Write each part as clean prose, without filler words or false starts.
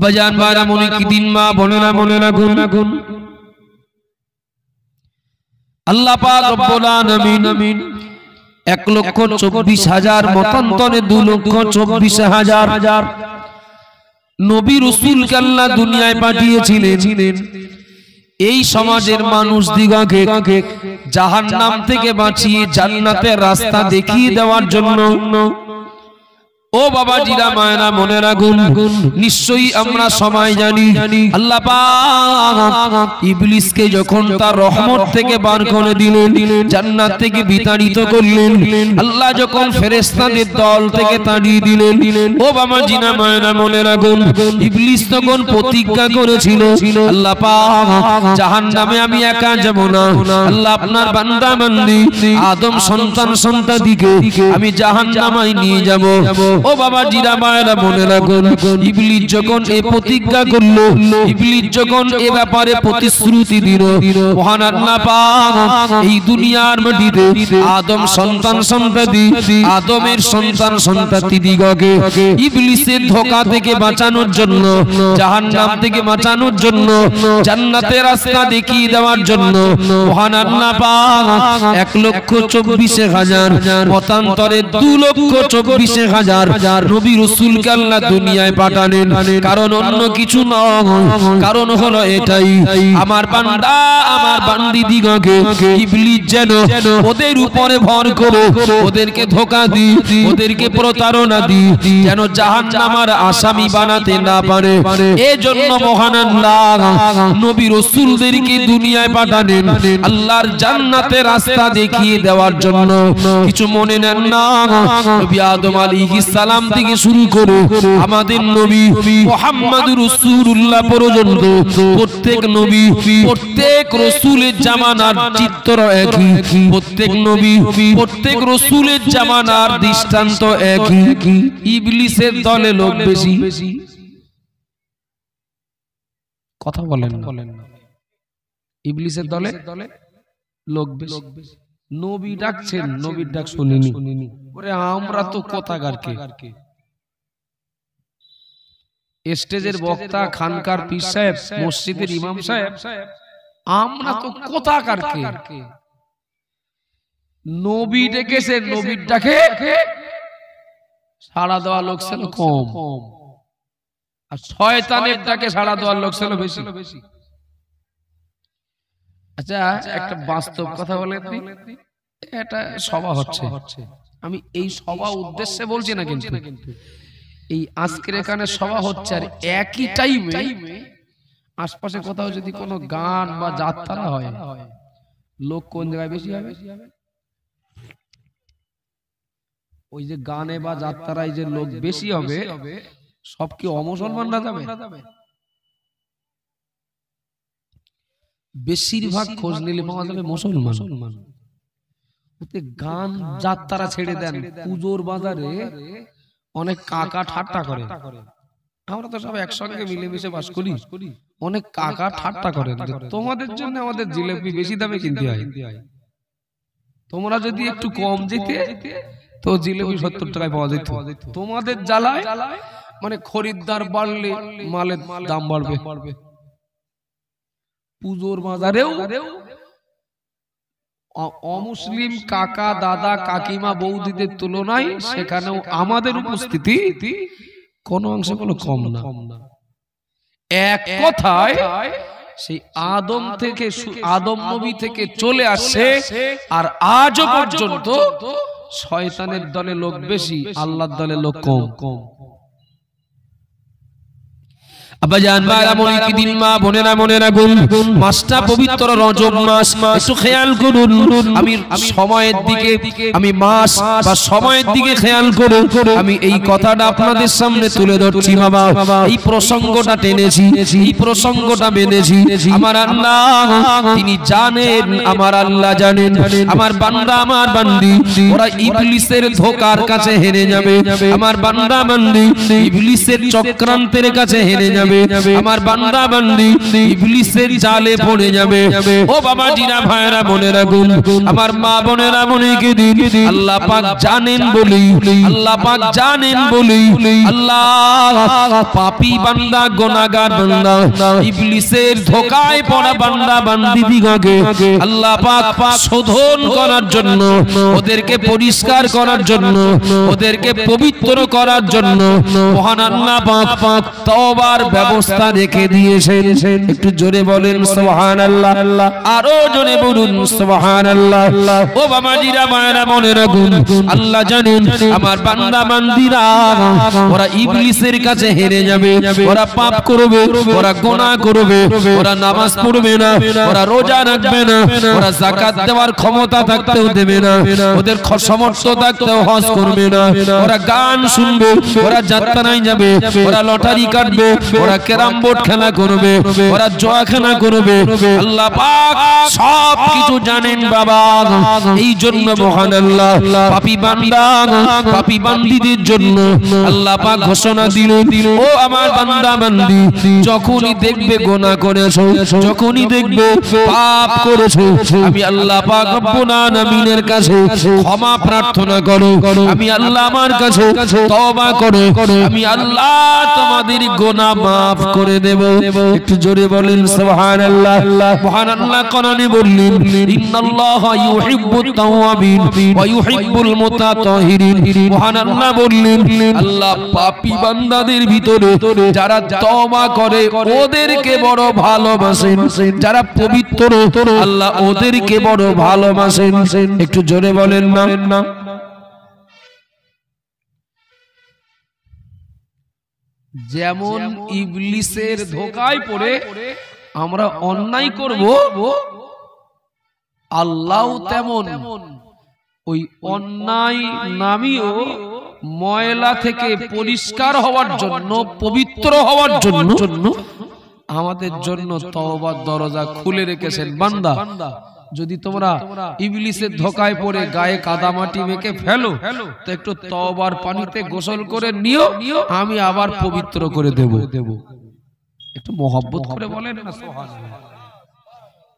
আব্বাজান ভাইরা মনে কি দিন মা বোনেরা মনে রাখুন আল্লাহ পাক রব্বুল আলামিন 1,24,000 মতান্তরে 2,24,000 নবী রাসূলকে আল্লাহ দুনিয়ায় পাঠিয়েছিলেন এই সমাজের মানুষ দিগকে জাহান্নাম থেকে বাঁচিয়ে জান্নাতের রাস্তা দেখিয়ে দেওয়ার জন্য। ও বাবাজিরা মায়েরা মনে রাখুন, নিশ্চয়ই আমরা সবাই জানি আল্লাহ পাক ইবলিসকে যখন তার রহমত থেকে বার করে দিলেন, জান্নাত থেকে বিতাড়িত করলেন, আল্লাহ যখন ফেরেশতাদের দল থেকে তাড়িয়ে দিলেন, ও বাবাজিরা মায়েরা মনে রাখুন, ইবলিস তখন প্রতিজ্ঞা করেছিল আল্লাহ পাক জাহান্নামে আমি একা যাব না, আল্লাহ আপনার বান্দা বান্দি আদম সন্তান সন্ততিকে আমি জাহান্নামে নিয়ে যাব। ও বাবা জিরা মায়েরা মনে রাখুন, ইবলিস যখন এই প্রতিজ্ঞা করলো, ইবলিস যখন এ ব্যাপারে প্রতিশ্রুতি দিল, মহান আল্লাহ পাক এই দুনিয়ার মাটিতে আদম সন্তান সন্ততি আদমের সন্তান সন্ততি দিগকে ইবলিসের ধোঁকা থেকে বাঁচানোর জন্য, জাহান্নাম থেকে বাঁচানোর জন্য, জান্নাতের রাস্তা দেখিয়ে দেওয়ার জন্য মহান আল্লাহ পাক 1,24,000 মতান্তরে 2,24,000 নবী রাসূলকে আল্লাহ দুনিয়ায় পাঠালেন। কারণ অন্য কিছু নয়, কারণ হলো এটাই আমার বান্দা আমার বান্দি দিগকে ইবলিস যেন ওদের উপরে ভর করে ওদেরকে ধোঁকা দি, ওদেরকে প্রতারণা দি, যেন জাহান্নামের আসামি বানাতে না পারে। এজন্য মহান আল্লাহ নবী রাসূলদেরকে দুনিয়ায় পাঠালেন আল্লাহর জান্নাতের রাস্তা দেখিয়ে দেওয়ার জন্য। কিছু মনে নেন না, নবী আদম আলাইহিস সালাম থেকে শুরু করে আমাদের নবী মুহাম্মদুর রাসূলুল্লাহ পর্যন্ত প্রত্যেক নবী প্রত্যেক রাসূলের জামানার চিত্র একই, প্রত্যেক নবী প্রত্যেক রাসূলের জামানার দৃষ্টান্ত একই। ইবলিসের দলে লোক বেশি, কথা বলেন না, ইবলিসের দলে লোক বেশি। নবী ডাকছেন, নবীর ডাক শুনিনি, ওরে আমরা তো কথাগারকে, স্টেজের বক্তা, খানকার পীর সাহেব, মসজিদের ইমাম সাহেব, আমরা তো কথাগারকে। নবী ডেকেছে, নবীর ডাকে সাড়া দেওয়া লোক ছিল কম, আর শয়তানের ডাকে সাড়া দেওয়ার লোক ছিল বেশি। আচ্ছা একটা বাস্তব কথা বলে, এটা সভা হচ্ছে, আমি এই সভা উদ্দেশ্যে বলছি না, কিন্তু এই আজকের এখানে সভা হচ্ছে আর একই টাইমে আশপাশে কোথাও যদি কোনো গান বা যাত্রা হয়, লোক কোন জায়গায় বেশি হবে? ওই যে গানে বা যাত্রায় যে লোক বেশি হবে, সব কি অমুসলমানরা যাবে? বেশিরভাগ খোঁজ নিলে পাওয়া যাবে মুসলমান। গান যাত্রা ছেড়ে দেন, পুজোর বাজারে অনেক কাকা ঠাট্টা করে, আমরা তো সব একসঙ্গে মিলেমিশে বাস করি, অনেক কাকা ঠাট্টা করেন তোমাদের জন্য আমাদের জিলেপি বেশি দামে কিনতে হয়, তোমরা যদি একটু কম যেতে তো জিলেপি 70 টাকায় পাওয়া যেত। তোমাদের জ্বালায় মানে খরিদ্দার বাড়লে মালের দাম বাড়বে। পুজোর বাজারেও অমুসলিম কাকা দাদা কাকিমা বৌদিদের তুলনায় সেখানেও আমাদের উপস্থিতি কোনো অংশে কোনো কম না। এক কথায় সেই আদম নবী থেকে চলে আসে আর আজও পর্যন্ত শয়তানের দলে লোক বেশি, আল্লাহর দলে লোক কম। আব্বাজান ভাইরা মনে কি দিন মা বোনেরা মনে রাখুন, মাসটা পবিত্র রজব মাস, একটু খেয়াল করুন। আমি সময়ের দিকে, আমি মাস বা সময়ের দিকে খেয়াল করুন, আমি এই কথাটা আপনাদের সামনে তুলে ধরছি। বাবা এই প্রসঙ্গটা টেনেছি, এই প্রসঙ্গটা মেনেছি। আমার আল্লাহ তিনি জানেন, আমার আল্লাহ জানেন আমার বান্দা আমার বান্দি ওরা ইবলিসের ধোঁকার কাছে হেরে যাবে, আমার বান্দা বান্দি ইবলিসের চক্রান্তের কাছে হেরে যাবে। যাবে, আমার বান্দা বান্দি ইবলিসের জালে পড়ে যাবে। ও বাবা জিরা ভাইরা মনে রাখুন, আমার মা বোনেরা মনে রেখে দিন, আল্লাহ পাক জানেন বলেই, আল্লাহ পাক জানেন বলেই আল্লাহ পাপী বান্দা গুনাহগার বান্দা ইবলিসের ধোঁকায় পড়া বান্দা বান্দি দিগকে আল্লাহ পাক শোধন করার জন্য, ওদেরকে পরিষ্কার করার জন্য, ওদেরকে পবিত্র করার জন্য মহান আল্লাহ পাক তওবার ব্যবস্থা রেখে দিয়েছেন। একটু জোরে বলেন সুবহানাল্লাহ, আরো জোরে বলুন সুবহানাল্লাহ। ও বাবা জিরা মায়েরা মনে রাখুন, আল্লাহ জানেন আমার বান্দা বান্দিরা ওরা ইবলিসের কাছে হেরে যাবে, ওরা পাপ করবে, ওরা গুনাহ করবে, ওরা নামাজ পড়বে না, ওরা রোজা রাখবে না, ওরা যাকাত দেওয়ার ক্ষমতা থাকতেও দেবে না, ওদের সামর্থ্য থাকতেও হজ করবে না, ওরা গান শুনবে, ওরা যাত্রায় যাবে, ওরা লটারি কাটবে, ওরা ক্যারাম বোর্ড খেলা করবে, ওরা জুয়া খেলা করবে। আল্লাহ পাক সব কিছু জানেন বাবা। এই জন্য মহান আল্লাহ পাপী বান্দা পাপী বান্দীদের জন্য আল্লাহ পাক ঘোষণা দিলেন, ও আমার বান্দা বান্দি যখনই দেখবে গুনাহ করেছো, যখনই দেখবে পাপ করেছো, আমি আল্লাহ পাক রব্বুল আলামিনের কাছে ক্ষমা প্রার্থনা করো, আমি আল্লাহ আমার কাছে তওবা করো, আমি আল্লাহ তোমাদের গুনাহ maaf করে দেব। একটু জোরে বলেন সুবহানাল্লাহ। মহান আল্লাহ কোরআনে বললেন, ইন্নাল্লাহা ইউহিব্বুত তাওয়াবিন ওয়া ইউহিব্বুল মুতাতাহিরিন। মহান আল্লাহ বললেন, আল্লাহ পাপী বান্দাদের ভিতরে যারা তওবা করে ওদেরকে বড় ভালোবাসেন, যারা পবিত্র আল্লাহ ওদেরকে বড় ভালোবাসেন। একটু জোরে বলেন না। যেমন ইবলিসের ধোঁকায় পড়ে আমরা অন্যায় করব, আল্লাহ তেমন ওই অন্যায় নামিও ময়লা থেকে পরিষ্কার হওয়ার জন্য, পবিত্র হওয়ার জন্য আমাদের জন্য তওবার দরজা খুলে রেখেছেন। বান্দা যদি তোমরা ইবলিসের ধোঁকায় পড়ে গায়ে কাদামাটি মেখে ফেলো তো একটু তওবার পানিতে গোসল করে নিও, আমি আবার পবিত্র করে দেব। একটু মহব্বত করে বলেন না সুবহানাল্লাহ।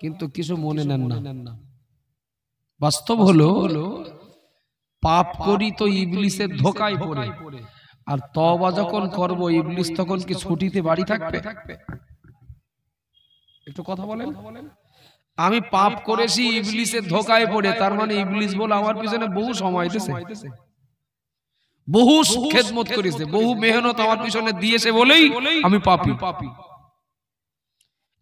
কিন্তু কিছু মনে নেন না। বাস্তব হলো পাপ করি তো ইবলিসের ধোঁকায় পড়ে, আর তওবা যখন করব ইবলিস তখন কি ছুটিতে বাড়ি থাকবে? একটু কথা বলেন। আমি পাপ করেছি ইবলিসের ধোঁকায় পড়ে, তার মানে ইবলিস বলে আমার পিছনে বহু সময় দিয়েছে, বহু খেদমত করেছে, বহু মেহনত আমার পিছনে দিয়েছে বলেই আমি পাপী।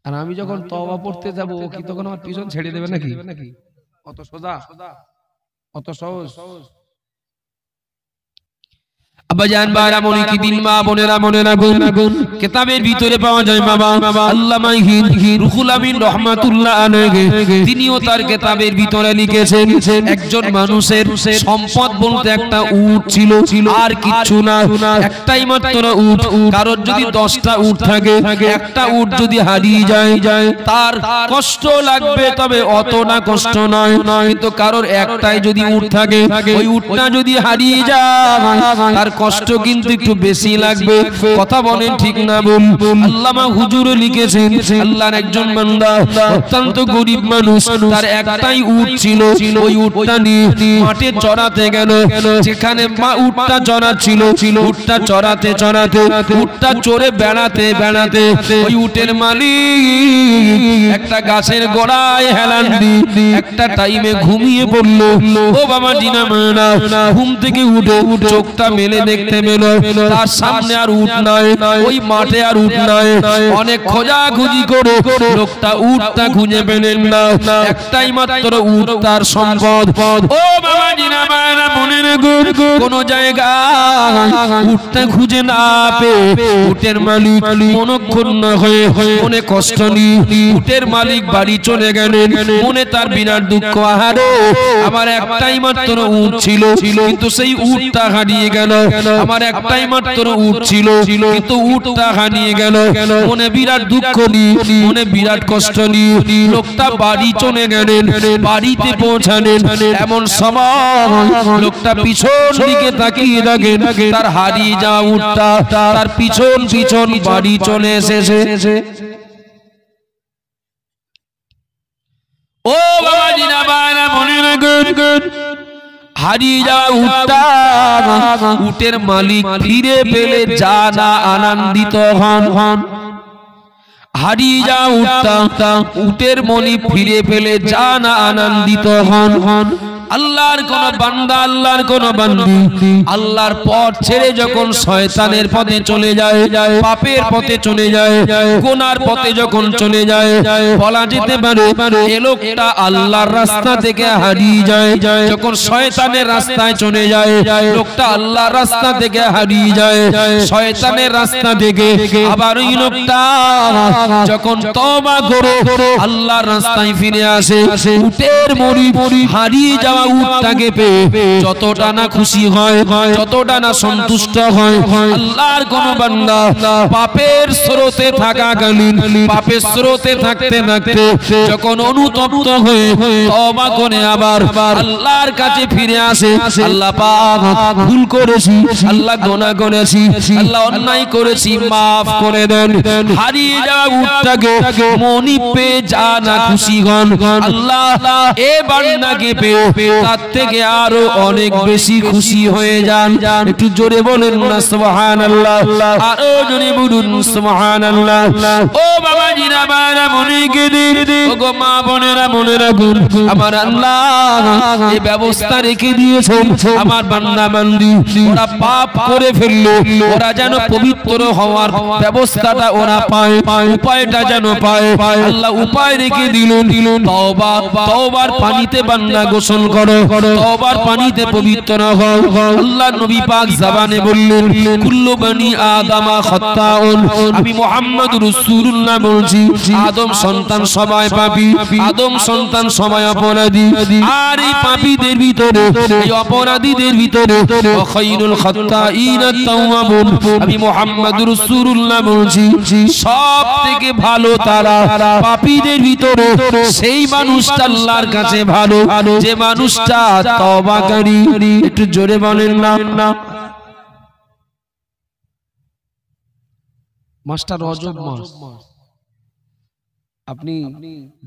আর আমি যখন তওবা পড়তে যাব ও কি তখন আমার পিছন ছেড়ে দেবে নাকি? অত সোজা, অত সহজ? আব্বাজান বারা মনে কি দিন মা বোনেরা মনে রাখুন, কিতাবের ভিতরে পাওয়া যায় বাবা আল্লামা রুহুল আমিন রাহমাতুল্লাহ আলাইহি তিনিও তার কিতাবের ভিতরে লিখেছেন, একজন মানুষের সম্পদ বলতে একটা উট ছিল, আর কিছু না, একটাই মাত্র উট। কারোর যদি 10টা উট থাকে, একটা উট যদি হারিয়ে যায় তার কষ্ট লাগবে, তবে অতটা কষ্ট নয়। কিন্তু কারোর একটাই যদি উট থাকে, ওই উটটা যদি হারিয়ে যায় তার কষ্ট কিন্তু একটু বেশি লাগবে। কথা বলেন ঠিক না বল? আল্লামা হুজুর লিখেছেন, আল্লাহর একজন বান্দা অত্যন্ত গরিব মানুষ, তার একটাই উট ছিল। ওই উটটা নিয়ে মাঠে চড়াতে গেল। যেখানে উটটা চড়াচ্ছিল, উটটা চড়াতে উটটা চড়ে বেড়াতে ওই উটের মালিক একটা গাছের গোড়ায় হেলান দিয়ে একটা টাইমে ঘুমিয়ে পড়লো। ও বাবা জিনা মানা, ঘুম থেকে উঠে চোখটা মেলে দেখতে পেল তার সামনে আর উট নাই, ওই মাঠে আর উট নাই। অনেক খোঁজাখুঁজি করে লোকটা উটটা খুঁজে পেলেন না, একটাই মাত্র উট তার সম্পদ। ও বাবা জিনা মানা, মনে রাখুন, কোন জায়গায় উটটা খুঁজে না পেয়ে উটের মালিক মনক্ষুণ্ণ হয়ে মনে কষ্ট নিয়ে উটের মালিক বাড়ি চলে গেলেন। মনে তার বিরাট দুঃখ, আহারে আমার একটাই মাত্র উট ছিল, কিন্তু সেই উটটা হারিয়ে গেল। আমার একটাই মাত্র উট ছিল, কিন্তু উটটা হারিয়ে গেল। মনে বিরাট দুঃখ নিয়ে, মনে বিরাট কষ্ট নিয়ে লোকটা বাড়ি চলে গেলেন। বাড়িতে পৌঁছালেন, এমন সময় লোকটা পিছন দিকে তাকিয়ে দেখেন তার হারিয়ে যাওয়া উটটা তার পিছন পিছন বাড়ি চলে এসেছে। ও বাবাজি না বাবা মনে রাখুন, হারিয়ে যাওয়া উটটা উটের মালিক ফিরে পেলে যা না আনন্দিত হন। হারিয়ে যাওয়া উটটা উটের মালিক ফিরে পেলে যা না আনন্দিত হন। আল্লাহর কোন বান্দা, আল্লাহর কোন বান্দি আল্লাহর পথ ছেড়ে যখন শয়তানের পথে চলে যায়, পাপের পথে চলে যায়, গুনার পথে যখন চলে যায়, বলা যেতে পারে এ লোকটা আল্লাহর রাস্তা থেকে হারিয়ে যায়। যখন শয়তানের রাস্তায় চলে যায়, লোকটা আল্লাহর রাস্তা থেকে হারিয়ে যায়, শয়তানের রাস্তা থেকে। আবার ওই লোকটা যখন তওবা করে আল্লাহর রাস্তায় ফিরে আসে, উটের মরি হারিয়ে যাওয়া উটটাকে পেয়ে যতটা না খুশি হয়, যতটা না সন্তুষ্ট হয়, আল্লাহর কোন বান্দা পাপের স্রোতে থাকাকালীন, পাপের স্রোতে থাকতে থাকতে যখন অনুতপ্ত হয়ে তওবা করে আবার আল্লাহর কাছে ফিরে আসে, আল্লাহ পাক ভুল করেছি, আল্লাহ গুনাহ করেছি, আল্লাহ অন্যায় করেছি, মাফ করে দেন। হারিয়ে যাওয়া উটটাকে মনি পেয়ে যা না খুশি হন, আল্লাহ এ বান্দাকে পেয়ে তার থেকে আরো অনেক বেশি খুশি হয়ে যান। একটু জোরে বলেন না সুবহানাল্লাহ, আরো জোরে বলুন সুবহানাল্লাহ। ও বাবাজিরা বাবা মনে গেদে, ও গো মা বোনেরা মনে রাখুন, আমার আল্লাহ এই ব্যবস্থা রেখে দিয়েছেন। আমার বান্দা বান্দি ওরা পাপ করে ফেললো, ওরা যেন পবিত্র হওয়ার ব্যবস্থাটা ওরা পায়, উপায়টা যেন পায়। আল্লাহ উপায় রেখে দিলেন। তওবা, তওবার পানিতে বান্দা গোসল করো, তওবার পানিতে পবিত্র হও। আল্লাহ নবী পাক জবানে বললেন, কুল্লু বনি আদম খাত্তাউন। আমি মুহাম্মদ রাসূলুল্লাহ বলছি, আদম সন্তান সবাই পাপী, আদম সন্তান সবাই অপরাধী। আর এই পাপীদের ভিতরে, এই অপরাধীদের ভিতরে খায়রুল খাত্তাইনা তাওয়াবুন। আমি মুহাম্মদ রাসূলুল্লাহ বলছি, সবথেকে ভালো তারা পাপীদের ভিতরে সেই মানুষটা আল্লাহর কাছে ভালো যে মানুষটা তওবাকারী। একটু জোরে বলেন না। মাসটা রজব মাস, আপনি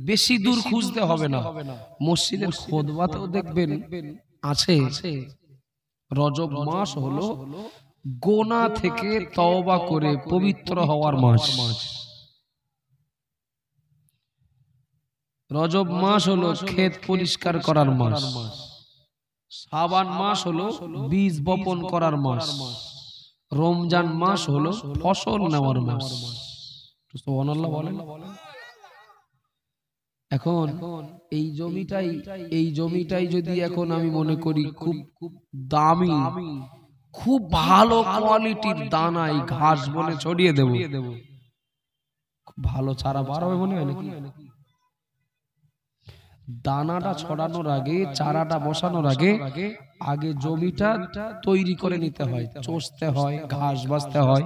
বেশি দূর খুঁজতে হবে না, মসজিদের খুতবাতেও দেখবেন আছে রজব মাস হলো গোনা থেকে তওবা করে পবিত্র হওয়ার মাস। রজব মাস হলো ক্ষেত পরিষ্কার করার মাস। শাবান মাস হলো বীজ বপন করার মাস। রমজান মাস হলো ফসল নেওয়ার মাস। সুবহানাল্লাহ বলেন। এখন এই জমিটাই যদি এখন আমি মনে করি খুব দামি, খুব ভালো কোয়ালিটির দানা এই ঘাস বলে ছড়িয়ে দেব, খুব ভালো চারা বার হবে মনে হয় নাকি? দানাটা ছড়ানোর আগে, চারাটা বসানোর আগে আগে জমিটা তৈরি করে নিতে হয়, চষতে হয়, ঘাস বাছতে হয়,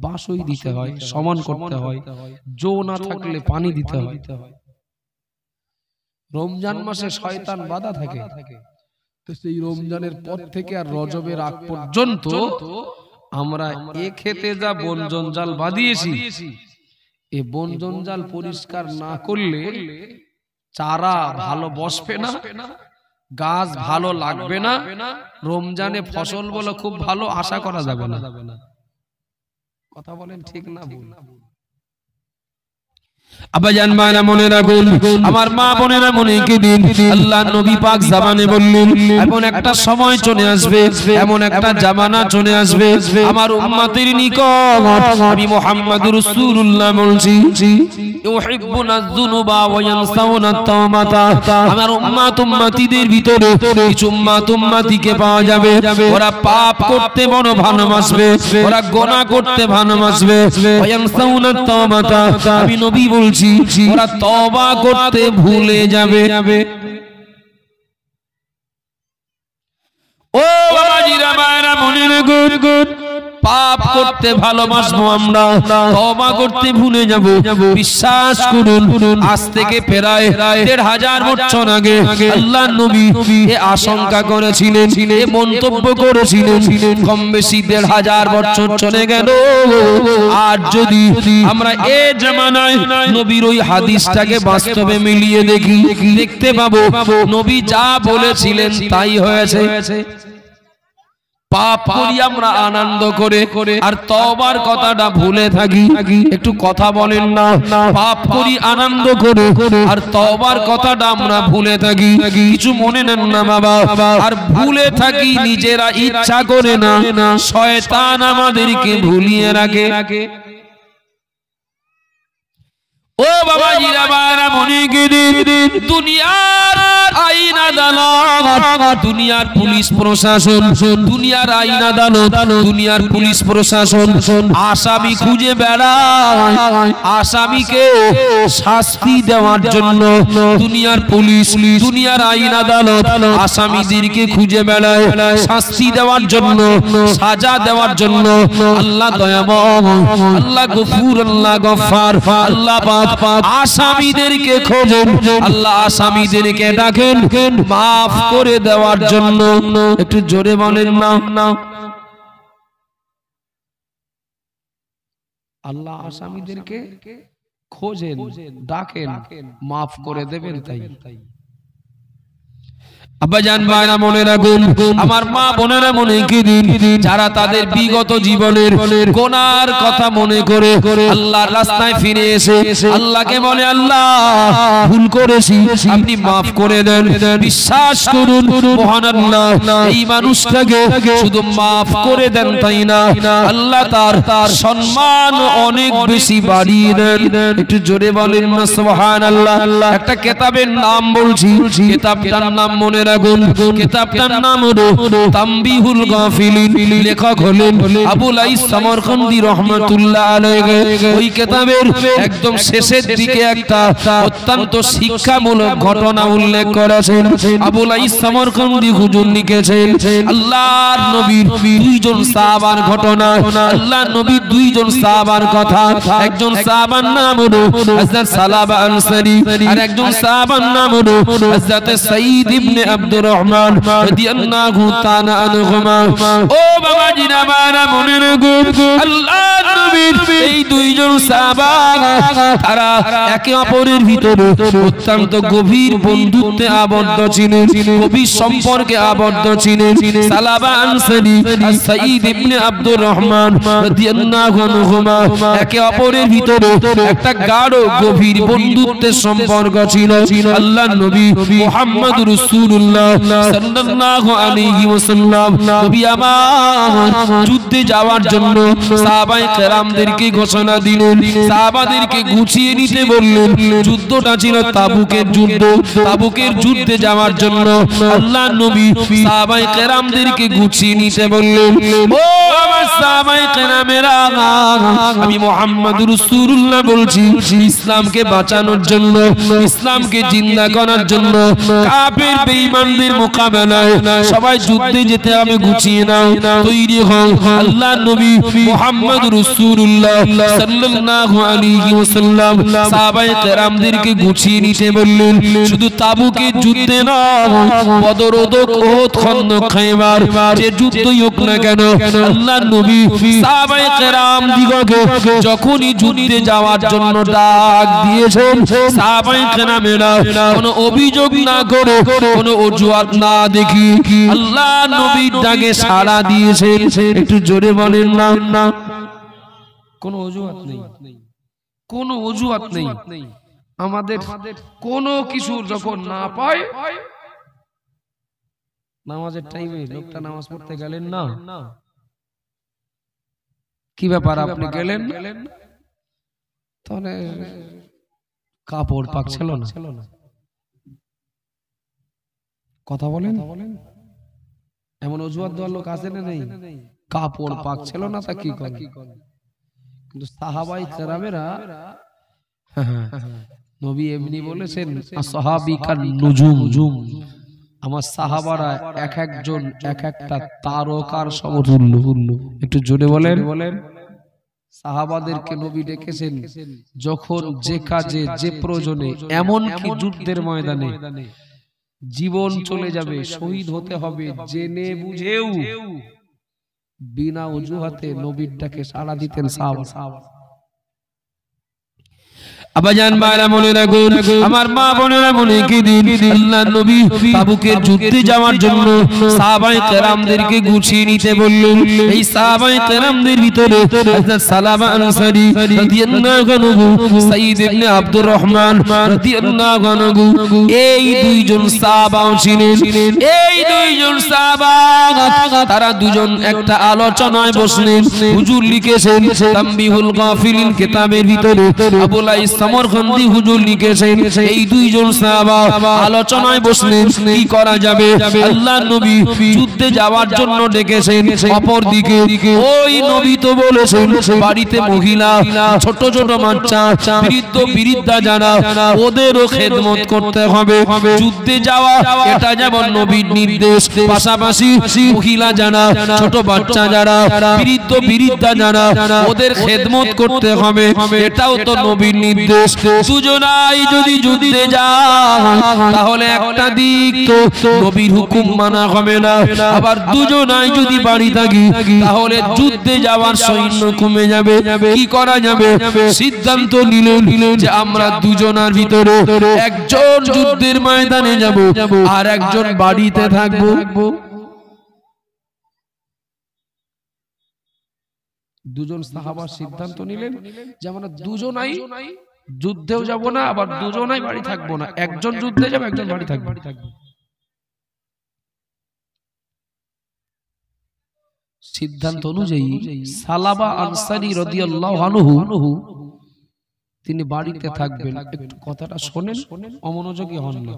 বাসই দিতে হয়, সমান করতে হয়, জো না থাকলে পানি দিতে হয়। রমজান মাসে শয়তান বাধা থাকে, তো সেই রমজানের পর থেকে আর রজবের আগ পর্যন্ত আমরা এ খেতে যা বন জঞ্জাল বাঁধিয়েছি, এ বন জঞ্জাল পরিষ্কার না করলে চারা ভালো বসবে না, গাছ ভালো লাগবে না, রমজানে ফসল বলে খুব ভালো আশা করা যাবে না। কথা বলেন ঠিক না ভুল? আব্বাজান মায়েরা মনে রাখুন, আমার মা বোনেরা মনে দিন, আল্লাহ নবী পাক জামানে বললেন, এমন একটা সময় চলে আসবে, এমন একটা জামানা চলে আসবে, আমার উম্মতের নিকট আমি মুহাম্মদুর রাসূলুল্লাহ বলছি, ইউহিব্বুনা যুনুবা ওয়া ইয়ানসাউনা তাওবাতা। আমার উম্মতিদের ভিতরে কিছু উম্মতিকে পাওয়া যাবে, ওরা পাপ করতে বড় ভালোবাসবে, ওরা গুনাহ করতে ভালোবাসবে, ওয়া ইয়ানসাউনা তাওবাতা। আমি নবী বলছি, ওরা তওবা করতে ভুলে যাবে। ও বাবাজিরা বারা মনে রাখুন পাপ করতে ভালোবাসবো আমরা, তওবা করতে ভুলে যাব। বিশ্বাস করুন আজ থেকে প্রায় ১৫০০ বছর আগে আল্লাহর নবী এ আশঙ্কা করেছিলেন, এ মন্তব্য করেছিলেন। কম বেশি ১৫০০ বছর চলে গেল, আর যদি আমরা এ জামানায় নবীর ওই হাদিসটাকে বাস্তবে মিলিয়ে দেখি, দেখতে পাবো নবী যা বলেছিলেন তাই হয়েছে। পাপ করি আমরা আনন্দ করে, আর তওবার কথাটা ভুলে থাকি। একটু কথা বলেন না, পাপ করি আনন্দ করে, আর তওবার কথাটা আমরা ভুলে থাকি। কিছু মনে নেন না বাবা, আর ভুলে থাকি নিজেরা ইচ্ছা করে না, শয়তান আমাদেরকে ভুলিয়ে রাখে। ও বাবা জিরা বারা মনে গেলে দুনিয়ার আইন আদালত, দুনিয়ার পুলিশ প্রশাসন, দুনিয়ার আইন আদালত, দুনিয়ার পুলিশ প্রশাসন আসামি খুঁজে বেড়ায়, আসামিকে শাস্তি দেওয়ার জন্য দুনিয়ার পুলিশ, দুনিয়ার আইন আদালত আসামিদেরকে খুঁজে বেড়ায় শাস্তি দেওয়ার জন্য, সাজা দেওয়ার জন্য। আল্লাহ দয়াময়, আল্লাহ গফুর, আল্লাহ গফফার, আল্লাহ পাক আসামিদেরকে খোঁজেন, আল্লাহ আসামিদেরকে ডাকেন মাফ করে দেওয়ার জন্য। একটু জোরে বলেন না। আল্লাহ আসামিদেরকে খোঁজেন, ডাকেন, মাফ করে দেবেন। তাই আব্বাজান ভাইরা মনে রাখুন, আমার মা বোনেরা মনে রাখুন, যারা তাদের বিগত জীবনের গুনার কথা মনে করে আল্লাহর রাস্তায় ফিরে এসে আল্লাহকে বলে, আল্লাহ ভুল করেছি, আপনি মাফ করে দেন। বিশ্বাস করুন মহান আল্লাহ এই মানুষটাকে শুধু মাফ করে দেন তাই না, আল্লাহ তার সম্মান অনেক বেশি বাড়িয়ে দেন। একটু জোরে বলেন না সুবহানাল্লাহ। একটা কিতাবের নাম বলছি, কিতাবটার নাম মনে রাখুন, কিতাবটার নাম হলো তামবিহুল গাফিলিন। লেখক হলেন আবুল আইস সামরকান্দি রাহমাতুল্লাহ আলাইহি। ওই কিতাবের একদম শেষের দিকে একটা অত্যন্ত শিক্ষামূলক ঘটনা উল্লেখ করেছেন। আবুল আইস সামরকান্দি হুজুর লিখেছেন আল্লাহর নবীর দুইজন সাহাবার ঘটনা, আল্লাহর নবীর দুইজন সাহাবার কথা। একজন সাহাবার নাম হলো হযরত সালাবা আনসারী, আর একজন সাহাবার নাম হলো হযরত সাঈদ ইবনে আব্দুর রহমান রাদিয়াল্লাহু তাআলা আনহুমা। ও বাবা জিনা বারা মনে রাখুন, আল্লাহর নবীর এই দুইজন সাহাবা তারা একে অপরের ভিতরে অত্যন্ত গভীর বন্ধুত্বে আবদ্ধ ছিলেন, গভীর সম্পর্কে আবদ্ধ ছিলেন। সালাবা আনসারী আর সাঈদ ইবনে আব্দুর রহমান রাদিয়াল্লাহু আনহুমা একে অপরের ভিতরে একটা গাঢ় গভীর বন্ধুত্বের সম্পর্ক ছিল। আল্লাহর নবী মুহাম্মদুর রাসূলুল্লাহ সাল্লাল্লাহু আলাইহি ওয়াসাল্লাম নবী আমার যুদ্ধে যাওয়ার জন্য সাহাবায়ে কেরামদেরকে ঘোষণা দিলেন, সাহাবাদেরকে গুছিয়ে নিতে বললেন। যুদ্ধটা ছিল তাবুকের যুদ্ধ। তাবুকের যুদ্ধে যাওয়ার জন্য আল্লাহর নবী সাহাবায়ে কেরামদেরকে গুছিয়ে নিতে বললেন। ও আমার সাহাবায়ে কেরামেরা, আমি মুহাম্মদুর রাসূলুল্লাহ বলছি, ইসলামকে বাঁচানোর জন্য, ইসলামকে জিন্দা করার জন্য কাফের বেঈমানদের মোকাবেলায় সবাই যুদ্ধে যেতে হবে, গুছিয়ে নাও, তৈরি হও। আল্লাহর নবী মুহাম্মদুর রাসূলুল্লাহ সাল্লাল্লাহু আলাইহি ওয়াসাল্লাম সাহাবায়ে কেরামদেরকে গুছিয়ে নিতে বললেন। শুধু তাবুকের যুদ্ধে না, বদর, উহুদ, খন্দক, খায়বার, যে যুদ্ধই হোক না কেন, আল্লাহর নবী সাহাবায়ে কেরাম দিগকে যখনই যুদ্ধে যাওয়ার জন্য ডাক দিয়েছেন, সাহাবায়ে কেরামেরা কোনো অভিযোগ না করে, কোনো অজুহাত না দেখি আল্লাহর নবীর ডাকে সাড়া দিয়েছেন। একটু জোরে বলেন না। কোনো অজুহাত নেই, কোনো অজুহাত নেই। আমাদের কোনো কিছু যখন না পায়, নামাজের টাইমে লোকটা নামাজ পড়তে গেলেন না, কি ব্যাপার আপনি গেলেন, তাহলে কাপড় পাকছিল না, কথা বলেন, এমন অজুহাত দেওয়ার লোক আছে না নেই? কাপড় পাকছিল না, তা কি করে? কিন্তু সাহাবায়ে কেরামেরা, নবী এমনি বলেছেন আসহাবিকান নুজুম, আমার সাহাবারা এক একজন এক একটা তারকার সমতুল্য। একটু জোরে বলেন। সাহাবাদেরকে নবী ডেকেছেন যখন যে কাজে যে প্রয়োজনে, এমন কি যুদ্ধের ময়দানে জীবন চলে যাবে, শহীদ হতে হবে, জেনে বুঝেও বিনা অজুহাতে নবীর ডাকে সাড়া দিতেন সাহাবা। আবাজান ভাইরা মনে রাখুন, আমার মা বোনেরা মনে কি দিন আল্লাহর নবী তাবুকের যুদ্ধে যাওয়ার জন্য সাহাবায়ে কেরামদেরকে গুছিয়ে নিতে বললেন। এই সাহাবায়ে কেরামদের ভিতরে হযরত সালামা আনসারী রাদিয়াল্লাহু আনহু, সাইয়্যিদ ইবনে আব্দুর রহমান রাদিয়াল্লাহু আনহু, এই দুইজন সাহাবাও ছিলেন। এই দুইজন সাহাবা তারা দুজন একটা আলোচনায় বসলেন। হুজুর লিখেছেন তামবিহুল গাফিলিন কিতাবের ভিতরে আবুল সমরখন্দি হুজুর লিখেছেন এই দুইজন সাহাবা আলোচনায় বসলেন কি করা যাবে। আল্লাহর নবী যুদ্ধে যাওয়ার জন্য ডেকেছেন, অপর দিকে ওই নবী তো বলেছেন বাড়িতে মহিলা, ছোট ছোট বাচ্চা, বৃদ্ধ বৃদ্ধা যারা, ওদেরও খেদমত করতে হবে। যুদ্ধে যাওয়া এটা যেমন নবীর নির্দেশ, পাশাপাশি মহিলা যারা, ছোট বাচ্চা যারা, বৃদ্ধ বৃদ্ধা যারা, ওদের খেদমত করতে হবে, এটাও তো নবীর নির্দেশ। দুজনাই যদি যুদ্ধে যায় তাহলে একটা দিক তো নবীর হুকুম মানা হবে না, আবার দুজনাই যদি বাড়ি থাকি তাহলে যুদ্ধে যাওয়ার সৈন্য কমে যাবে। কি করা যাবে? সিদ্ধান্ত নিলেন যে আমরা দুজনার ভিতরে একজন যুদ্ধের ময়দানে যাব আর একজন বাড়িতে থাকবো। দুজন সাহাবা সিদ্ধান্ত নিলেন যে আমরা দুজনাই যুদ্ধেও যাব না, আবার দুজনাই বাড়ি থাকবো না, একজন যুদ্ধে যাবে, একজন বাড়ি থাকবে। সিদ্ধান্ত অনুযায়ী সালাবা আনসারী রাদিয়াল্লাহু আনহু তিনি বাড়িতে থাকবেন। একটু কথাটা শোনেন, অমনোযোগী হন না।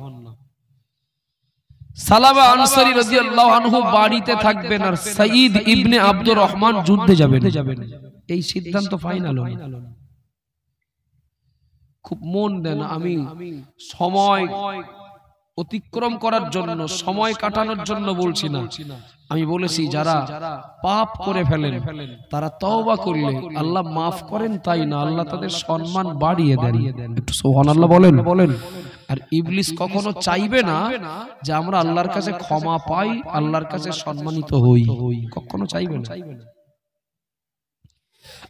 সালাবা আনসারী রাদিয়াল্লাহু আনহু বাড়িতে থাকবেন আর সাইয়্যিদ ইবনে আব্দুর রহমান যুদ্ধে যাবেন। এই সিদ্ধান্ত ফাইনাল হল। খুব মন দেন, আমি সময় অতিক্রম করার জন্য, সময় কাটানোর জন্য বলছি না। আমি বলেছি যারা পাপ করে ফেলেন তারা তওবা করলে আল্লাহ মাফ করেন, তাই না আল্লাহ তাদের সম্মান বাড়িয়ে দেন। একটু সুবহানাল্লাহ বলেন। আর ইবলিস কখনো চাইবে না যে আমরা আল্লাহর কাছে ক্ষমা পাই, আল্লাহর কাছে সম্মানিত হই, কখনো চাইবে না।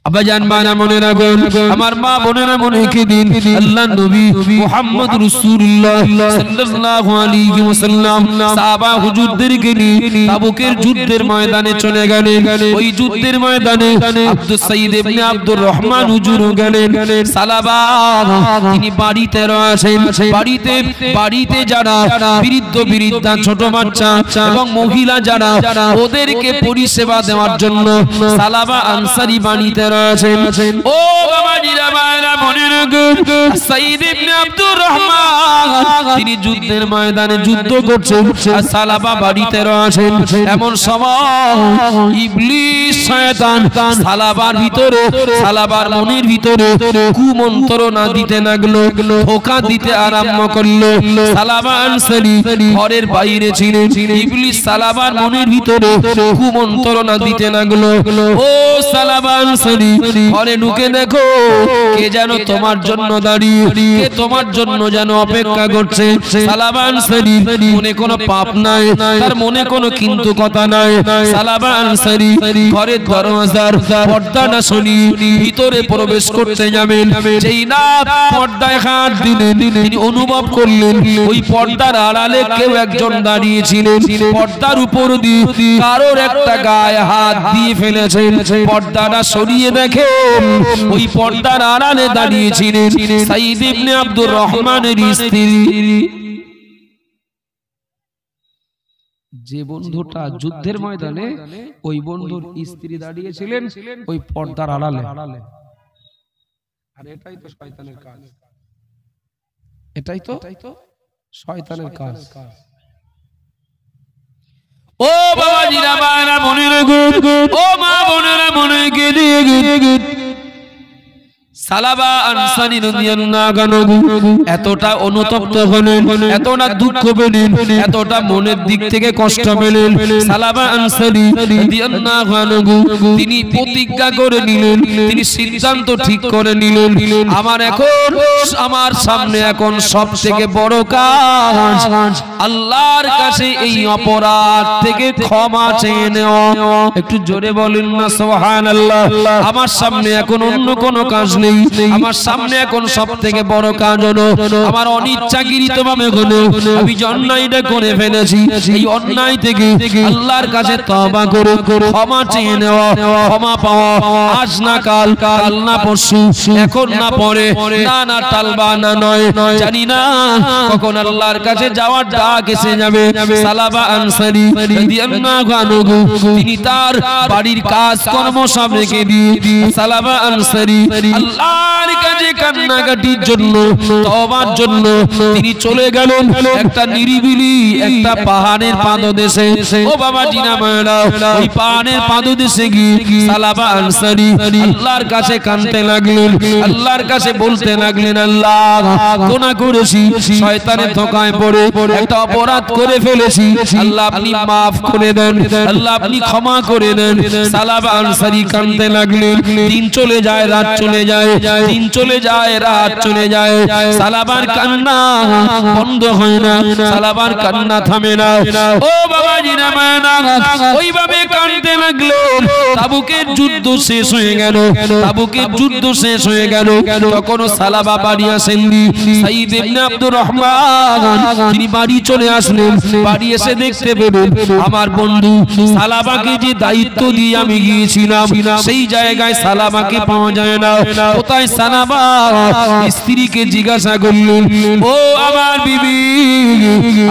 আবাজান বানা মনে রাখুন, আমার মা বোনেরা মনে রেখে দিন আল্লাহর নবী মুহাম্মদ রাসূলুল্লাহ সাল্লাল্লাহু আলাইহি ওয়াসাল্লাম সাহাবা হুজুরদেরকে নিয়ে তাবুকের যুদ্ধের ময়দানে চলে গেলেন। ওই যুদ্ধের ময়দানে আব্দুস সাইয়্যিদ ইবনে আব্দুর রহমান হুজুর গেলেন। সালাবা তিনি বাড়িতে রয়েছেন। বাড়িতে যারা বৃদ্ধ বৃদ্ধা, ছোট বাচ্চা এবং মহিলা যারা, ওদেরকে পরিষেবা দেওয়ার জন্য সালাবা আনসারী বাড়িতে রয়েছেন। ও বাবাজিরা ভাইরা মনে রাখুন, সাইয়্যিদ ইবনে আব্দুর রহমান তিনি যুদ্ধের ময়দানে যুদ্ধ করছেন আর সালাবা বাড়িতে রয়েছেন। এমন সময় ইবলিস শয়তান সালাবার ভিতরে, সালাবার মনের ভিতরে কুমন্ত্রণা দিতে লাগলো, ধোঁকা দিতে আরম্ভ করলো। সালাবা আনসারী ঘরের বাইরে ছিলেন, ইবলিস সালাবার মনের ভিতরে কুমন্ত্রণা দিতে লাগলো। ও সালাবা আনসারী, ঘরে ঢুকে দেখো কে যেন তোমার জন্য দাঁড়িয়ে, কে তোমার জন্য যেন অপেক্ষা করছে। সালাবা আনসারী মনে কোনো পাপ নাই, তার মনে কোনো কিন্তু কথা নাই। সালাবা আনসারী ঘরের দরজার পর্দাটা সরিয়ে ভিতরে প্রবেশ করতে যাবেন। যেই না পর্দায় হাত দিলেন, তিনি অনুভব করলেন ওই পর্দার আড়ালে কেউ একজন দাঁড়িয়েছিলেন। পর্দার উপর দিয়ে কারোর একটা গায়ে হাত দিয়ে ফেলেছেন। পর্দাটা সরিয়ে দেখেন ওই পর্দার আড়ালে দাঁড়িয়েছিলেন সাইয়্যিদ ইবনে আব্দুর রহমানের স্ত্রী। যে বন্ধুটা যুদ্ধের ময়দানে, ওই বন্ধুর স্ত্রী দাঁড়িয়েছিলেন ওই পর্দার আড়ালে। আর এটাই তো শয়তানের কাজ, এটাই তো শয়তানের কাজ। ও বাবাজিরা ভাইরা মনে রাখুন, ও মা বোনেরা মনে রেখে দিয়ে সালাবা আনসারী রাদিয়াল্লাহু আনহু এতটা অনুতপ্ত হলেন, এতটা দুঃখ পেলেন, এতটা মনের দিক থেকে কষ্ট পেলেন। সালাবা আনসারী রাদিয়াল্লাহু আনহু তিনি প্রতিজ্ঞা করে নিলেন, তিনি সিদ্ধান্ত ঠিক করে নিলেন, আমার সামনে এখন সবথেকে বড় কাজ আল্লাহর কাছে এই অপরাধ থেকে ক্ষমা চেয়ে নেওয়া। একটু জোরে বলেন না সুবহানাল্লাহ। আমার সামনে এখন অন্য কোনো কাজ নেই, আমার সামনে এখন সবথেকে বড় কাজ হলো আমার অনিচ্ছাকৃতভাবে হলো আমি যে অন্যায়টা করে ফেলেছি, এই অন্যায় থেকে আল্লাহর কাছে তওবা করে ক্ষমা চেয়ে নেওয়া, ক্ষমা পাওয়া। আজ না কাল, কাল না পরশু, এখন না পরে, না টালবা না নয়, জানি না কখন আল্লাহর কাছে যাওয়ার ডাক এসে যাবে। সালাবা আনসারী রাদিয়াল্লাহু আনহু তিনি তার বাড়ির কাজ কর্ম সব রেখে দিয়ে সালাবা আনসারী আল্লাহর কাছে কান্নাকাটির জন্য, তওবার জন্য তিনি চলে গেলেন একটা নিরিবিলি একটা পাহাড়ের পাদদেশে। ও বাবা জিনা মায়েরা, ওই পাহাড়ের পাদদেশে গিয়ে সালাবা আনসারী আল্লাহর কাছে কাঁদতে লাগলেন, আল্লাহর কাছে বলতে লাগলেন, আল্লাহ গুনাহ করেছি, শয়তানের ধোঁকায় পড়ে একটা অপরাধ করে ফেলেছি, আল্লাহ আপনি মাফ করে দেন, আল্লাহ আপনি ক্ষমা করে দেন। সালাবা আনসারী কাঁদতে লাগলেন। দিন চলে যায়, রাত চলে যায়, দিন চলে যায়, রাত চলে যায়, সালাবার কান্না বন্ধ হয় না, সালাবার কান্না থামে না। ও বাবা জিনা মায়েরা, ওইভাবে কাঁদতে লাগলেন। তাবুকের যুদ্ধ শেষ হয়ে গেল, তাবুকের যুদ্ধ শেষ হয়ে গেল। তখনও সালাবা বাড়ি আসেননি। সাইদ ইবনে আব্দুর রহমান তিনি বাড়ি চলে আসলেন। বাড়ি এসে দেখতে পেলেন আমার বন্ধু সালাবাকে যে দায়িত্ব দিয়ে আমি গিয়েছিলাম, সেই জায়গায় সালাবাকে পাওয়া যায় না। কোথায় সালাবা? স্ত্রীকে জিজ্ঞাসা করলেন, ও আমার বিবি,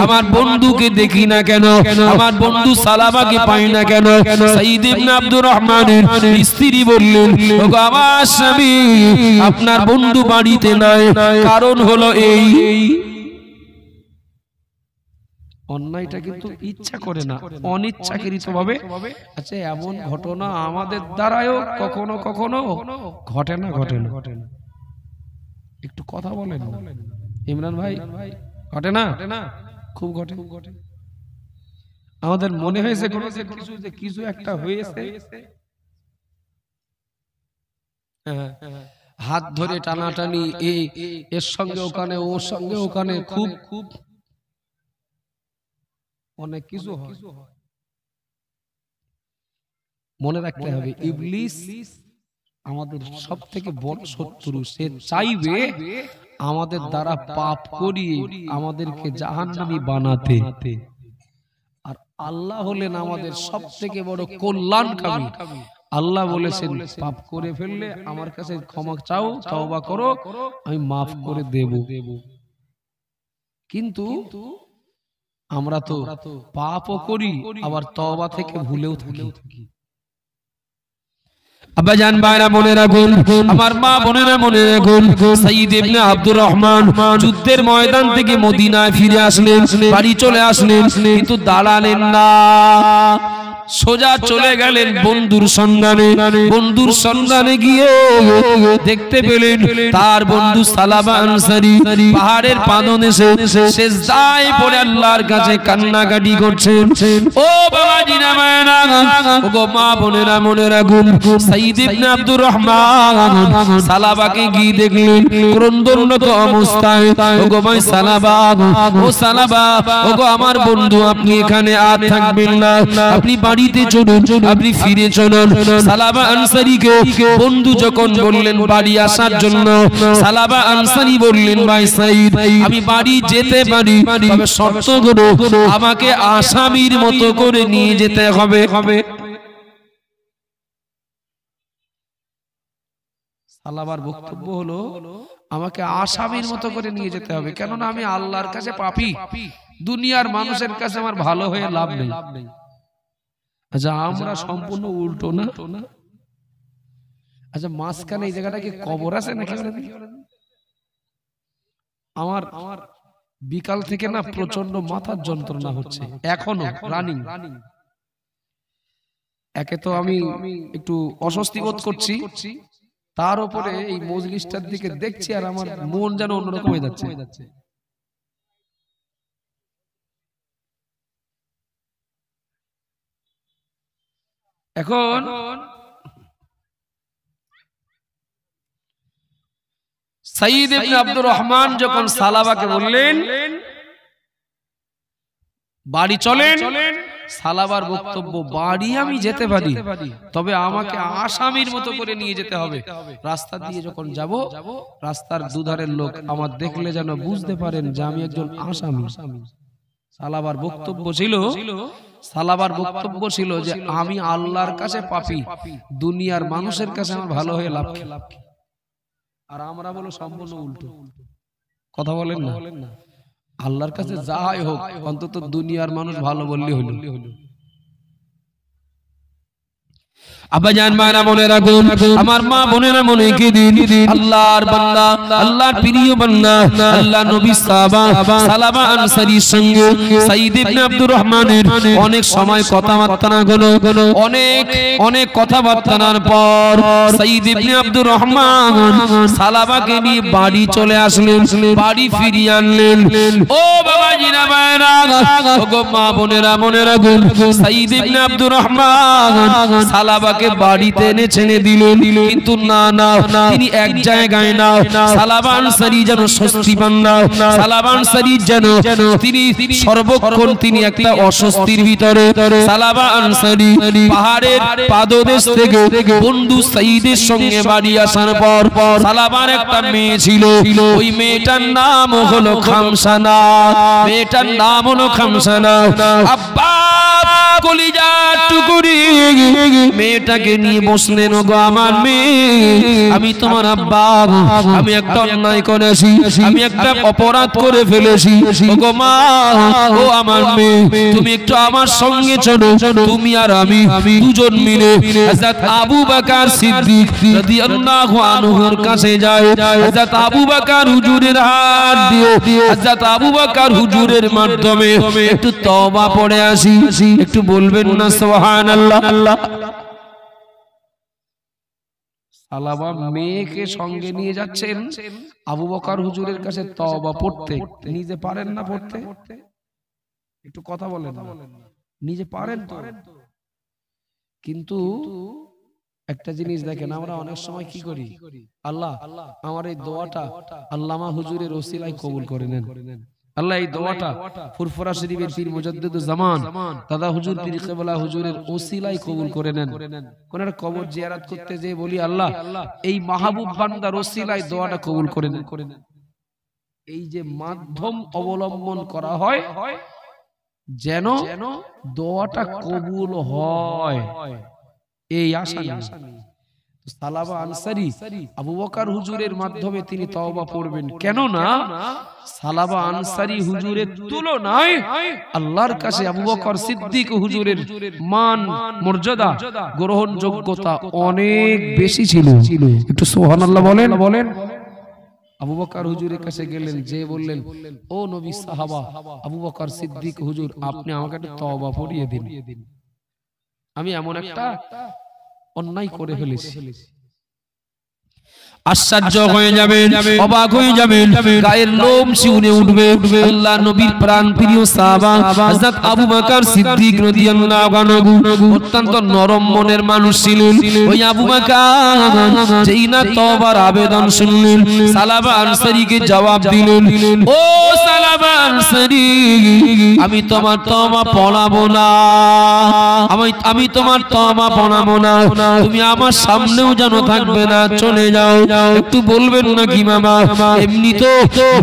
আমার বন্ধুকে দেখি না কেন, আমার বন্ধু সালাবাকে পাই না কেন? সাইদ ইবনে আব্দুর রহমানের স্ত্রী বললেন, ওগো আমার স্বামী, আপনার বন্ধু বাড়িতে নাই, কারণ হলো এই। অন্যায়টা কিন্তু ইচ্ছা করে না, অনিচ্ছাকৃতভাবে। আচ্ছা, এমন ঘটনা আমাদের দ্বারাও কখনো কখনো ঘটে না? ঘটে না? একটু কথা বলেন ইমরান ভাই, ঘটে না? খুব ঘটে। আমাদের মনে হয়েছে কিছু একটা হয়েছে, হাত ধরে টানাটানি, এর সঙ্গে ওখানে, ওর সঙ্গে ওখানে, খুব খুব অনেক কিছু হয়। মনে রাখতে হবে, ইবলিস আমাদের সব থেকে বড় শত্রু। সে চাইবে আমাদের দ্বারা পাপ করিয়ে আমাদেরকে জাহান্নামী বানাতে। আর আল্লাহ হলেন আমাদের সব থেকে বড় কল্যাণকামী। আল্লাহ বলেছেন, পাপ করে ফেললে আমার কাছে ক্ষমা চাও, তওবা করো, আমি মাফ করে দেব। কিন্তু আমরা তো পাপও করি, আবার তওবা থেকে ভুলেও থাকি। আব্বাজান ভাইরা মনে রাখুন, আমার মা বোনেরা মনে রাখুন, সাইদ ইবনে আব্দুর রহমান যুদ্ধের ময়দান থেকে মদিনায় ফিরে আসলেন, বাড়ি চলে আসলেন, কিন্তু দাঁড়ালেন না, সোজা চলে গেলেন বন্ধুর সন্ধানে। বন্ধুর সন্ধানে গিয়ে দেখতে পেলেন তার বন্ধু সালাবা আনসারী পাহাড়ের পাদদেশে সিজদায় পড়ে আল্লাহর কাছে কান্নাকাটি করছেন। ও বাবা জিনা মায়েরা, ওগো মা বোনেরা মনে রাখুন, সাইদ ইবনে আব্দুর রহমান সালাবাকে গিয়ে দেখলেন ক্রন্দনরত অবস্থায়। ওগো ভাই সালাবা, ও সালাবা, ওগো আমার বন্ধু, আপনি এখানে আর থাকবেন না, আপনি বাড়িতে চলুন, আপনি ফিরে চলুন। সালাবা আনসারীকে বন্ধু যখন বললেন বাড়ি আসার জন্য, সালাবা আনসারী বললেন, ভাই সাইদ, আমি বাড়ি যেতে পারি, তবে শর্ত হলো আমাকে আসামির মতো করে নিয়ে যেতে হবে। সালাবার বক্তব্য হলো, আমাকে আসামির মতো করে নিয়ে যেতে হবে, কেননা আমি আল্লাহর কাছে পাপী, দুনিয়ার মানুষের কাছে আমার ভালো হয়ে লাভ নেই। আচ্ছা, আমরা সম্পূর্ণ উল্টো না? আচ্ছা, মাঝখানে এই জায়গাটা কি কবর আছে নাকি? আমার বিকাল থেকে না প্রচন্ড মাথার যন্ত্রণা হচ্ছে, এখনো রানিং। একে তো আমি একটু অস্বস্তি বোধ করছি, তার উপরে এই মজলিসটার দিকে দেখছি আর আমার মন যেন অন্যরকম হয়ে যাচ্ছে। এখন সাইয়্যিদ ইবনে আব্দুর রহমান যখন সালাবাকে বললেন বাড়ি চলেন, সালাবার বক্তব্য, বাড়ি আমি যেতে পারি, তবে আমাকে আসামির মতো করে নিয়ে যেতে হবে। রাস্তা দিয়ে যখন যাব, রাস্তার দুধারের লোক আমার দেখলে যেন বুঝতে পারেন যে আমি একজন আসামি। সালাবার বক্তব্য ছিল যে আমি আল্লাহর কাছে পাপী, দুনিয়ার মানুষের কাছে আমার ভালো হয়ে লাভ। আর আমরা বলো সম্পূর্ণ উল্টো কথা, বলেন না? আল্লাহর কাছে যাই হোক, অন্তত দুনিয়ার মানুষ ভালো বললে হলো। আব্বাজান মায়েরা মনে রাখুন, আমার মা বোনেরা মনে কি দিন, আল্লাহর বান্দা, আল্লাহর প্রিয় বান্দা, আল্লাহ নবী সাহাবা সালাবা আনসারীর সঙ্গে সাইয়্যিদ ইবনে আব্দুর রহমানের অনেক সময় কথাবার্তা হলো। অনেক কথাবার্তার পর সাইয়্যিদ ইবনে আব্দুর রহমান সালাবাকে নিয়ে বাড়ি চলে আসলেন, বাড়ি ফিরিয়ে আনলেন। ও বাবাজিরা মায়েরা, ওগো মা বোনেরা মনে রাখুন, সাইয়্যিদ ইবনে আব্দুর রহমান সালাবাকে বাড়িতে এনে ছেড়ে দিলেন, কিন্তু না, তিনি এক জায়গায় না। সালাবা আনসারী যেন স্বস্তি পান না, সালাবা আনসারী যেন তিনি সর্বক্ষণ তিনি একটা অস্বস্তির ভিতরে। সালাবা আনসারী পাহাড়ের পাদদেশ থেকে বন্ধু সাইয়্যিদের সঙ্গে বাড়ি আসার পর সালাবার একটা মেয়ে ছিল, ওই মেয়েটার নাম হলো খামসানা। মেয়েটার নাম হলো খামসানা। আব্বা কলিজার টুকরি মেয়েটাকে নিয়ে বসলেন, ওগো আমার মেয়ে, আমি তোমার আব্বা, আমি একটা অন্যায় করেছি, আমি একটা অপরাধ করে ফেলেছি। ওগো মা, ও আমার মেয়ে, তুমি একটু আমার সঙ্গে চলো। তুমি আর আমি দুজন মিলে হযরত আবু বকর সিদ্দিক রাদিয়াল্লাহু আনহুর কাছে যাই। হযরত আবু বকর হুজুরের হাত দিয়ে, হযরত আবু বকর হুজুরের মাধ্যমে একটু তওবা পড়ে আসি। একটু বলবেন না সুবহানাল্লাহ? সালাবা মেয়েকে সঙ্গে নিয়ে যাচ্ছেন আবু বকর হুজুরের কাছে তওবা পড়তে। নিজে পারেন না পড়তে? একটু কথা বলেন না, নিজে পারেন তো? কিন্তু একটা জিনিস দেখেন, আমরা অনেক সময় কি করি, আল্লাহ আমার এই দোয়াটা আল্লামা হুজুরের ওসিলায় কবুল করে নেন। আল্লাহ এই দোয়াটা ফুরফুরা শরীফের পীর মুজাদ্দিদুজ জামান দাদা হুজুর পীর কিবলা হুজুরের ওসিলায় কবুল করে নেন। কোন একটা কবর জিয়ারত করতে যেয়ে বলি, আল্লাহ এই মাহবুব বান্দার ওসিলায় দোয়াটা কবুল করে নেন। এই যে মাধ্যম অবলম্বন করা হয় যেন দোয়াটা কবুল হয়, এই আশা নিয়ে সালাবা আনসারী আবু বকর হুজুরের মাধ্যমে তিনি তওবা পড়বেন। কেন না, সালাবা আনসারী হুজুরের তুলনায় আল্লাহর কাছে আবু বকর সিদ্দিক হুজুরের মান মর্যাদা গ্রহণযোগ্যতা অনেক বেশি ছিল। একটু সুবহানাল্লাহ বলেন। আবু বকর হুজুরের কাছে গেলেন, যে বললেন, ও নবী সাহাবা আবু বকর সিদ্দিক হুজুর, আপনি আমাকে একটু তওবা পড়িয়ে দিন, আমি এমন একটা অন্যায় করে ফেলেছি। আশ্চর্য হয়ে যাবেন, অবাক হয়ে যাবেন, গায়ের লোম শিউরে উঠবে। আল্লাহ নবীর প্রাণ প্রিয় সাহাবা হযরত আবু বকর সিদ্দিক রাদিয়াল্লাহু আনহু অত্যন্ত নরম মনের মানুষ ছিলেন। ওই আবু বকর যেই না তওবার আবেদন শুনলেন, সালাবা আনসারীকে জবাব দিলেন, ও সালাবা আনসারী, আমি তোমার তওবা পড়াবো না, আমি তোমার তওবা পড়াবো না, তুমি আমার সামনেও যেন থাকবে না, চলে যাও। একটু বলবেন নাকি মামা, এমনি তো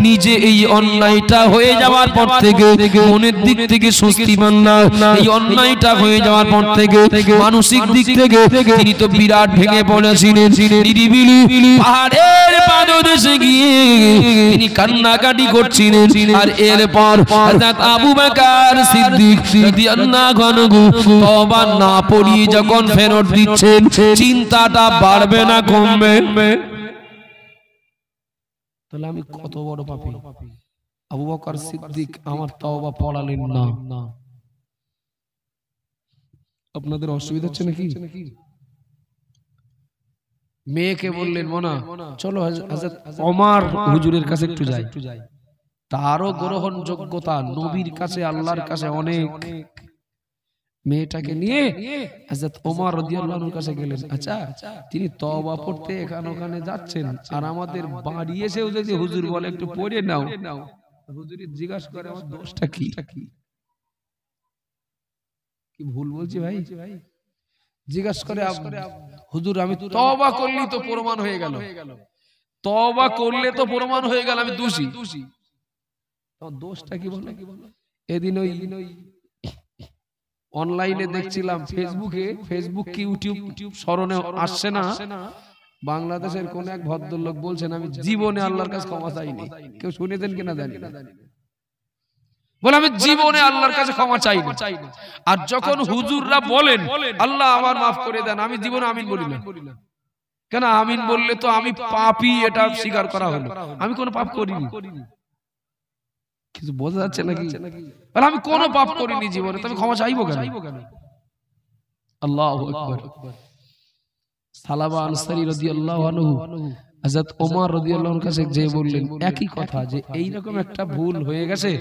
নিজে এই অন্যায়টা হয়ে যাওয়ার পর থেকে মনের দিক থেকে স্বস্তি পান না, এই অন্যায়টা হয়ে যাওয়ার পর থেকে মানসিক দিক থেকে তিনি তো বিরাট ভেঙে পড়েছিলেন। নিরিবিলি পাহাড়ের পাদদেশে গিয়ে তিনি কান্নাকাটি করছিলেন। আর এরপর হযরত আবু বকর সিদ্দিক রাদিয়াল্লাহু আনহু তওবা না পড়িয়ে যখন ফেরত দিচ্ছেন, চিন্তাটা বাড়বে না কমবে? তাহলে আমি কত বড় পাপী। আবু বকর সিদ্দিক আমার তওবা পড়ালেন না। আপনাদের অসুবিধা হচ্ছে নাকি? মেয়েকে বললেন মোনা চলো হযরত ওমর হুজুরের কাছে একটু যাই। তারও গ্রহণযোগ্যতা নবীর কাছে আল্লাহর কাছে অনেক। মেয়েটাকে নিয়ে হযরত ওমর রাদিয়াল্লাহু আনহুর কাছে গেলেন। আচ্ছা, তিনি তওবা পড়তে এখানে ওখানে যাচ্ছেন, আর আমাদের বাড়ি এসেও যদি হুজুর বলে একটু পড়ে নাও, হুজুর জিজ্ঞাসা করে আমার দোষটা কি? কি ভুল বলছি ভাই? জিজ্ঞাসা করে হুজুর আমি তওবা করলি তো প্রমাণ হয়ে গেল, তওবা করলে তো প্রমাণ হয়ে গেল আমি দোষী, তোমার দোষটা কি বলো? এদিন ওই অনলাইনে দেখছিলাম ফেসবুক কি ইউটিউব স্মরণে আসছে না, বাংলাদেশের কোন এক ভদ্রলোক বলছেন আমি জীবনে আল্লাহর কাছে ক্ষমা চাইনি। কেউ শুনেছেন কিনা জানি না, বলে আমি জীবনে আল্লাহর কাছে ক্ষমা চাইনি। আর যখন হুজুররা বলেন আল্লাহ আমার মাফ করে দেন, আমি জীবনে আমিন বলি না। কেন? আমিন বললে তো আমি পাপী, এটা স্বীকার করা হলো, আমি কোনো পাপ করিনি। কিছু বোঝা যাচ্ছে নাকি? আমি কোনো পাপ করিনি জীবনে, তবে ক্ষমা চাইবো কেন? আল্লাহু আকবার। সালাবা আনসারী রাদিয়াল্লাহু আনহু হযরত ওমর রাদিয়াল্লাহু আনহুর কাছে যে বললেন একই কথা, যে এই রকম একটা ভুল হয়ে গেছে,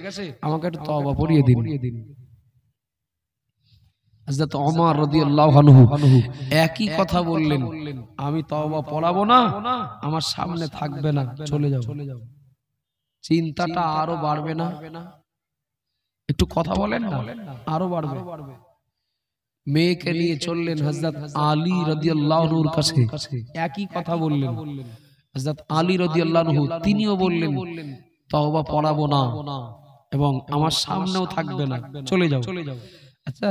আমাকে একটু তওবা পড়িয়ে দিন। হযরত ওমর রাদিয়াল্লাহু আনহু একই কথা বললেন, আমি তওবা পড়াবো না, আমার সামনে থাকবে না, চলে যাও। চিন্তাটা আরো বাড়বে না? একটু কথা বলেন না, আরো বাড়বে। মেয়েকে নিয়ে চললেন হযরত আলী রাদিয়াল্লাহু আনহুর কাছে, একই কথা বললেন। হযরত আলী রাদিয়াল্লাহু আনহু তিনিও বললেন তওবা পড়াবো না এবং আমার সামনেও থাকবে না, চলে যাও। আচ্ছা,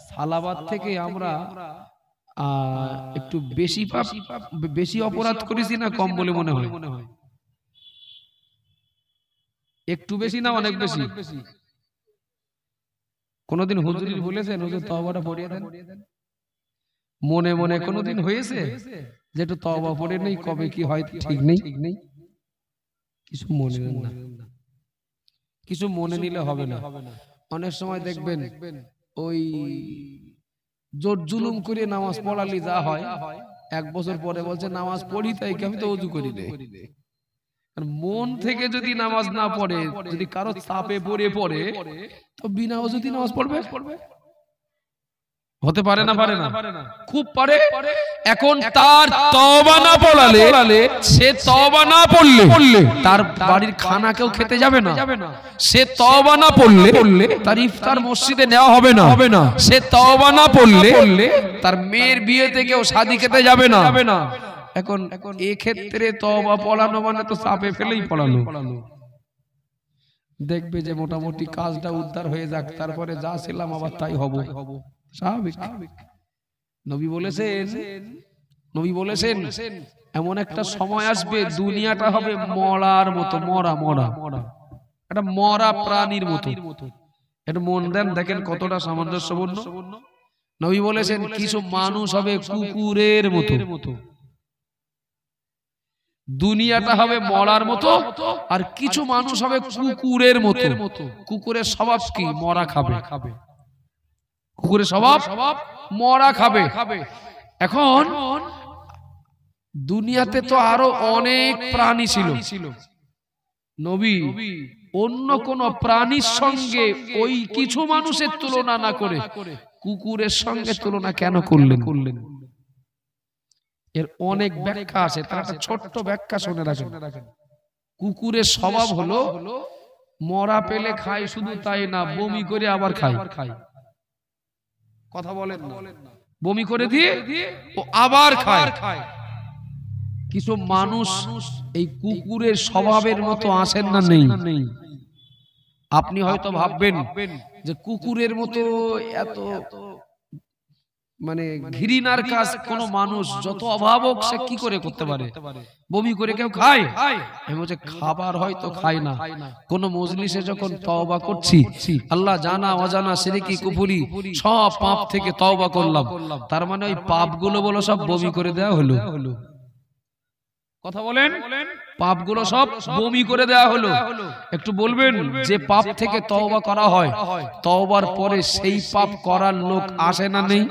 সালাবাদ থেকে আমরা একটু বেশি অপরাধ করেছি না কম বলে মনে হয়? একটু বেশি না অনেক বেশি? কোনদিন হুজুর বলেছেন হুজুর তওবাটা পড়িয়ে দেন? মনে মনে কোনদিন হয়েছে যে একটু তওবা পড়ে নেই, কবে কি হয় ঠিক নেই? কিছু মনে নেন না, কিছু মনে নিলে হবে না। অনেক সময় দেখবেন ওই জোর জুলুম করে নামাজ পড়ালি যা হয়, এক বছর পরে বলছে নামাজ পড়ি তাই আমি তো ওযু করি না। মন থেকে যদি নামাজ না পড়ে, যদি কারো চাপে পড়ে তো বিনা ওযুতে নামাজ পড়বে? হতে পারে না? পারে না? খুব পারে। এখন তার তওবা না পড়ালে, সে তওবা না পড়লে তার বাড়ির খানা কেউ খেতে যাবে না। সে তওবা না পড়লে তার ইফতার মসজিদে নেওয়া হবে না। সে তওবা না পড়লে তার মেয়ের বিয়েতে কেউ শাদী খেতে যাবে না। এখন এই ক্ষেত্রে তওবা পড়ানো মানে তো চাপে ফেলেই পড়ানো। দেখবে যে মোটামুটি কাজটা উদ্ধার হয়ে যাক, তারপরে যা ছিলাম আবার তাই হব, স্বাভাবিক। নবী বলেছেন এমন একটা সময় আসবে দুনিয়াটা হবে মরার মতো, মরা একটা মরা প্রাণীর মতো। এটা মন দেন, দেখেন কতটা সামঞ্জস্যপূর্ণ। নবী বলেছেন কিছু মানুষ হবে কুকুরের মতো। দুনিয়াটা হবে মরার মতো, আর কিছু মানুষ হবে কুকুরের মতো। কুকুরের স্বভাব কি? মরা খাবে। কুকুরের স্বভাব মরা খাবে। এখন দুনিয়াতে তো আরো অনেক প্রাণী ছিল, নবী অন্য কোন প্রাণীর সঙ্গে ওই কিছু মানুষের তুলনা না করে কুকুরের সঙ্গে তুলনা কেন করলেন? এর অনেক ব্যাখ্যা আছে, তার একটা ছোট্ট ব্যাখ্যা শুনে রাখেন। কুকুরের স্বভাব হলো মরা পেলে খায়, শুধু তাই না বমি করে আবার খায়। কথা বলেন না? বমি করে দিয়ে ও আবার খায়। কিছু মানুষ এই কুকুরের স্বভাবের মতো আসেন না, নেই? আপনি হয়তো ভাববেন যে কুকুরের মতো এত মানে ঘৃণার কাজ কোন মানুষ যত অভাব হোক সে কি করে করতে পারে? বমি করে কেউ খায়? খাবার হয়তো খায় না। কোন মজলিসে যখন তওবা করছি, আল্লাহ জানা অজানা শিরকি কুফরি সব পাপ থেকে তওবা করলাম, তার মানে ওই পাপগুলো বলো সব বমি করে দেওয়া হলো। কথা বলেন, পাপগুলো সব বমি করে দেওয়া হলো। একটু বলবেন যে পাপ থেকে তওবা করা হয়, তওবার পরে সেই পাপ করার লোক আসে না নেই?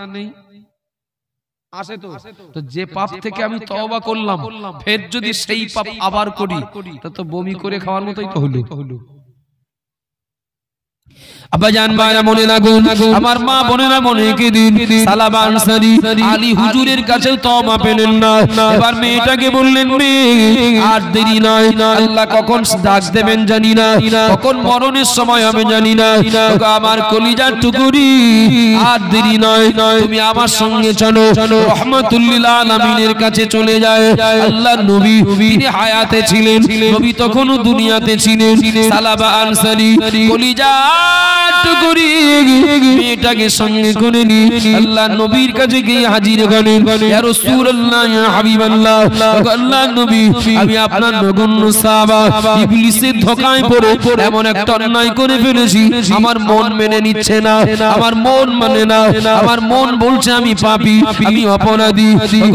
আসে তো। তো যে পাপ থেকে আমি তওবা করলাম ফের যদি সেই পাপ আবার করি তা তো বমি করে খাওয়ার মতোই তো হলো। আব্বাজান ভাইরা মনে রাখুন, আমার মা বোনেরা মনে রেখে দিন, সালাবা আনসারী আলী হুজুরের কাছে তওবা পেলেন না। এবার মেয়েটাকে বললেন, মেয়ে আর দেরি নয়, আল্লাহ কখন ডাক দেবেন জানি না, কখন মরণের সময় হবে জানি না, আমার কলিজার টুকরি আর দেরি নয়, তুমি আমার সঙ্গে চলো, রহমাতুল লিল আলামিনের কাছে চলে যায়। আল্লাহর নবী তিনি হায়াতে ছিলেন, নবী তখনও দুনিয়াতে ছিলেন। সালাবা আনসারী কলিজা টুকরি মেয়েটাকে সঙ্গে করে নিয়ে আল্লাহর নবীর কাছে গিয়ে হাজির হলেন। ইয়া রাসূলুল্লাহ, ইয়া হাবিবাল্লাহ, আল্লাহর নবী আমি আপনার নগণ্য সাহাবা, ইবলিসের ধোঁকায় পড়ে এমন একটা অন্যায় করে ফেলেছি, আমার মন মেনে নিচ্ছে না, আমার মন মানে না, আমার মন বলছে আমি পাপী, আমি অপরাধী।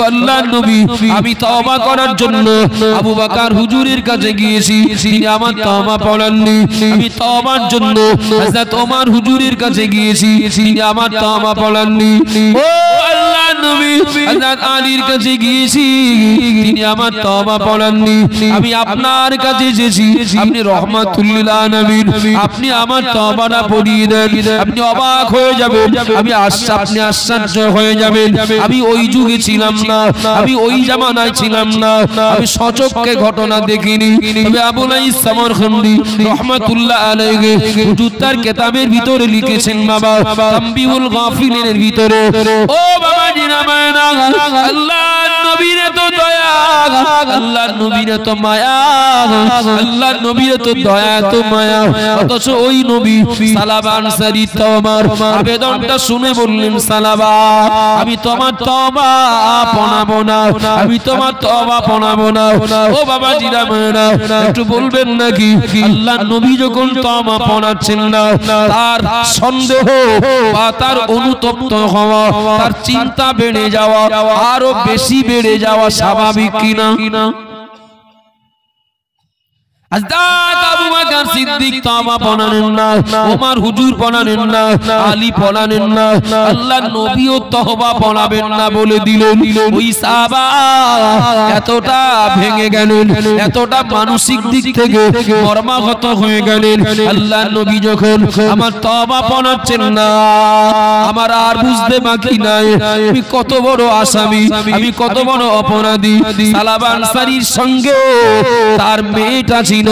আল্লাহর নবী আমি তওবা করার জন্য আবু বকর হুজুরের কাছে গিয়েছি, তিনি আমার তওবা পড়াননি। আমি তওবার জন্য হযরত ওমর হুজুরের কাছে গিয়েছি, তিনি আমার তওবা পড়াননি। ও আল্লাহর নবী হযরত আলীর কাছে গিয়েছি, তিনি আমার তওবা পড়াননি। আমি আপনার কাছে এসেছি, আপনি রহমাতুল লিল আলামিন, আপনি আমার তওবাটা পড়িয়ে দেন, আপনি অবাক হয়ে যাবেন, আপনি আশ্চর্য হয়ে যাবেন। আমি ওই যুগে ছিলাম না, আমি ওই জামানায় ছিলাম না, আমি সচক্ষে ঘটনা দেখিনি। তবে আবু নাঈস সামরখন্ডী রহমাতুল্লাহ আলাইহি হুজুর তার কিতাবের ভিতরে লিখেছেন, বাবা তামবিহুল গাফিলিনের ভিতরে, ও বাবা জিনামানা, আল্লাহর নবীর তো দয়া, আল্লাহর নবীর তো মায়া, আল্লাহর নবীর তো দয়া তো মায়া, অথচ ওই নবী সালাবা আনসারী তওবার আবেদনটা শুনে বললেন, সালাবা আমি তোমার তওবা পড়াবো না, আমি তোমার তওবা পড়াবো না। ও বাবা জিনামানা, একটু বলবেন নাকি আল্লাহর নবী যখন তওবা পড়াচ্ছেন না, তার সন্দেহ বা তার অনুতপ্ত হওয়া, তার চিন্তা বেড়ে যাওয়া, আরো বেশি বেড়ে যাওয়া স্বাভাবিক কিনা? হযরত আবু বকর সিদ্দিক তওবা পড়ালেন না, ওমর হুজুর পড়ালেন না, আলী পড়ালেন না, আল্লাহর নবীও তওবা পড়াবেন না বলে দিলেন। ওই সাহাবা এতটা ভেঙে গেলেন, এতটা মানসিক দিক থেকে মর্মাহত হয়ে গেলেন। আল্লাহর নবী যখন আমার তওবা পড়াচ্ছেন না, আমার আর বুঝতে বাকি নাই আমি কত বড় আসামি, আমি কত বড় অপরাধী। সালাবা আনসারীর সঙ্গে তার মেয়েটা ছিল,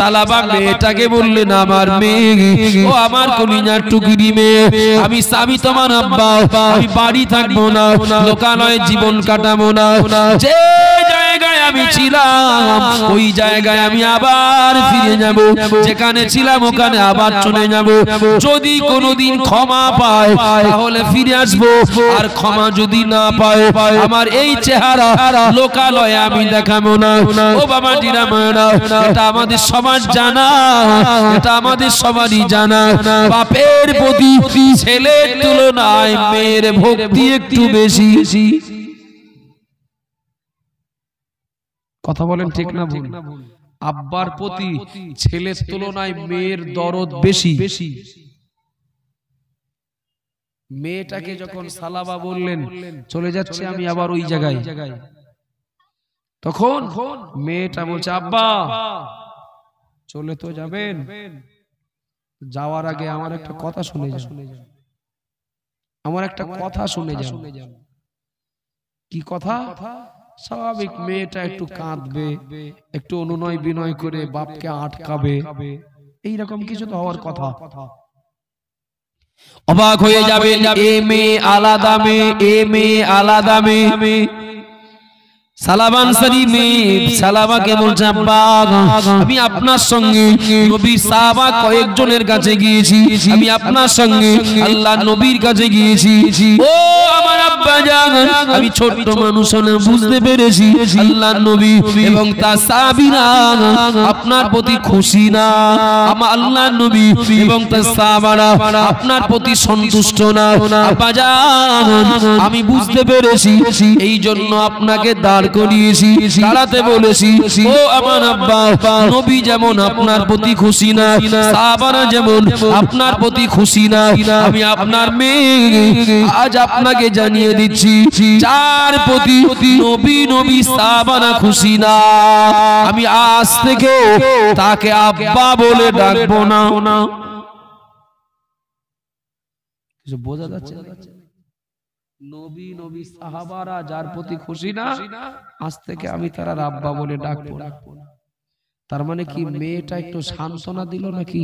সালাবা মেয়েটাকে বললেন, আমার মেয়ে, ও আমার কলিজার টুকরি মেয়ে, আমি তোমার আব্বা, আমি বাড়ি থাকবো না, লোকালয়ে জীবন কাটাবো না, যে জায়গায় আমি ছিলাম ওই জায়গায় আমি আবার ফিরে যাব, যেখানে ছিলাম ওখানে আবার চলে যাব। যদি কোনোদিন ক্ষমা পায় তাহলে ফিরে আসবো, আর ক্ষমা যদি না পায় আমার এই চেহারা লোকালয়ে আমি দেখাবো না। ও বাবা জিরামানা, এটা আমাদের সবার জানা, এটা আমাদের সবারই জানা, বাপের প্রতি ছেলের তুলনায় মেয়ের ভক্তি একটু বেশি। কথা বলেন ঠিক না ভুল? আব্বার প্রতি ছেলের তুলনায় মেয়ের দরদ বেশি। মেয়েটাকে যখন সালাবা বললেন চলে যাচ্ছে আমি আবার ওই জায়গায়, তখন মেয়েটা বলছে, আব্বা চলে তো যাবেন, যাওয়ার আগে আমার একটা কথা শুনে যান, আমার একটা কথা শুনে যান। কি কথা? স্বাভাবিক মেয়েটা একটু কাঁদবে, একটু অনুনয় বিনয় করে বাপকে আটকাবে, এইরকম কিছু তো হওয়ার কথা। অবাক হয়ে যাবে, এ মেয়ে আলাদা মেয়ে, এ মেয়ে আলাদা মেয়ে। সালাবা আনসারী মেয়ে সালাবাকে বলছে, আব্বা আমি আপনার সঙ্গে নবীর সাহাবা কয়েকজনের কাছে গিয়েছি, আমি আপনার সঙ্গে আল্লাহর নবীর কাছে গিয়েছি। ও আমার আব্বা জান, আমি ছোট্ট মানুষ হলে বুঝতে পেরেছি আল্লাহর নবী এবং তার সাহাবীরা আপনার প্রতি খুশি না, আমার আল্লাহর নবী এবং তার সাহাবারা আপনার প্রতি সন্তুষ্ট না। আব্বা জান আমি বুঝতে পেরেছি, এই জন্য আপনাকে দাঁড় দাঁড় করিয়েছি, দাঁড়াতে বলেছি, ও আমার আব্বা, নবী যেমন আপনার প্রতি খুশি না, সাহাবারা যেমন আপনার প্রতি খুশি না, আমি আপনার মেয়ে আজ আপনাকে জানিয়ে দিচ্ছি, যার প্রতি নবী নবী সাহাবারা খুশি না, আমি আজ থেকে তাকে আব্বা বলে ডাকবো না। কিছু বোঝা যাচ্ছে? নবী নবী সাহাবারা যার প্রতি খুশি না, আজ থেকে আমি তারা আব্বা বলে ডাকবো না। তার মানে কি মেয়েটা একটু সান্ত্বনা দিল নাকি?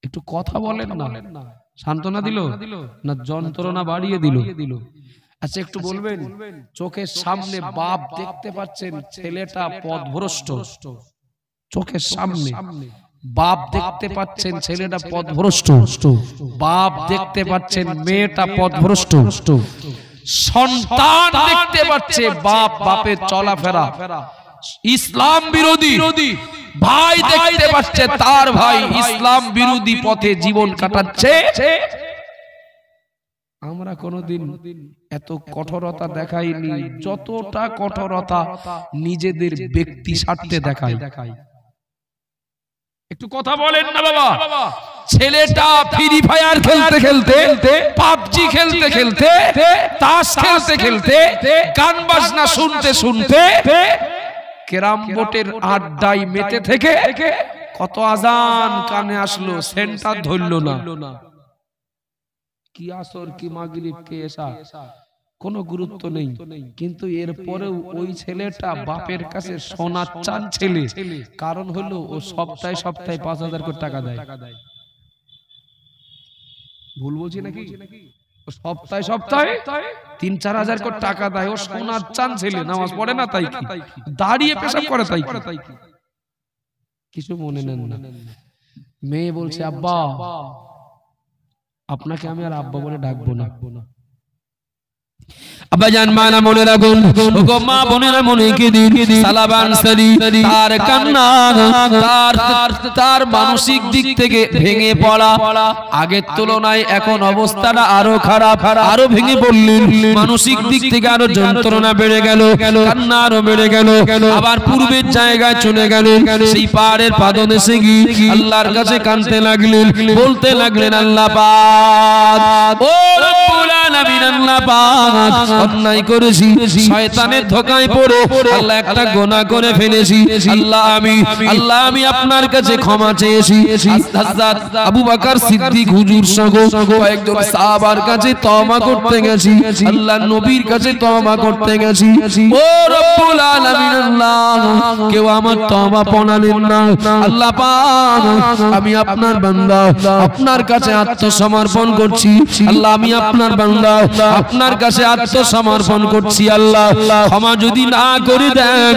একটু কথা বলেন না, সান্ত্বনা দিল না যন্ত্রণা বাড়িয়ে দিল? আচ্ছা একটু বলবেন, চোখের সামনে বাপ দেখতে পাচ্ছেন ছেলেটা পথভ্রষ্ট, চোখের সামনে বাপ দেখতে পাচ্ছেন ছেলেটা পথভ্রষ্ট, বাপ দেখতে পাচ্ছেন মেয়েটা পথভ্রষ্ট, সন্তান দেখতে পাচ্ছে বাপ বাপের চলাফেরা ইসলাম বিরোধী, ভাই দেখতে পাচ্ছে তার ভাই ইসলাম বিরোধী পথে জীবন কাটাচ্ছে। আমরা কোনোদিন এত কঠোরতা দেখাইনি যতটা কঠোরতা নিজেদের ব্যক্তি স্বার্থে দেখাই। একটু কথা বলেন না বাবা। ছেলেটা ফ্রি ফায়ার খেলতে খেলতে, পাবজি খেলতে খেলতে, তাস খেলতে খেলতে, গান বাজনা শুনতে শুনতে, ক্যারাম বোর্ডের আড্ডায় মেতে থেকে কত আজান কানে আসলো, সেন্টার ধরলো না। কি আসর কি মাগরিব কি এশা কোনো গুরুত্ব নেই, কিন্তু এরপরেও ওই ছেলেটা বাপের কাছে সোনার চান ছেলে, কারণ হলো ও সপ্তাহে সপ্তাহে ৫,০০০ করে টাকা দেয়। ভুল বলছি নাকি? ও সপ্তাহে সপ্তাহে ৩-৪ হাজার করে টাকা দেয়, ও সোনার চান ছেলে, নামাজ পড়ে না তাই কি, দাঁড়িয়ে পেশাব করে তাই কি, কিছু মনে নেন না। মেয়ে বলছে আব্বা আপনাকে আমি আর আব্বা বলে ডাকবো না। আব্বাজান মানা মনে রাখুন, ওগো মা বোনেরা মনে কি দিন সালাবান সারি তার কান্না, তার মানসিক দিক থেকে ভেঙে পড়া, আগের তুলনায় এখন অবস্থাটা আরো খারাপ, আরো ভেঙে পড়লেন, মানসিক দিক থেকে আরো যন্ত্রণা বেড়ে গেল, কান্না আরো বেড়ে গেল, আবার পূর্বের জায়গায় চলে গেলেন, সেই পাহাড়ের পাদদেশে গিয়ে আল্লাহর কাছে কাঁদতে লাগলেন, বলতে লাগলেন আল্লাহ পাক, ও রব্বুল আলামিন, আল্লাহ পাক অন্যায় করেছি, শয়তানের ধোঁকায় পড়ে আল্লাহ একটা গুনাহ করে ফেলেছি, আল্লাহ আমি আপনার কাছে ক্ষমা চেয়েছি। হযরত আবু বকর সিদ্দিক হুজুর সহ কয়েকজন সাহাবার কাছে তওবা করতে গেছি, আল্লাহ নবীর কাছে তওবা করতে গেছি, ও রব্বুল আলামিন আল্লাহ কেউ আমার তওবা পড়ালেন না, আল্লাহ পাক আমি আপনার বান্দা, আপনার কাছে আত্মসমর্পণ করছি, আল্লাহ আমি আপনার বান্দা, আপনার কাছে আত্মসমর্পণ করছি, আল্লাহ ক্ষমা যদি না করে দেন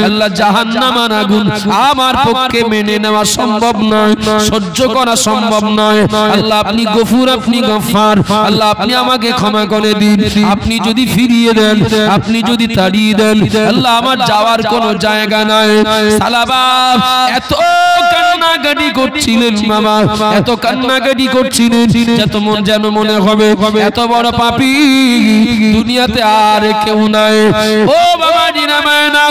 আল্লাহ জাহান্নামের আগুন আমার পক্ষে মেনে নেওয়া সম্ভব নয়, সহ্য করা সম্ভব নয়, আল্লাহ আপনি গফুর, আপনি গফফার, আল্লাহ আপনি আমাকে ক্ষমা করে দিন, আপনি যদি ফিরিয়ে দেন, আপনি যদি তাড়িয়ে দেন, আল্লাহ আমার যাওয়ার কোনো জায়গা নাই। সালাবা এত কান্নাকাটি করছিলেন মামা, এত কান্নাকাটি করছিলেন যেন মনে হবে এত বড় পাপী দুনিয়াতে আর কেউ নাই। ও বাবা জিনামায়না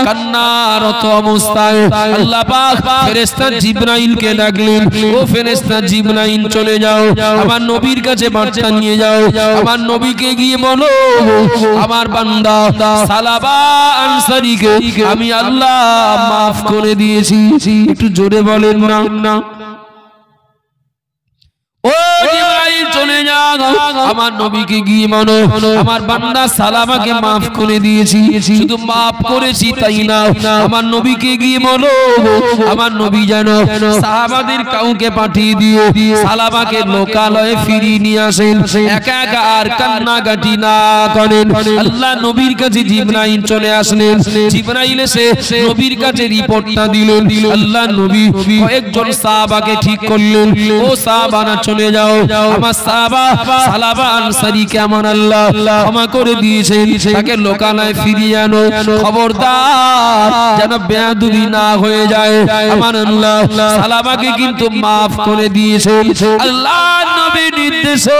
কান্নারত অবস্থায় আল্লাহ পাক ফেরেশতা জিবরাইলকে ডাকলেন, ও ফেরেশতা জিবরাইল চলে যাও, আমার নবীর কাছে বার্তা নিয়ে যাও, আমার নবীকে গিয়ে বলো আমার বান্দা সালাবা আনসারীকে আমি আল্লাহ মাফ করে দিয়েছি। একটু জোরে বলেন না। ও জিবরাইল চলে যাও, আমার নবীকে গিয়ে বলো আমার বান্দা সালামাকে মাফ করে দিয়েছি, শুধু মাফ করেছি তাই না, আমার নবীকে গিয়ে বলো আমার নবী যেন সাহাবাদের কাউকে পাঠিয়ে দিয়ে সালামাকে লোকালয়ে ফিরিয়ে নিয়ে আসেন, একা একা আর কান্নাকাটি না করেন। আল্লাহ নবীর কাছে জিবরাইল চলে আসলেন, জিবরাইল এসে নবীর কাছে রিপোর্টটা দিলেন, আল্লাহ নবী কয়েকজন সাহাবাকে ঠিক করলেন, ও সাহাবারা চলে যাও, আমার সাহাবা সালাবা আনসারীকে আমার আল্লাহ ক্ষমা করে দিয়েছেন, তাকে লোকালয়ে ফিরিয়ে আনো, খবরদার যেন বেয়াদবি না হয়ে যায়। আমার আল্লাহ সালাবাকে কিন্তু maaf করে দিয়েছে। আল্লাহর নবীর নির্দেশে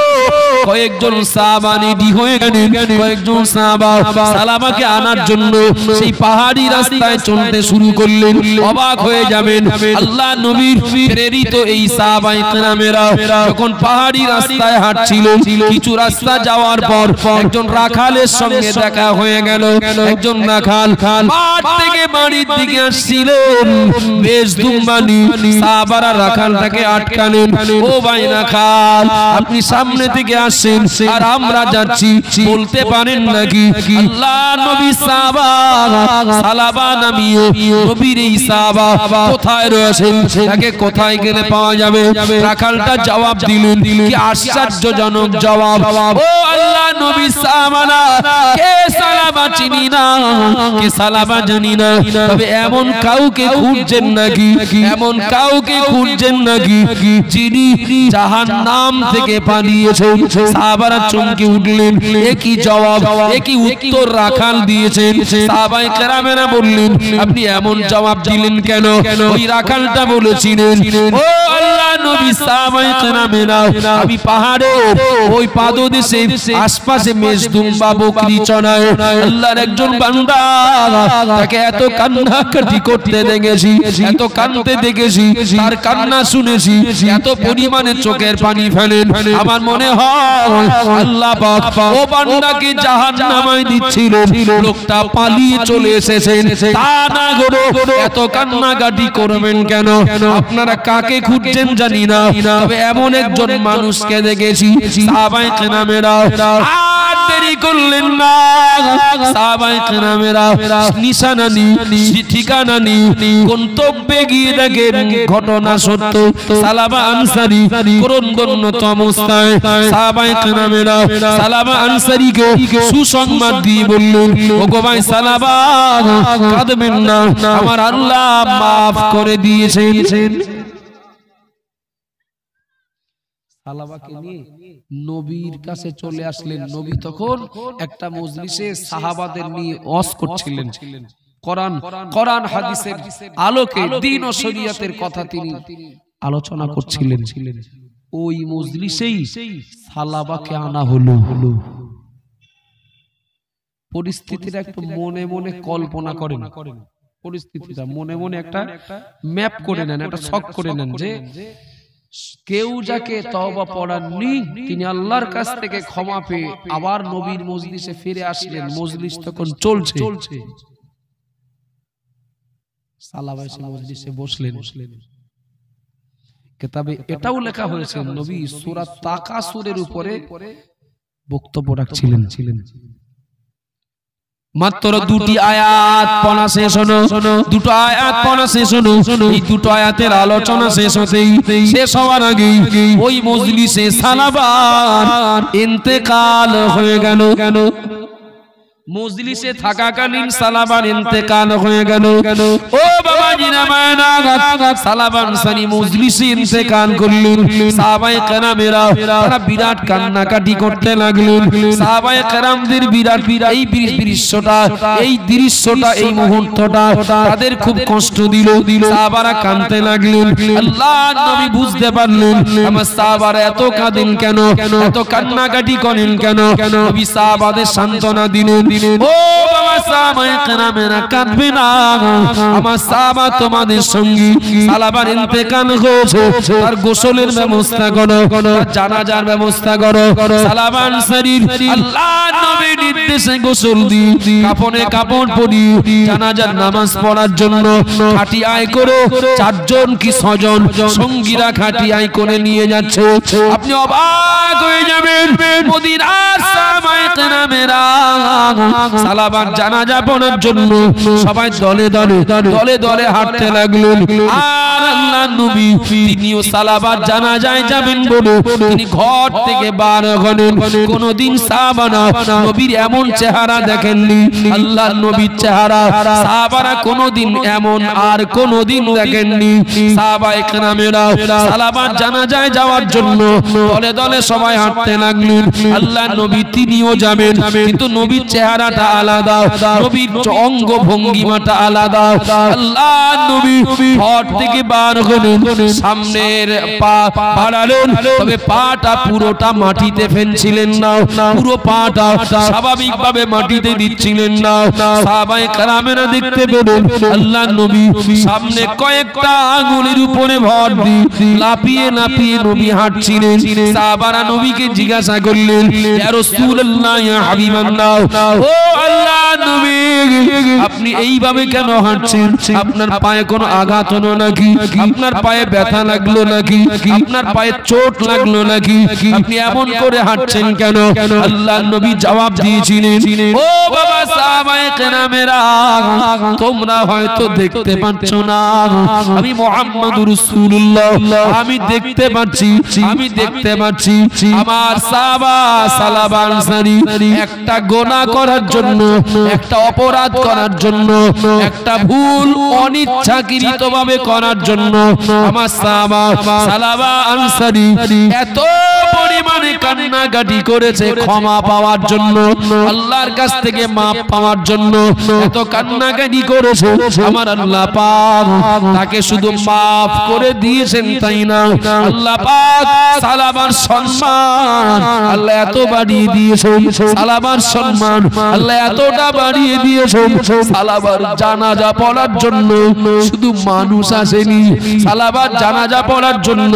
কয়েকজন সাহাবা রেডি হয়ে গেলেন, কয়েকজন সাহাবা সালাবাকে আনার জন্য সেই পাহাড়ি রাস্তায় চলতে শুরু করলেন। অবাক হয়ে যাবেন, আল্লাহর নবীর প্রেরিত এই সাহাবায়ে কেরামেরা যখন পাহাড়ি রাস্তায় হাঁটছিল, কিছু রাস্তা যাওয়ার পর একজন রাখালের সঙ্গে দেখা হয়ে গেল। একজন রাখাল মাঠ থেকে বাড়ির দিকে আসছিলেন, বেশ দুম্বানি। সাহাবারা রাখালটাকে আটকালেন, ও ভাই রাখাল, আপনি সামনে থেকে আসেন আর আমরা যাচ্ছি, বলতে পারেন নাকি আল্লাহর নবী সালাবা নামীয় নবীর এই সাহাবা কোথায় রয়েছেন, তাকে কোথায় গেলে পাওয়া যাবে? রাখালটা জবাব দিলেন, কি আশ্চর্যজনক জবাব! ও আল্লাহর নবী সাহাবারা, কে সালাবা চিনি না, কে সালাবা জানি না, তবে এমন কাউকে খুঁজছেন নাকি, এমন কাউকে খুঁজছেন নাকি যিনি জাহান্নাম থেকে পালিয়েছেন? সাহাবারা চমকে উঠলেন, এ কি জবাব, এ কি উত্তর রাখাল দিয়েছেন? সাহাবায়ে কেরামেরা বললেন, আপনি এমন জবাব দিলেন কেন? ওই রাখালটা বলেছিলেন, ও আল্লাহর নবী সাহাবায়ে কেরামেরা, আমি পাহাড়ের ওই পাদদেশের আশপাশে মেজদুম্বা বকরি চড়ায় আল্লাহর একজন বান্দা, তাকে এত কান্নাকাটি করতে দেখেছি, এত কাঁদতে দেখেছি, তার কান্না শুনেছি, এত পরিমাণে চোখের পানি ফেলেন, আমার মনে হয় আল্লাহ পাক ও বান্দাকে জাহান্নামে দিচ্ছিলেন, লোকটা পালিয়ে চলে এসেছেন, তা না করে এত কান্নাকাটি করবেন কেন? আপনারা কাকে খুঁজছেন জানি না, তবে এমন একজন মানুষকে দেখেছি। সাহাবায়ে কেরামেরা আর দেরি করলেন না, সাহাবায়ে কেরামেরা নিশানা নিয়ে, ঠিকানা নিয়ে গন্তব্যে গিয়ে দেখেন ঘটনা সত্য। সালাবা আনসারী করুণান্বিত অবস্থায় সাহাবায়ে কেরামেরা সালাবা আনসারীকে সুসংবাদ দিয়ে বললেন, ওগো ভাই সালাবা, কাঁদবেন না, আমার আল্লাহ maaf করে দিয়েছেন। সালাবাকে নিয়ে নবীর কাছে চলে আসলেন। নবী তখন একটা মজলিসে সাহাবাদের নিয়ে ওয়াজ করছিলেন, কোরআন হাদিসের আলোকে দ্বীন ও শরীয়তের কথা তিনি আলোচনা করছিলেন। ওই মজলিসেই সালাবাকে আনা হলো। পরিস্থিতিটা একটু মনে মনে কল্পনা করেন, পরিস্থিতিটা মনে মনে একটা ম্যাপ করে নেন, একটা ছক করে নেন যে কেউ যাকে তওবা পড়াননি তিনি আল্লাহর কাছ থেকে ক্ষমা পেয়ে আবার নবীর মজলিসে ফিরে আসলেন। মজলিস তখন চলছে, সালাবা এসে মজলিসে বসলেন। কিতাবে এটাও লেখা হয়েছে নবী সূরা তাকাসুরের উপরে বক্তব্য রাখছিলেন। মাত্র দুটি আয়াত পড়া শেষ হলো, দুটো আয়াত পড়া শেষ হলো। এই দুটো আয়াতের আলোচনা শেষ হতেই, শেষ হওয়ার আগেই ওই মজলিসে সালাবার ইন্তেকাল হয়ে গেল। মজলিসে থাকাকালীন সালাবার ইন্তেকাল হয়ে গেল। ও বাবাজিরা মায়েরা, সালাবা আনসারী মজলিসে ইন্তেকাল করলেন। সাহাবায়ে কেরামেরা তারা বিরাট কান্নাকাটি করতে লাগলেন। সাহাবায়ে কেরামদের বিরাট এই দৃশ্যটা এই মুহূর্তটা তাদের খুব কষ্ট দিল। সাহাবারা কাঁদতে লাগলেন। আল্লাহর নবী বুঝতে পারলেন আমার সাহাবারা এত কাঁদেন কেন, এত কান্নাকাটি করেন কেন। নবী সাহাবাদের সান্ত্বনা দিলেন, ও বাবা সাহাবায়ে কেরামেরা কাঁদবে না, আমার সাহাবা তোমাদের সঙ্গী। সালাবার ইন্তেকাল হয়েছে, তার গোসলের ব্যবস্থা করো, জানাজার ব্যবস্থা করো। সালাবা আনসারীর আল্লাহর নবীর নির্দেশে গোসল দি, কাফনে কাপড় পরি, জানাজার নামাজ পড়ার জন্য খাটি আয় করে 4 জন কি 6 জন সঙ্গীরা খাটি আয় করে নিয়ে যাচ্ছে। আপনি অবাক হয়ে যাবেন, মদিনার সাহাবায়ে কেরামেরা সালাবার জানাজা পড়ার জন্য সবাই দলে দলে হাঁটতে হাঁটতে লাগলেন। আর আল্লাহর নবী তিনিও সালাবার জানাজায় যাবেন বলে তিনি ঘর থেকে বার হলেন। কোনদিন সাহাবারা নবীর এমন চেহারা দেখেননি। আল্লাহর নবীর চেহারা সাহাবারা কোনদিন এমন আর কোনদিন দেখেননি। সাহাবায়ে কেরামেরা সালাবার জানাজায় যাওয়ার জন্য দলে দলে সবাই হাঁটতে লাগলেন। আল্লাহর নবী তিনিও যাবেন, কিন্তু নবীর চেহারাটা আলাদা, নবীর অঙ্গ ভঙ্গিমাটা আলাদা। আল্লাহর নবী ঘর থেকে বার হলেন, সামনের পা বাড়ালেন, তবে পাটা পুরোটা মাটিতে ফেলছিলেন না, পুরো পাটা স্বাভাবিকভাবে মাটিতে দিচ্ছিলেন না। সাহাবায়ে কেরামেরা দেখতে পেলেন আল্লাহর নবী সামনে কয়েকটা আঙ্গুলের উপরে ভর দিয়ে লাফিয়ে লাফিয়ে নবী হাঁটছিলেন। সাহাবারা নবীকে জিজ্ঞাসা করলেন, ইয়া রাসূলুল্লাহ, ইয়া হাবিবাল্লাহ, ও আল্লাহর নবী, আপনি এইভাবে কেন হাঁটছেন? আপনার পায়ে কোনো আঘাত হলো নাকি? আপনার পায়ে ব্যথা লাগলো নাকি? আপনার পায়ে চোট লাগলো নাকি? আপনি এমন করে হাঁটছেন কেন? আল্লাহর নবী জবাব দিয়েছিলেন, ও বাবা সাহাবায়ে কেরামেরা, তোমরা হয়তো দেখতে পাচ্ছ না, আমি মুহাম্মদুর রাসূলুল্লাহ, আমি দেখতে পাচ্ছি, আমি দেখতে পাচ্ছি আমার সাহাবা সালাবা আনসারী একটা গুনাহ করার জন্য, একটা অপরাধ করার জন্য, একটা ভুল অনিচ্ছাকৃতভাবে করার জন্য আমার সাহাবা সালাবা আনসারী এত পরিমাণে কান্নাকাটি করেছে ক্ষমা পাওয়ার জন্য, আল্লাহর কাছ থেকে মাফ পাওয়ার জন্য এত কান্নাকাটি করেছে। আমার আল্লাহ পাক তাকে শুধু মাফ করে দিয়েছেন তাই না, আল্লাহ পাক সালাবার সম্মান আল্লাহ এত বাড়িয়ে দিয়েছেন, সালাবার সম্মান আল্লাহ এতটা বাড়িয়ে দিয়েছেন, সালাবার জানাজা পড়ার জন্য শুধু মানুষ আসেনি, সালাবার জানাজা পড়ার জন্য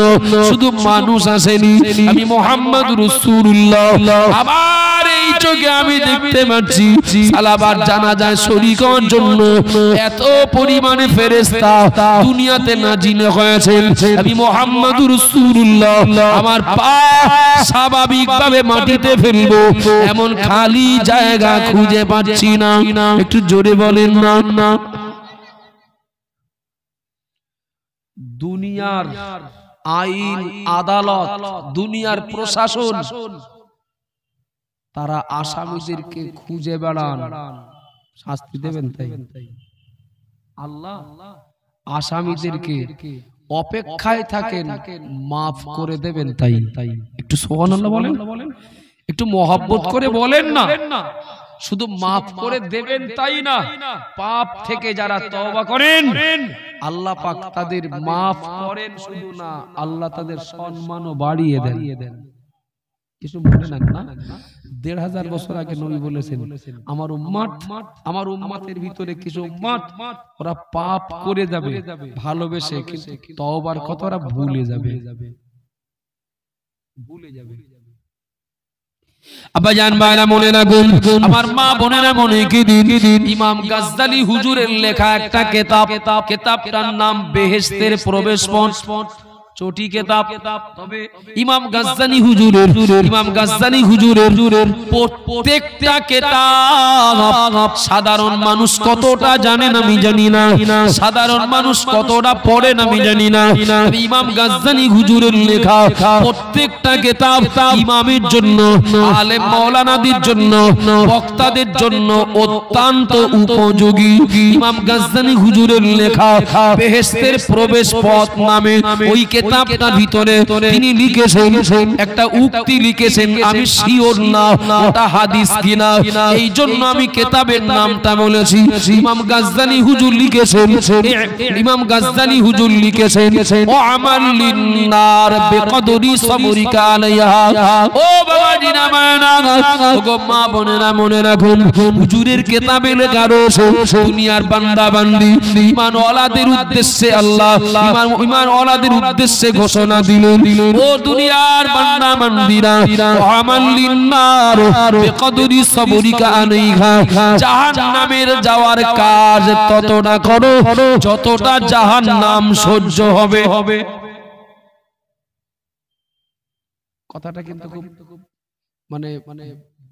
শুধু মানুষ আসেনি, আমি মুহাম্মদ রাসূলুল্লাহ আমার এই চোখে আমি দেখতে পাচ্ছি সালাবার জানাজায় শরীক হওয়ার জন্য এত পরিমাণে ফেরেশতা দুনিয়াতে নাজিল হয়েছে। আমি মুহাম্মদ রাসূলুল্লাহ আমার পা স্বাভাবিকভাবে মাটিতে ফেলবো এমন খালি জায়গা খুঁজে পাচ্ছি না। একটু জোরে বলেন না। দুনিয়ার আইন আদালত, দুনিয়ার প্রশাসন, তারা আসামিদেরকে খুঁজে বেড়ান, শাস্তি দেবেন তাই। আল্লাহ আসামিদেরকে অপেক্ষায় থাকেন, মাফ করে দেবেন তাই। একটু সুবহানাল্লাহ বলেন, একটু মহব্বত করে বলেন না। শুধু মাফ করে দেবেন তাই না, পাপ থেকে যারা তওবা করেন আল্লাহ পাক তাদের মাফ করেন শুধু না, আল্লাহ তাদের সম্মানও বাড়িয়ে দেন। কিছু মনে নেন না, ১৫০০ বছর আগে নবী বলেছেন, আমার উম্মত, আমার উম্মতের ভিতরে কিছু উম্মত ওরা পাপ করে যাবে ভালোবেসে, কিন্তু তওবার কথা ওরা ভুলে যাবে। আব্বাজান ভাইরা মনে রাখুন, আমার মা বোনেরা মনে কি দিন, ইমাম গাজ্জালি হুজুরের লেখা একটা কিতাব, কিতাবটার নাম বেহেশতের প্রবেশপথ, ছোটি কিতাব। তবে ইমাম গাজ্জালি হুজুরের প্রত্যেকটা কিতাব সাধারণ মানুষ কতটা জানেন আমি জানি না, সাধারণ মানুষ কতটা পড়েন আমি জানি না। ইমাম গাজ্জালি হুজুরের লেখা প্রত্যেকটা কিতাব ইমামের জন্য, আলেম মাওলানাদের জন্য, বক্তাদের জন্য অত্যন্ত উপযোগী। ইমাম গাজ্জালি হুজুরের লেখা বেহেশতের প্রবেশ পথ নামে ওই কিতাবটার ভিতরে তিনি লিখেছেন একটা উক্তি লিখেছেন, আমি শিওর না ওটা হাদিস কিনা, এই জন্য আমি কিতাবের নামটা বলেছি। ইমাম গাজ্জালি হুজুর লিখেছেন, ইমাম গাজ্জালি হুজুর লিখেছেন ও আমাল লিন্নার বিকদরি সবরিকা আলাইহা। ও বাবাজি না মানা, ওগো মা বোনেরা মনে রাখুন, হুজুরের কিতাবে লেখা রয়েছে দুনিয়ার বান্দা বান্দি ঈমান ওয়ালাদের উদ্দেশ্যে আল্লাহ ঈমান ওয়ালাদের উদ্দেশ্যে ঘোষণা দিলেন, ও দুনিয়ার বান্দা বান্দিরা, আমাল লিন্নার বিকদরি সবরিকা আলাইহা, জাহান্নামের যাওয়ার কাজ ততটা করো যতটা জাহান্নাম সহ্য হবে। কথাটা কিন্তু খুব মানে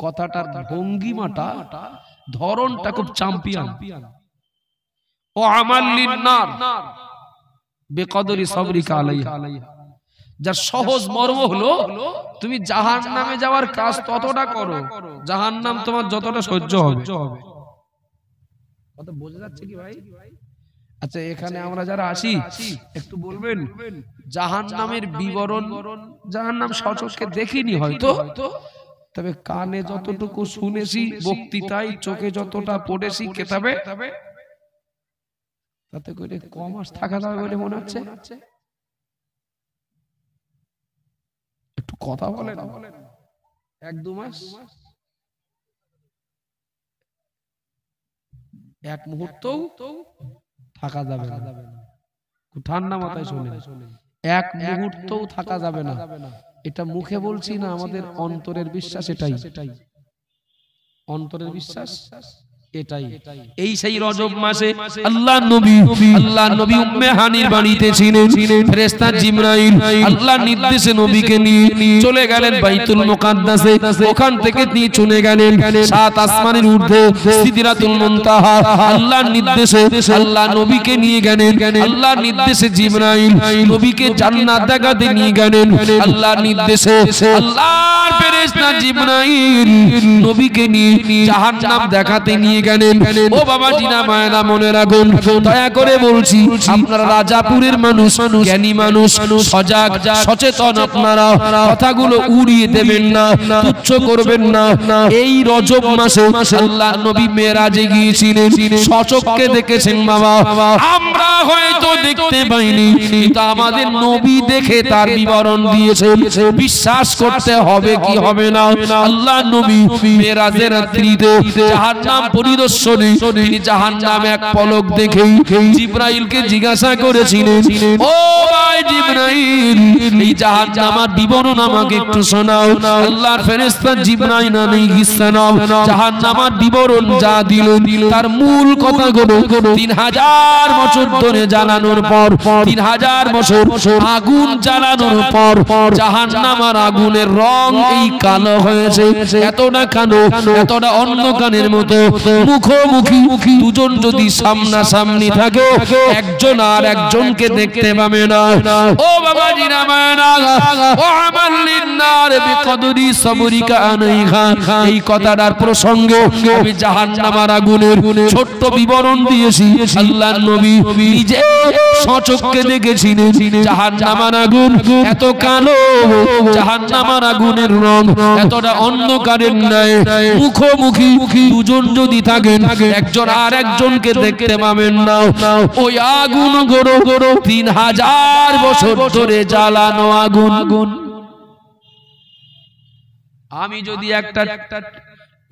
কথাটার ভঙ্গিমাটা, ধরনটা খুব চ্যাম্পিয়ন। ও আমাল লিন্নার বেকদরি সবরিকা আলাইহা। যার সহজ মর্ম হলো তুমি জাহান্নামে যাওয়ার কাজ ততটা করো, জাহান্নাম তোমার যতটা সহ্য হবে। কথা বোঝা যাচ্ছে কি ভাই? আচ্ছা, এখানে আমরা যারা আসি একটু বলবেন জাহান্নামের বিবরণ, জাহান্নাম সচক্ষে দেখিনি হয়তো, তবে কানে যতটুকু শুনেছি বক্তৃতায়, চোখে যতটা পড়েছি কেতাবে, তাতে করে কম মাস থাকা যাবে বলে মনে হচ্ছে। একটু কথা বলেন, 1-2 মাস, 1 মুহূর্তও থাকা যাবে না। ঠান্ডা মাথায় শুনে, 1 মুহূর্তও থাকা যাবে না। এটা মুখে বলছি না, আমাদের অন্তরের বিশ্বাস এটাই, অন্তরের বিশ্বাস এটাই। এই সেই রজব মাসে আল্লাহর নবী উম্মে হানির বাড়িতে ছিলেন। ফেরেশতা জিবরাইল আল্লাহর নির্দেশে নবীকে নিয়ে চলে গেলেন বাইতুল মুকাদ্দাসে। ওখান থেকে নিয়ে চলে গেলেন 7 আসমানের ঊর্ধ্বে সিদরাতুল মুনতাহা। আল্লাহর নির্দেশে আল্লাহ নবীকে নিয়ে গেলেন। আল্লাহর নির্দেশে জিবরাইল নবীকে জান্নাত দেখাতে নিয়ে গেলেন। আল্লাহর নির্দেশে আল্লাহর ফেরেশতা জিবরাইল নবীকে নিয়ে জাহান্নাম দেখাতে নিয়ে গেলেন। ও বাবা জিনা মায়েরা মনে রাখুন, দয়া করে বলছি, আপনারা রাজাপুরের মানুষ, জ্ঞানী মানুষ, সজাগ সচেতন, আপনারা কথাগুলো উড়িয়ে দেবেন না, তুচ্ছ করবেন না। এই রজব মাসে আল্লাহর নবী মেরাজে গিয়েছিলেন, সচক্ষে দেখেছেন বাবা। আমরা হয়তো দেখতে পাইনি, কিন্তু আমাদের নবী দেখে তার বিবরণ দিয়েছেন। বিশ্বাস করতে হবে কি হবে না? আল্লাহর নবী মেরাজের রাত্রিতে জাহান্নাম পরিদর্শনে তিনি জাহান্নামে এক পলক দেখেই জিবরাইলকে জিজ্ঞাসা করেছিলেন, ও ভাই জিবরাইল, এই জাহান্নামের বিবরণ আমাকে একটু শোনাও। আল্লাহর ফেরেশতা জিবরাইল আলাইহিস সালাম জাহান্নামের বিবরণ যা দিলেন, তার মূল কথাগুলো 3000 বছর ধরে জ্বালানোর পর, 3000 বছর আগুন জ্বালানোর পর জাহান্নামের আগুনের রং এই কালো হয়েছে। এতটা কালো, এতটা অন্ধকারের মতো, মুখোমুখি দুজন যদি সামনাসামনি থাকে, একজন আর একজনকে দেখতে পাবে না। ও বাবা জিনা মায়েরা, ও আমাল লিন্নার বিকদরি সবরিকা আলাইহা, এই কথাটার প্রসঙ্গে আমি জাহান্নামের আগুনের ছোট্ট বিবরণ দিয়েছি। আল্লাহর নবী নিজে সচক্ষে দেখেছিলেন জাহান্নামের আগুন এত কালো, জাহান্নামের আগুনের রং এতটা অন্ধকারের ন্যায়। মুখোমুখি দুজন যদি থাকেন, একজন আর একজনকে দেখতে পাবেন না। ওই আগুন গরো 3000 বছর ধরে জ্বালানো আগুন। আমি যদি একটা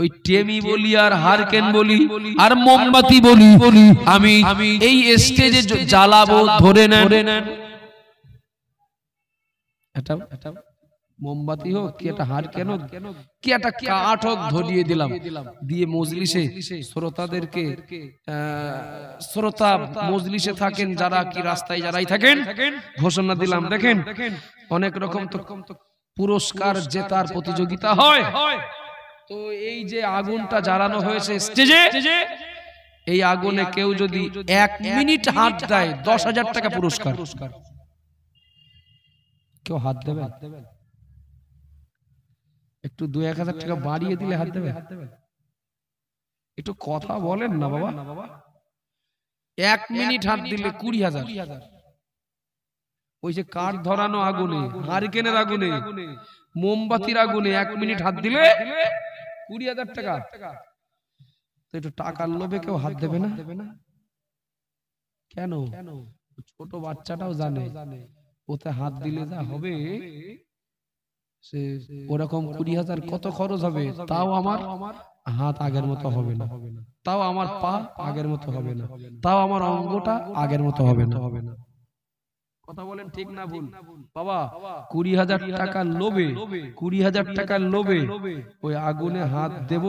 ওই টেমি বলি আর হারকেন বলি আর মোমবাতি বলি, আমি এই স্টেজে জ্বালাবো, ধরে নেন, এটা মোমবাতি হোক কি একটা হারকেন হোক কি একটা কাঠ হোক, ধরিয়ে দিলাম, দিয়ে মজলিসে শ্রোতাদেরকে, শ্রোতা মজলিসে থাকেন যারা, কি রাস্তায় যারাই থাকেন, ঘোষণা দিলাম, দেখেন অনেক রকম তো পুরস্কার জেতার প্রতিযোগিতা হয়। তো এই যে আগুনটা জ্বালানো হয়েছে স্টেজে, এই আগুনে কেউ যদি 1 মিনিট হাত দেয় 10,000 টাকা পুরস্কার। কেউ হাত দেবে? একটু 2-1,000 টাকা বাড়িয়ে দিলে হাত দেবে? একটু কথা বলেন না বাবা। 1 মিনিট হাত দিলে 20,000। ওই যে কাঠ ধরানো আগুনে, হারিকেনের আগুনে, মোমবাতির আগুনে 1 মিনিট হাত দিলে 20,000 টাকা। তো একটু টাকার লোভে কেউ হাত দেবে না কেন? ছোট বাচ্চাটাও জানে ওতে হাত দিলে যা হবে, সে ওরকম 20,000 কত খরচ হবে, তাও আমার হাত আগের মতো হবে না, তাও আমার পা আগের মতো হবে না, তাও আমার অঙ্গটা আগের মতো হবে না। কথা বলেন ঠিক না ভুল? বাবা 20,000 টাকার লোভে, 20,000 টাকার লোভে ওই আগুনে হাত দেব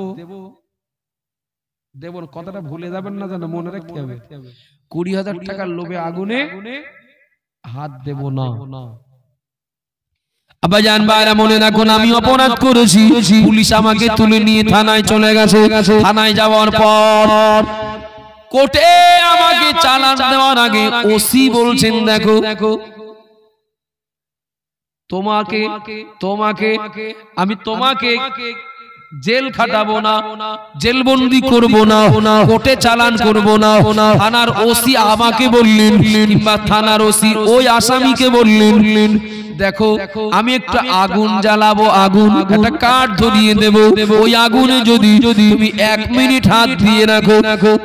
কথাটা ভুলে যাবেন না, জানো, মনে রাখতে হবে। 20,000 টাকার লোভে আগুনে হাত দেব না। আব্বাজান ভাইরা মনে রাখুন, আমি অপরাধ করেছি, পুলিশ আমাকে তুলে নিয়ে থানায় চলে গেছে। থানায় যাওয়ার পর কোর্টে আমাকে চালান দেওয়ার আগে ওসি বলছেন দেখো তোমাকে তোমাকে আমি তোমাকে জেল খাটাবো না, জেলবন্দি করবো না, কোর্টে চালান করবো না। থানার ওসি আমাকে বললেন কিংবা থানার ওসি ওই আসামিকে বললেন দেখো আমি একটা আগুন জ্বালাবো, আগুন একটা কাঠ ধরিয়ে দেব, ওই আগুনে যদি তুমি 1 মিনিট হাত দিয়ে রাখো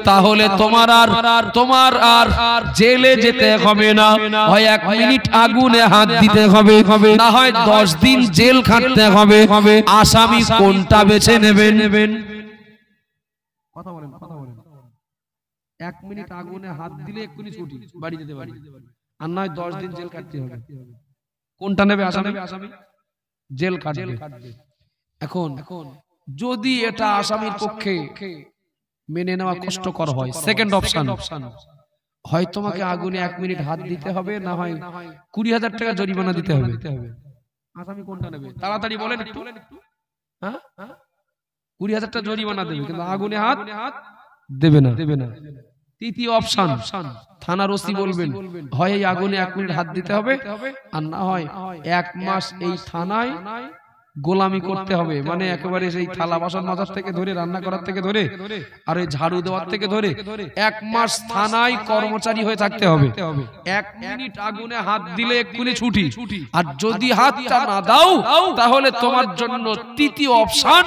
তাহলে তোমার আর জেলে যেতে হবে না, হয় 1 মিনিট আগুনে হাত দিতে হবে, না হয় 10 দিন জেল খাটতে হবে। আসামি কোনটা বেছে নেবেন? কথা বলেন, কথা বলেন। 1 মিনিট আগুনে হাত দিলে এক্ষুনি ছুটি, বাড়ি যেতে পারি, আর নয় 10 দিন জেল কাটতে হবে। কোনটা নেবে আসামি? জেল কাটবে। এখন যদি এটা আসামির পক্ষে মেনে নেওয়া কষ্টকর হয়, সেকেন্ড অপশন হয় তোমাকে আগুনে 1 মিনিট হাত দিতে হবে, না হয় 20,000 টাকা জরিমানা দিতে হবে। আসামি কোনটা নেবে? তাড়াতাড়ি বলেন একটু। হ্যাঁ, 20,000 টাকা জরিমানা দেবে কিন্তু আগুনে হাত দেবে না। তৃতীয় অপশন থানার ওসি বলবেন হয় এই আগুনে 1 মিনিট হাত দিতে হবে, আর না হয় 1 মাস এই থানায় গোলামি করতে হবে, মানে একেবারে সেই থালা বাসন মাজার থেকে ধরে রান্না করার থেকে ধরে আর ওই ঝাড়ু দেওয়ার থেকে ধরে 1 মাস থানায় কর্মচারী হয়ে থাকতে হবে। 1 মিনিট আগুনে হাত দিলে এক্ষুনি ছুটি, আর যদি হাতটা না দাও তাহলে তোমার জন্য তৃতীয় অপশন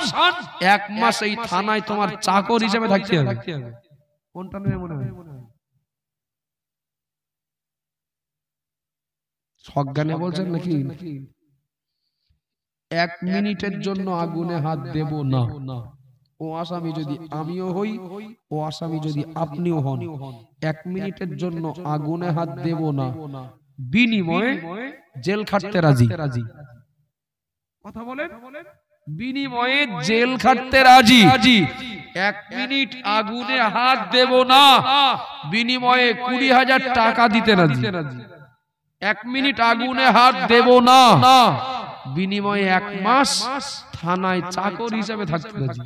1 মাস এই থানায় তোমার চাকর হিসেবে থাকতে হবে। কোনটা নেবে মনে হয়? সজ্ঞানে বলছেন নাকি? 1 মিনিটের জন্য আগুনে হাত দেব না। ও আসামি যদি আমিও হই, ও আসামি যদি আপনিও হন, 1 মিনিটের জন্য আগুনে হাত দেব না, বিনিময়ে জেল খাটতে রাজি। কথা বলেন, বিনিময়ে জেল খাটতে রাজি। 1 মিনিট আগুনে হাত দেব না, বিনিময়ে 20,000 টাকা দিতে রাজি। 1 মিনিট আগুনে হাত দেব না, বিনিময়ে 1 মাস থানায় চাকর হিসেবে থাকতে রাজি।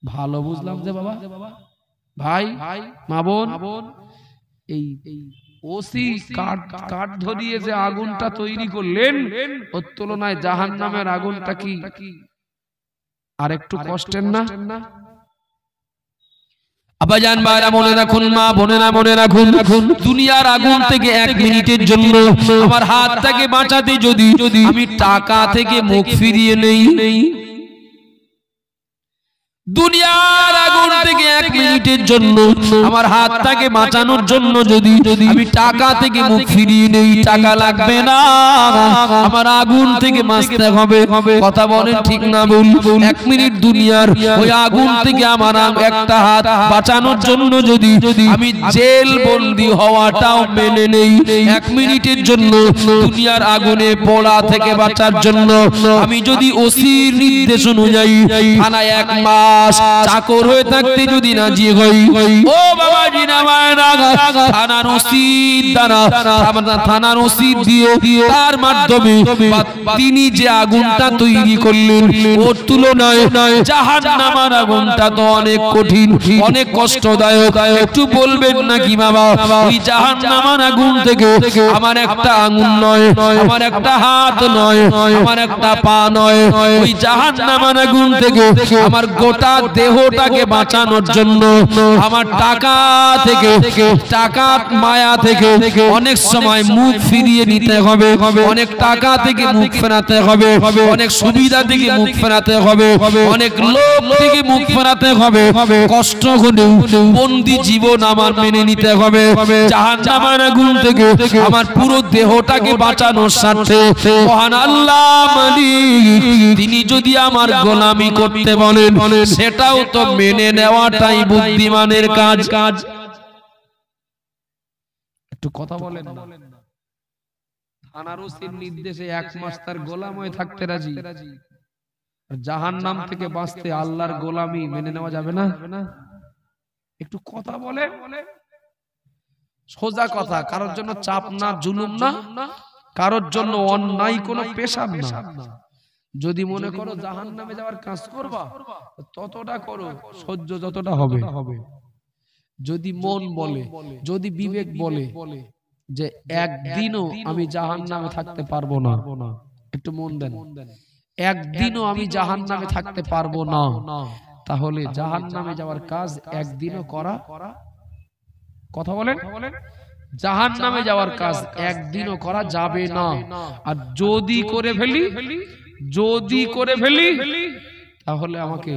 ভালো বুঝলাম যে বাবা, ভাই মা বোন, এই ওসি কাঠ ধরিয়ে যে আগুনটা তৈরি করলেন ওর তুলনায় জাহান্নামের আগুনটা কি আর একটু কষ্টের না? আবাজান ভাইরা মনে রাখুন, মা বোনেরা মনে রাখুন, দুনিয়ার আগুন থেকে 1 মিনিটের জন্য আমার হাতটাকে বাঁচাতে যদি আমি টাকা থেকে মুখ ফিরিয়ে নেই, দুনিয়ার আগুন থেকে 1 মিনিটের জন্য আমার হাতটাকে বাঁচানোর জন্য যদি আমি টাকা থেকে মুখ ফিরিয়ে নেই, টাকা লাগবে না, আমার আগুন থেকে বাঁচতে হবে। কথা বলেন ঠিক না ভুল? 1 মিনিট দুনিয়ার ওই আগুন থেকে আমার একটা হাত বাঁচানোর জন্য যদি আমি জেল বন্দী হওয়াটাও মেনে নেই, 1 মিনিটের জন্য দুনিয়ার আগুনে পোড়া থেকে বাঁচার জন্য আমি যদি ওসির নির্দেশ অনুযায়ী থানায় 1 মাস চাকর হয়ে থাকতে যদি রাজি হই, ও বাবাজি না মায়েরা, থানার ওসির দ্বারা, থানার ওসির দিয়ে তার মাধ্যমে তিনি যে আগুনটা তৈরি করলেন ওর তুলনায় জাহান্নামের আগুনটা তো অনেক কঠিন, অনেক কষ্টদায়ক। একটু বলবেন নাকি বাবা, ওই জাহান্নামের আগুন থেকে আমার একটা আঙুল নয়, আমার একটা হাত নয়, আমার একটা পা নয়, ওই জাহান্নামের আগুন থেকে আমার গোটা দেহটাকে বাঁচানোর জন্য আমার টাকা থেকে, টাকা মায়া থেকে অনেক সময় মুখ ফিরিয়ে নিতে হবে, অনেক টাকা থেকে মুখ ফেরাতে হবে, অনেক সুবিধা থেকে মুখ ফেরাতে হবে, অনেক লোভ থেকে মুখ ফেরাতে হবে, কষ্ট হলেও বন্দি জীবন আমার মেনে নিতে হবে। জাহান্নামের আগুন থেকে আমার পুরো দেহটাকে বাঁচানোর স্বার্থে মহান আল্লাহ মালিক তিনি যদি আমার গোলামি করতে বলেন, সেটাও তো মেনে নেওয়াটাই বুদ্ধিমানের কাজ। একটু কথা বলেন না। থানার ওসির নির্দেশে 1 মাস তার গোলাম হয়ে থাকতে রাজি, জাহান্নাম থেকে বাঁচতে আল্লাহর গোলামি মেনে নেওয়া যাবে না? একটু কথা বলে, সোজা কথা, কারোর জন্য চাপ না, জুলুম না, কারোর জন্য অন্যায় কোনো পেশাব না। যদি মনে করো জাহান্নামে যাওয়ার কাজ করবা ততটা করো, সহ্য যতটা হবে। যদি মন বলে, যদি বিবেক বলে যে একদিনও আমি জাহান্নামে থাকতে পারবো না, একটু মন দেন, একদিনও আমি জাহান্নামে থাকতে পারবো না, তাহলে জাহান্নামে যাওয়ার কাজ একদিনও করা, কথা বলেন, জাহান্নামে যাওয়ার কাজ একদিনও করা যাবে না। আর যদি করে ফেলি তাহলে আমাকে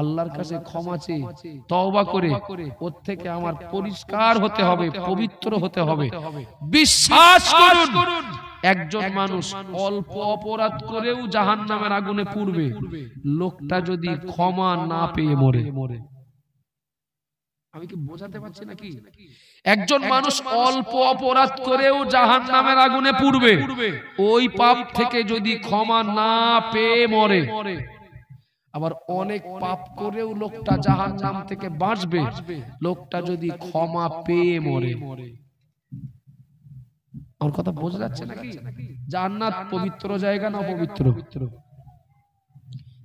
আল্লাহর কাছে ক্ষমা চেয়ে তওবা করে ওর থেকে আমার পরিষ্কার হতে হবে, পবিত্র হতে হবে। বিশ্বাস করুন, একজন মানুষ অল্প অপরাধ করেও জাহান্নামের আগুনে পুড়বে, লোকটা যদি ক্ষমা না পেয়ে মরে। আমি কি বোঝাতে পারছি নাকি? একজন মানুষ অল্প অপরাধ করেও জাহান্নামের আগুনে পুড়বে, ওই পাপ থেকে যদি ক্ষমা না পেয়ে মরে। আবার অনেক পাপ করেও লোকটা জাহান্নাম থেকে বাঁচবে, লোকটা যদি ক্ষমা পেয়ে মরে। আমার কথা বোঝা যাচ্ছে নাকি? জান্নাত পবিত্র জায়গা না অপবিত্র?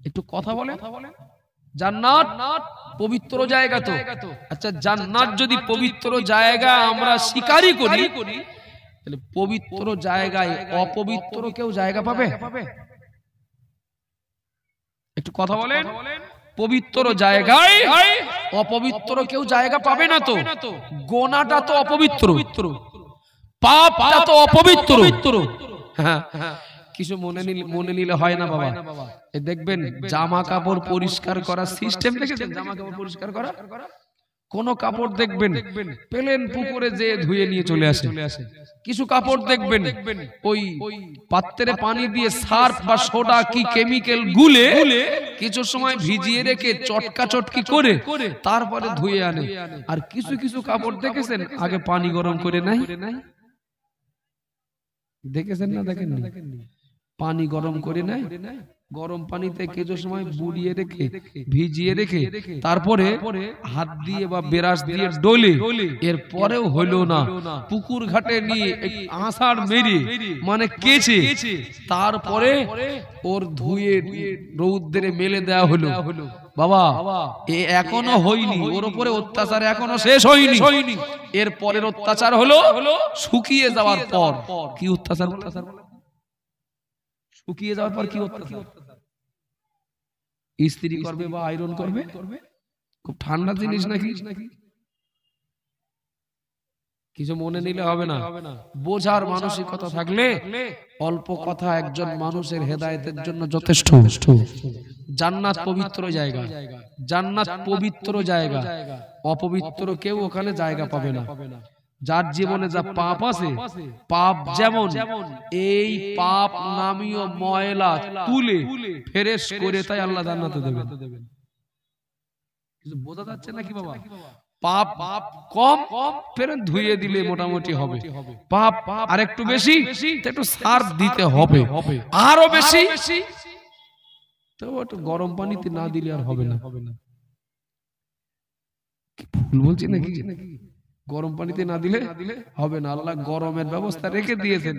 একটু কথা বলে। জান্নাত পবিত্র জায়গা তো, আচ্ছা জান্নাত যদি পবিত্র জায়গা আমরা স্বীকারই করি, তাহলে পবিত্র জায়গায় অপবিত্র কেউ জায়গা পাবে? একটু কথা বলেন। পবিত্র জায়গায় অপবিত্র কেউ জায়গা পাবে না তো। গোনাটা তো অপবিত্র, পাপটা তো অপবিত্র। হ্যাঁ, কিছু মনে নিলে হয় না বাবা। দেখবেন জামা কাপড় পরিষ্কার করার সিস্টেম দেখেছেন? জামা কাপড় পরিষ্কার করা, কোন কাপড় দেখবেন প্লেন পুকুরে যে ধুয়ে নিয়ে চলে আসে, কিছু কাপড় দেখবেন ওই পাত্রে পানি দিয়ে সার্ফ বা সোডা কি কেমিক্যাল গুলে কিছু সময় ভিজিয়ে রেখে চটকা চটকি করে তারপরে ধুয়ে আনে। আর কিছু কিছু কাপড় দেখেছেন আগে পানি গরম করে নাই, দেখেছেন না? দেখেননি? পানি গরম করে নাই, গরম পানিতে কিছু সময় বুড়িয়ে রেখে ভিজিয়ে রেখে তারপরে হাত দিয়ে বা ব্রাশ দিয়ে ডলে, এর পরেও হলো না, পুকুর ঘাটে নিয়ে আষাঢ় মেরে মানে কেচে তারপরে ওর ধুয়ে রৌদ্রে মেলে দেওয়া হলো। বাবা এ এখনো হয়নি, ওর উপরে অত্যাচার এখনো শেষ হয়নি। এর পরের অত্যাচার হলো শুকিয়ে যাওয়ার পর। কি অত্যাচার? শুকিয়ে যাওয়ার পর কি অত্যাচার? ইস্ত্রি করবে বা আয়রন করবে, খুব ঠান্ডা জিনিস নাকি? কিছু মনে নিলে হবে না। বোঝার মানসিকতা থাকলে অল্প কথা একজন মানুষের হেদায়েতের জন্য যথেষ্ট। জান্নাত পবিত্র জায়গা, জান্নাত পবিত্র জায়গা, অপবিত্র কেউ ওখানে জায়গা পাবে না। যার জীবনে যা পাপ আছে, পাপ যেমন এই পাপ নামীয় ময়লা তুলে ফ্রেশ করে তাই আল্লাহ জান্নাতে দেবেন। কিছু বোঝা যাচ্ছে নাকি বাবা? পাপ কম ফের ধুয়ে দিলে মোটামুটি হবে, পাপ আর একটু বেশি একটু সার দিতে হবে, আরো বেশি তো একটু গরম পানিতে না দিলে আর হবে না। ভুল বলছি নাকি? গরম পানিতে না দিলে হবে না। আল্লাহ গরমের ব্যবস্থা রেখে দিয়েছেন,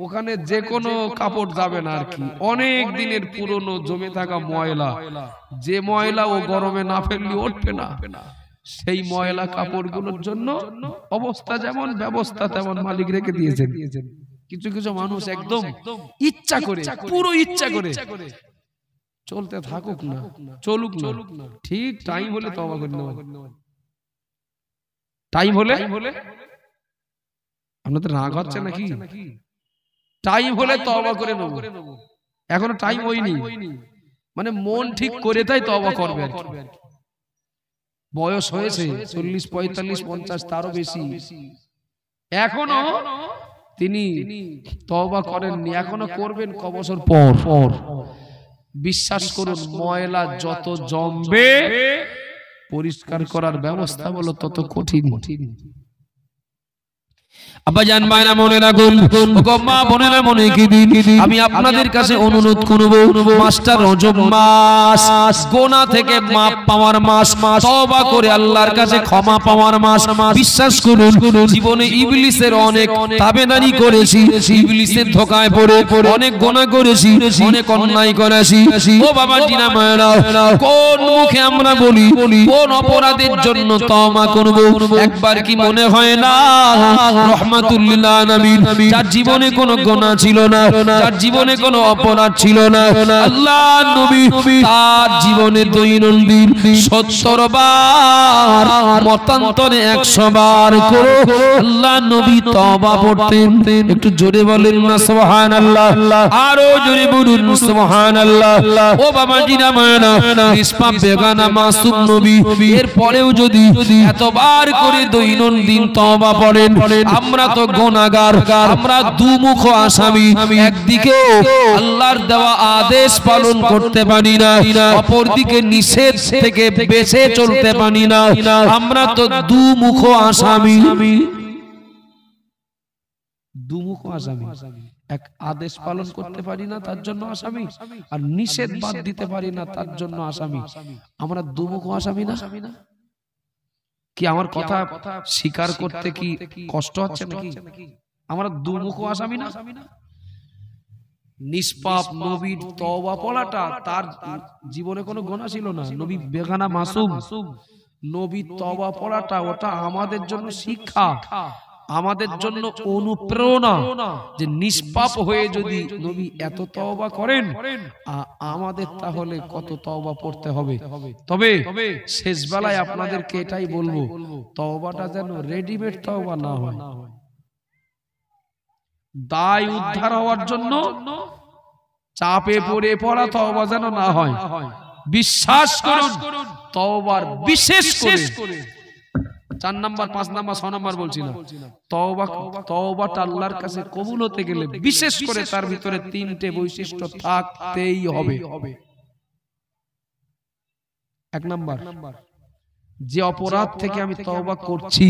ওখানে যে কোনো কাপড় যাবে না আর কি। অনেক দিনের পুরনো জমে থাকা ময়লা, যে ময়লা ও গরমে না ফেললে উঠবে না, সেই ময়লা কাপড়গুলোর জন্য অবস্থা যেমন ব্যবস্থা তেমন মালিক রেখে দিয়েছেন। কিছু কিছু মানুষ একদম ইচ্ছা করে, পুরো ইচ্ছা করে চলতে থাকুক না, চলুক না, ঠিক টাইম হলে তওবা করে নেওয়া। টাইম হলে আপনাদের রাগ হচ্ছে নাকি? টাইম হলে তওবা করে নেব, এখনো টাইম হয়নি, মানে মন ঠিক করে তাই তওবা করবে আর কি। বয়স হয়েছে 40, 45, 50, তারও বেশি, এখনো তিনি তওবা করেননি, এখনো করবেন ক বছর পর। বিশ্বাস করুন, ময়লা যত জমবে পরিষ্কার করার ব্যবস্থা বলো তত কঠিন। আব্বাজান মায়েরা মনে রাখুন, ওগো মা বোনেরা মনে কি দিন, আমি আপনাদের কাছে অনুরোধ করব, মাসটা রজব মাস, গোনা থেকে মাপ পাওয়ার মাস, তওবা করে আল্লাহর কাছে ক্ষমা পাওয়ার মাস। বিশ্বাস করুন, জীবনে ইবলিসের অনেক তাবেদারি করেছি, ইবলিসের ধোঁকায় পড়ে অনেক গোনা করেছি, অনেক অন্যায় করেছি। ও বাবা জিনা মায়েরা, কোন মুখে আমরা বলি, কোন অপরাধের জন্য তওবা করব, একবার কি মনে হয় না রহমাতুল্লিল আলামিন, যার জীবনে কোনো গুনাহ ছিল না, যার জীবনে কোনো অপরাধ ছিল না, আল্লাহর নবী তার জীবনে দৈনন্দিন 70 বার, মতান্তরে 100 বার করে আল্লাহর নবী তওবা পড়তেন। একটু জোরে বলেন না সুবহানাল্লাহ, আরো জোরে বলুন সুবহানাল্লাহ। ও বাবা জিনা মায়েরা, নিষ্পাপ বেগানা মাসুম নবী, এর পরেও যদি এতবার করে দৈনন্দিন তওবা পড়েন, আমরা তো গুনাহগার, আমরা দুমুখ আসামি। একদিকে আল্লাহর দেওয়া আদেশ পালন করতে পারি না, অপরদিকে নিষেধ থেকে বেঁচে চলতে পারি না, আমরা তো দুমুখ আসামি। দুমুখ আসামি, এক আদেশ পালন করতে পারি না তার জন্য আসামি, আর নিষেধ বাদ দিতে পারি না তার জন্য আসামি। আমরা দুমুখ আসামি না? কি আমার কথা স্বীকার করতে কি কষ্ট হচ্ছে নাকি? আমরা দুমুখ আসামি না? নিষ্পাপ নবীর তওবা পড়াটা, তার জীবনে কোনো গুনাহ ছিল না, নবী বেগানা মাসুম, নবীর তওবা পড়াটা ওটা আমাদের জন্য শিক্ষা, আমাদের জন্য অনুপ্রেরণা, যে নিষ্পাপ হয়ে যদি নবী এত তওবা করেন, আমাদের তাহলে কত তওবা পড়তে হবে। তবে শেষ বেলায় আপনাদেরকে এটাই বলবো, তওবাটা যেন রেডিমেড তওবা না হয়, দায় উদ্ধার হওয়ার জন্য চাপে পড়ে পড়া তওবা যেন না হয়। বিশ্বাস করুন, তওবার বিশেষ করে 4 নাম্বার 5 নাম্বার 6 নাম্বার বলছি না, তওবাটা আল্লাহর কাছে কবুল হতে গেলে বিশেষ করে তার ভিতরে 3টে বৈশিষ্ট্য থাকতেই হবে। 1 নাম্বার, যে অপরাধ থেকে আমি তওবা করছি,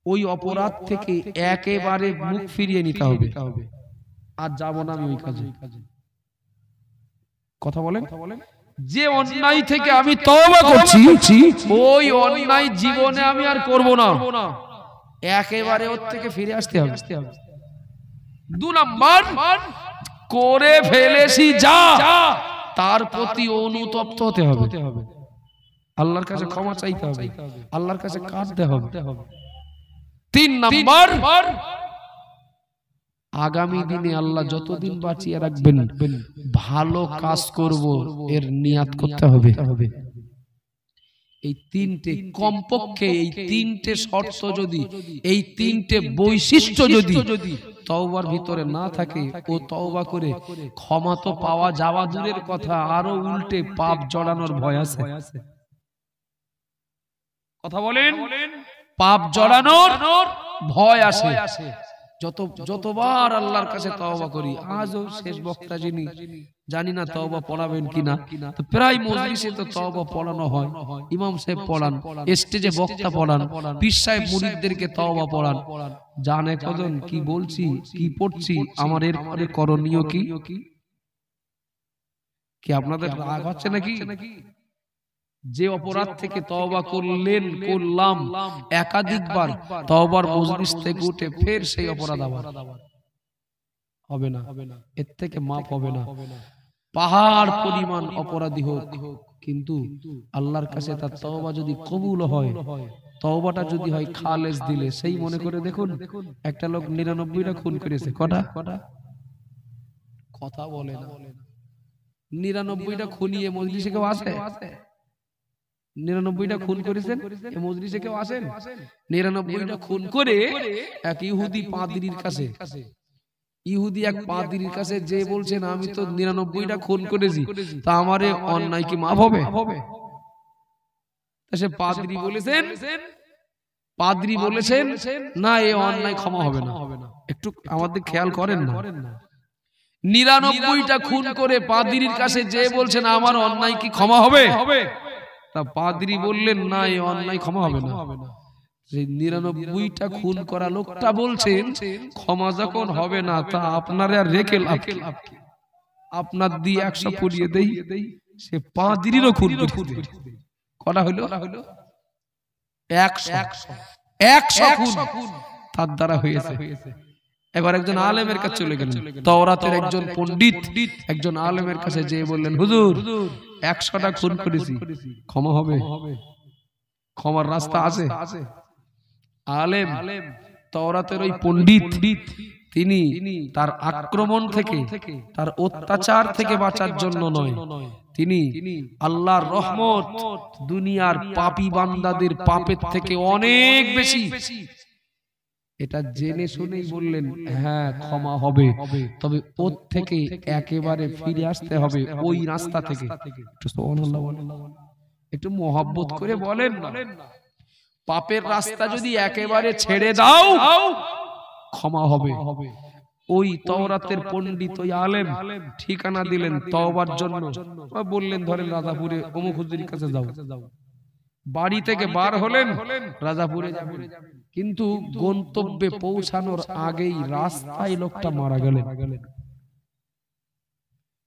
ওই অপরাধ থেকে একেবারে মুখ ফিরিয়ে নিতে হবে, আর যাব না আমি ওই কাজে। কথা বলেন, যে অন্যায় থেকে আমি তওবা করছি, ওই অন্যায় জীবনে আমি আর করব না, একেবারে ওর থেকে ফিরে আসতে হবে। 2 নাম্বার, করে ফেলেছি যা, তার প্রতি অনুতপ্ত হতে হবে, আল্লাহর কাছে ক্ষমা চাইতে হবে, আল্লাহর কাছে কাঁদতে হবে। 3 নাম্বার, আগামী দিনে আল্লাহ যতদিন বাঁচিয়ে রাখবেন ভালো কাজ করব এর নিয়াত করতে হবে। এই 3টে কমপক্ষে, এই 3টে শর্ত যদি, এই 3টে বৈশিষ্ট্য যদি তওবার ভিতরে না থাকে, ও তওবা করে ক্ষমা তো পাওয়া যাওয়া দূরের কথা, আরো উল্টে পাপ জড়ানোর ভয় আছে। কথা বলেন, পাপ জড়ানোর ভয় আছে। যতবার আল্লাহর কাছে তওবা করি, আজও শেষ বক্তা যিনি, জানি না তওবা পড়াবেন কিনা, তো প্রায় মজলিসে তো তওবা পড়ানো হয়, ইমাম সাহেব পড়ান, স্টেজে বক্তা পড়ান, পীর সাহেব মুরিদদেরকে তওবা পড়ান। জানে কজন কি বলছি, কি পড়ছি, আমার এরপরে করণীয় কি? কি আপনাদের রাগ হচ্ছে নাকি? যে অপরাধ থেকে তওবা করলাম একাধিকবার, তওবার মজলিস থেকে উঠে ফের সেই অপরাধ আবার হবে না, এর থেকে মাফ হবে না। পাহাড় পরিমাণ অপরাধী হোক, কিন্তু আল্লাহর কাছে তার তওবা যদি কবুল হয়, তওবাটা যদি হয় খালেস দিলে, সেই মনে করে দেখুন, একটা লোক 99টা খুন করেছে, কটা কথা বলে না, 99টা খুনিয়ে মজলিসে কেউ আসে? 99টা খুন করেছেন, এই মজলিসে কেউ আসেন? 99টা খুন করে এক ইহুদি পাদ্রীর কাছে, ইহুদি এক পাদ্রীর কাছে যে বলছেন, আমি তো 99টা খুন করেছি, তা আমারে অন্যায় কি মাফ হবে? সে পাদ্রী বলেছেন না, এই অন্যায় ক্ষমা হবে না। একটু আমাদের খেয়াল করেন না, 99টা খুন করে পাদ্রীর কাছে যে বলছেন, আমার অন্যায় কি ক্ষমা হবে? তা পাদ্রী বললেন, না, এই অন্যায় ক্ষমা হবে না। 99টা খুন করা লোকটা বলছেন ক্ষমা যখন হবে না তা আপনার আর রেখে লাভ, আপনার দিয়ে 100 পুড়িয়ে দেই, সে 5 দিনেরও খুন করবে। কটা হলো? 100 খুন তার দ্বারা হয়েছে। এবার একজন আলেমের কাছে চলে গেলেন, তাওরাতের একজন পণ্ডিত একজন আলেমের কাছে যেয়ে বললেন, হুজুর 100টা খুন করেছি, ক্ষমা হবে? ক্ষমার রাস্তা আছে? আলেম তাওরাতের ওই পণ্ডিত তিনি তার আক্রমণ থেকে, তার অত্যাচার থেকে বাঁচার জন্য নয়, তিনি আল্লাহর রহমত, দুনিয়ার পাপী বান্দাদের পাপের থেকে অনেক বেশি, এটা জেনে শুনেই বললেন হ্যাঁ ক্ষমা হবে, তবে ওর থেকে একেবারে ফিরে আসতে হবে ওই রাস্তা থেকে। একটু সুবহানাল্লাহ বলেন, একটু মোহাব্বত করে বলেন না। পাপের রাস্তা যদি একেবারে ছেড়ে দাও ক্ষমা হবে। ওই তাওরাতের পণ্ডিত ওই আলেম ঠিকানা দিলেন তওবার জন্য, বললেন ধরেন রাজাপুরে অমুক হুজুরের কাছে যাও। বাড়ি থেকে বার হলেন, রাজাপুরে যাবেন, কিন্তু গন্তব্যে পৌঁছানোর আগেই রাস্তায় লোকটা মারা গেলেন।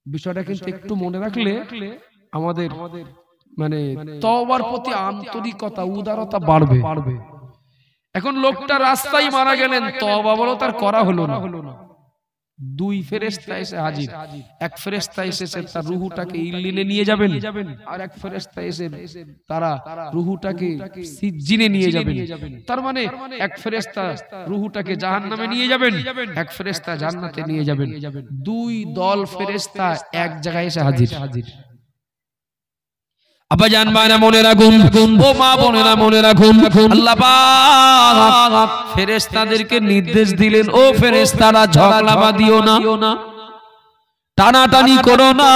বিষয়টা কিন্তু একটু মনে রাখলে আমাদের মানে তওবার প্রতি আন্তরিকতা, উদারতা বাড়বে। এখন লোকটা রাস্তায় মারা গেলেন, তওবা বলো তার করা হলো না। 2 ফেরেশতা এসে হাজির। এক ফেরেশতা এসেছে তার রূহটাকে ইল্লিনে নিয়ে যাবেন, আর এক ফেরেশতা এসে তারা রূহটাকে সিজ্জিনে নিয়ে যাবেন। তার মানে এক ফেরেশতা রূহটাকে জাহান্নামে নিয়ে যাবেন, এক ফেরেশতা জান্নাতে নিয়ে যাবেন। 2 দল ফেরেশতা এক জায়গায় এসে হাজির। আব্বা জান ভাইরা মনে রাখুন, ও মা বোনেরা মনে রাখুন, আল্লাহ পাক ফেরেশতাদেরকে নির্দেশ দিলেন, ও ফেরেশতারা ঝগড়া বাঁধিও না, টানাটানি করো না।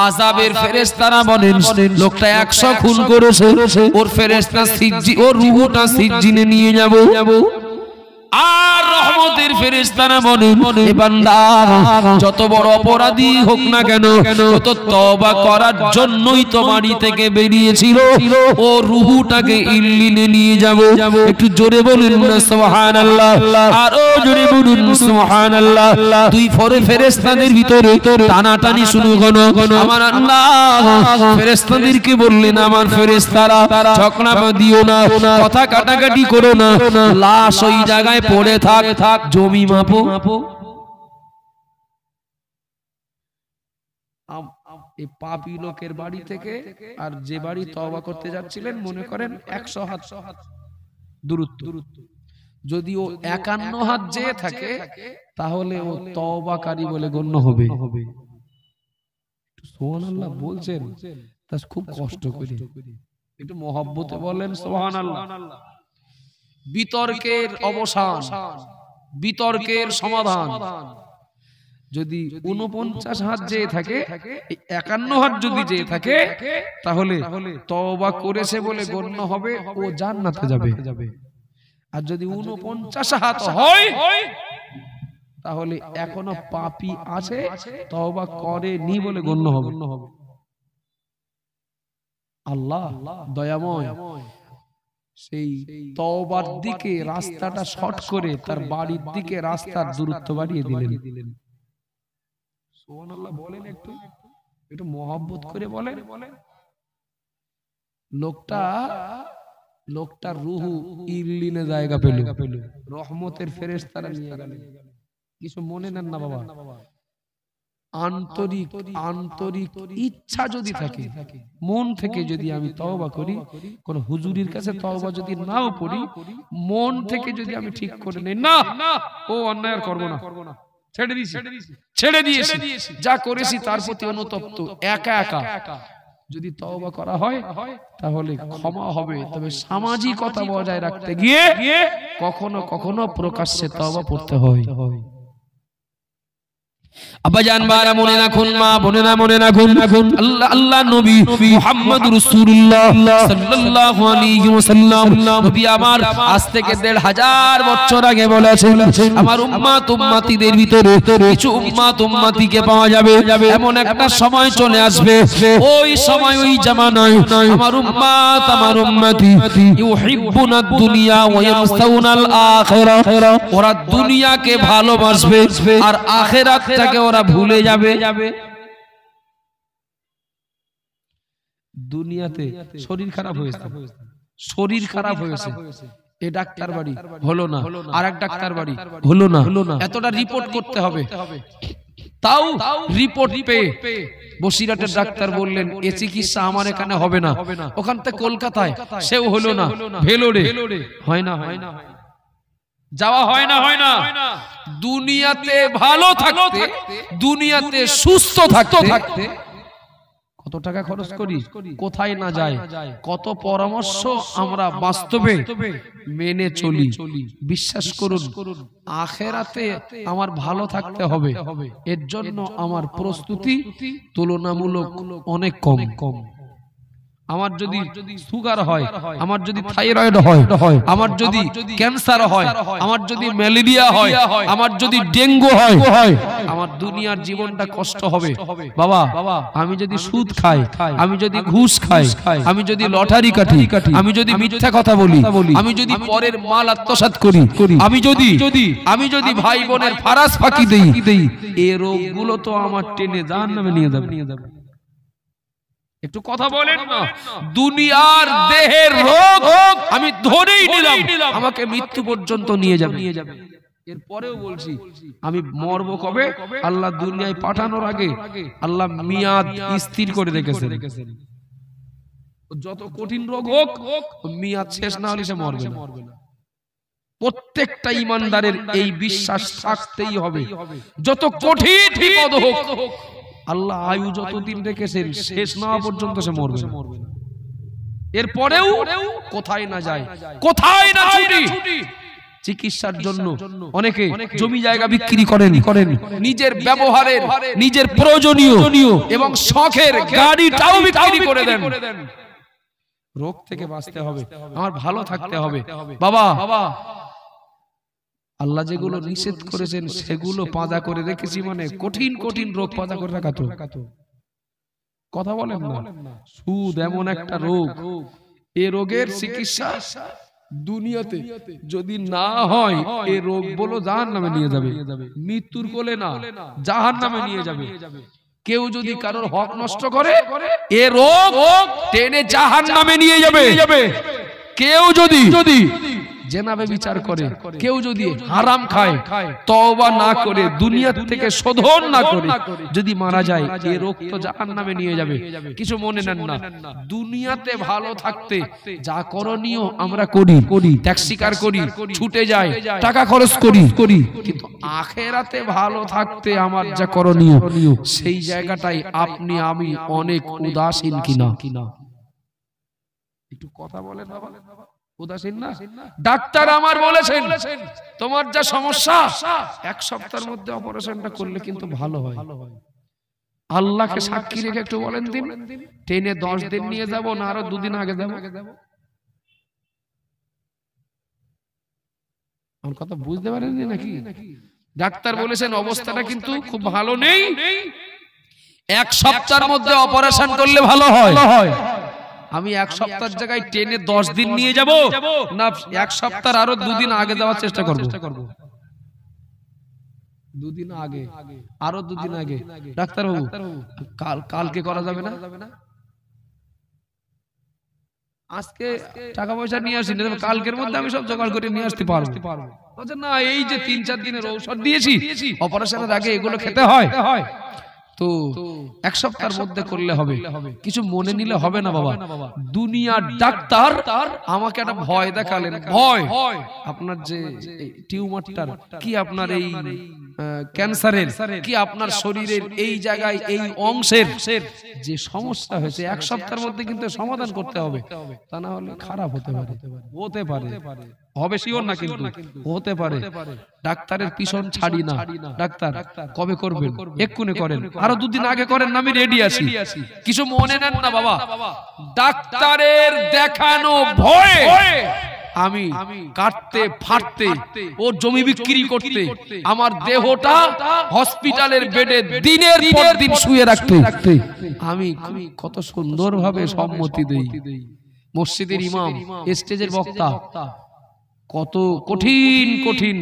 আযাবের ফেরেশতারা বলেন লোকটা 100 খুন করেছে, ওর ফেরেশতা সিজ্জি, ওর রূহটা সিজ্জিনে নিয়ে যাব। আর রহমতের ফেরেশতারা বলেন এ বান্দা যত বড় অপরাধী হোক না কেন, তো তওবা করার জন্যই তো বাড়ি থেকে বেরিয়েছিল, ও রূহটাকে ইল্লিনে নিয়ে যাব। একটু জোরে বলুন না সুবহানাল্লাহ, আর ও জোরে বলুন সুবহানাল্লাহ। 2 ফেরেশতাদের ভিতরে টানাটানি শুরু হলো। আমার আল্লাহ ফেরেশতাদেরকে বললেন, আমার ফেরেশতারা ঝগড়া বাঁধিও না, কথা কাটাকাটি করো না, লাশ ওই জায়গায় পড়ে থাক, জমি মাপো। এই পাপী লোকের বাড়ি থেকে আর যে বাড়ি তওবা করতে যাচ্ছিলেন মনে করেন 100 হাত দূরত্ব। যদি ও 51 হাত যেয়ে থাকে তাহলে ও তওবাকারী বলে গণ্য হবে। সুবহানাল্লাহ বলছেন, তা খুব কষ্ট করে একটু মহব্বতে বলেন সুবহানাল্লাহ। বিতর্কের অবসান, বিতর্কের সমাধান। যদি 49 হাত যেয়ে থাকে, 51 হাত যদি যেয়ে থাকে, তাহলে তওবা করেছে বলে গণ্য হবে, ও জান্নাতে যাবে। আর যদি 49 হাত হয় তাহলে এখনো পাপী আছে, তওবা করেনি বলে গণ্য হবে। আল্লাহ দয়াময় সেই তওবার দিকে রাস্তাটা শর্ট করে তার বাড়ির দিকে রাস্তার দূরত্ব বাড়িয়ে দিলেন। সুবহানাল্লাহ বলেন, একটু একটু মহব্বত করে বলেন। লোকটার রূহ ইল্লিনে জায়গা পেল, রহমতের ফেরেশতারা নিয়ে গেলেন। কিছু মনে নেন না বাবা, আন্তরিক ইচ্ছা যদি থাকে, মন থেকে যদি আমি তওবা করি, কোন হুজুরির কাছে তওবা যদি নাও পড়ি, মন থেকে যদি আমি ঠিক করে নেই না ও অন্যায় আর করব না, ছেড়ে দিয়েছি, যা করেছি তার প্রতি অনুতপ্ত, একা যদি তওবা করা হয় তাহলে ক্ষমা হবে। তবে সামাজিকতা বজায় রাখতে গিয়ে কখনো কখনো প্রকাশ্যে তওবা পড়তে হয়। আব্বাজান বারা মনে রাখুন, মা বোনেরা মনে রাখুন, আল্লাহ নবী মুহাম্মদ রাসূলুল্লাহ সাল্লাল্লাহু আলাইহি ওয়াসাল্লাম নবী আমার আজ থেকে ১৫০০ বছর আগে বলেছেন, আমার উম্মত উম্মতিদের ভিতরে কিছু উম্মত উম্মতিকে পাওয়া যাবে, এমন একটা সময় চলে আসবে, ওই সময় ওই জামানায় আমার উম্মত আমার উম্মতি ইউহিব্বুনাদ দুনিয়া ওয়া ইয়ানসাউনাল আখিরাহ, ওরা দুনিয়াকে ভালোবাসবে আর আখিরাতটাকে ওরা ভুলে যাবে। দুনিয়াতে শরীর খারাপ হয়েছে, শরীর খারাপ হয়েছে, এ ডাক্তার বাড়ি হলো না, আর এক ডাক্তার বাড়ি হলো না, এতটা রিপোর্ট করতে হবে, তাও রিপোর্ট পেয়ে বসিরহাটের ডাক্তার বললেন এ চিকিৎসা আমার এখানে হবে না, ওখান থেকে কলকাতায় সেও হলো না, ভেলোরে হয় না, হয় না, যাওয়া হয় না, হয় না। দুনিয়াতে ভালো থাকতে, দুনিয়াতে সুস্থ থাকতে কত টাকা খরচ করি, কোথায় না যায়, কত পরামর্শ আমরা বাস্তবে মেনে চলি। বিশ্বাস করুন, আখেরাতে আমার ভালো থাকতে হবে, এর জন্য আমার প্রস্তুতি তুলনামূলক অনেক কম। আমার যদি সুগার হয়, আমার যদি থাইরয়েড হয়, আমার যদি ক্যান্সার হয়, আমার যদি ম্যালেরিয়া হয়, আমার যদি ডেঙ্গু হয়, আমার দুনিয়ার জীবনটা কষ্ট হবে। বাবা, আমি যদি সুদ খাই, আমি যদি ঘুষ খাই, আমি যদি লটারি কাটি, আমি যদি মিথ্যা কথা বলি, আমি যদি পরের মাল আত্মসাৎ করি, আমি যদি ভাই বোনের ফারাজ ফাঁকি দেই, এই রোগগুলো তো আমার টেনে জাহান্নামে নিয়ে যাবে। একটু কথা বলেন না, দুনিয়ার দেহের রোগ আমি ধরেই নিলাম আমাকে মৃত্যু পর্যন্ত নিয়ে যাবে। এরপরেও বলছি আমি মরবো কবে, আল্লাহ দুনিয়ায় পাঠানোর আগে আল্লাহ মিয়াদ স্থির করে রেখেছেন। যত কঠিন রোগ হোক, মিয়াদ শেষ না হলে সে মরবে না। প্রত্যেকটা ইমানদারের এই বিশ্বাস থাকতেই হবে, যত কঠিন বিপদ হোক আল্লাহ আয়ু যতদিন রেখেছেন শেষ না হওয়া পর্যন্ত সে মরবে না। এরপরেও কোথায় না যায়, কোথায় না ছুটি, চিকিৎসার জন্য অনেকে জমি জায়গা বিক্রি করেন, নিজের ব্যবহারের, নিজের প্রয়োজনীয় এবং শখের গাড়িটাও বিক্রি করে দেন। রোগ থেকে বাঁচতে হবে, আমার ভালো থাকতে হবে। বাবা, আল্লাহ যেগুলো নিষেধ করেছেন সেগুলো পাঁজা করে রেখেছি, মানে কঠিন কঠিন রোগ পাঁজা করে রাখা। তো কথা বলেন না, সুদ এমন একটা রোগ, এ রোগের চিকিৎসা দুনিয়াতে যদি না হয় এ রোগ বলো জাহান্নামে নিয়ে যাবে, মৃত্যুর কোলে না, জাহান্নামে নিয়ে যাবে। কেউ যদি কারোর হক নষ্ট করে এ রোগ টেনে জাহান্নামে নিয়ে যাবে। কেউ যদি জেনাবে বিচার করে, কেউ যদি হারাম খায়, তওবা না করে, দুনিয়া থেকে শোধন না করে যদি মারা যায়, এই রোগ তো জাহান্নামে নিয়ে যাবে। কিছু মনে নেন না, দুনিয়াতে ভালো থাকতে যা করণীয় আমরা করি, ট্যাক্সি কার করি, ছুটে যাই, টাকা খরচ করি, কিন্তু আখেরাতে ভালো থাকতে আমার যা করণীয় সেই জায়গাটাই আপনি আমি অনেক উদাসীন কিনা। একটু কথা বলেন বাবা, উদাসীন না? ডাক্তার আমার বলেছেন তোমার যা সমস্যা 1 সপ্তাহের মধ্যে অপারেশনটা করলে কিন্তু ভালো হয়। আল্লাহকে সাক্ষী রেখে একটু বলেন দিন, ট্রেনে 10 দিন নিয়ে যাব না আরো 2 দিন আগে যাব? আমার কথা বুঝতে পারেন নাকি? ডাক্তার বলেছেন অবস্থাটা কিন্তু খুব ভালো নেই, 1 সপ্তাহের মধ্যে অপারেশন করলে ভালো হয়। আমি 1 সপ্তাহের জায়গায় ট্রেনে 10 দিন নিয়ে যাব না 1 সপ্তাহ আরো 2 দিন আগে যাওয়ার চেষ্টা করব? 2 দিন আগে, আরো 2 দিন আগে। ডাক্তার বাবু কালকে করা যাবে না? আজকে টাকা পয়সা নিয়ে আসি, কালকের মধ্যে আমি সব জোগাড় করে নিয়ে আসতে পারবো না। এই যে 3-4 দিনের ঔষধ দিয়েছি, অপারেশনের আগে এগুলো খেতে হয়, তো 1 সপ্তাহের মধ্যে করলে হবে। কিছু মনে নিলে হবে না বাবা। দুনিয়ার ডাক্তার আমাকে একটা ভয় দেখালেন, ভয় আপনার যে টিউমারটার কি, আপনার এই ক্যান্সারের কি আপনার শরীরের এই জায়গায় এই অংশের যে সমস্যা হয়েছে 1 সপ্তাহের মধ্যে কিন্তু সমাধান করতে হবে, তা না হলে খারাপ হতে পারে হবে শিওর না, কিন্তু হতে পারে। ডাক্তারের পিছন ছাড়ি না, ডাক্তার কবে করবেন এক্ষুনি করেন, আরো 2 দিন আগে করেন, আমি রেডি আছি, কিছু মনে নেন না বাবা। ডাক্তারের দেখানো ভয়ে আমি কাটতে ফাটতে ও জমি বিক্রি করতে আমার দেহটা হসপিটালের বেডে দিনের পর দিন শুয়ে রাখতে আমি কত সুন্দরভাবে সম্মতি দেই। মসজিদের ইমাম, স্টেজের বক্তা কত কঠিন কঠিন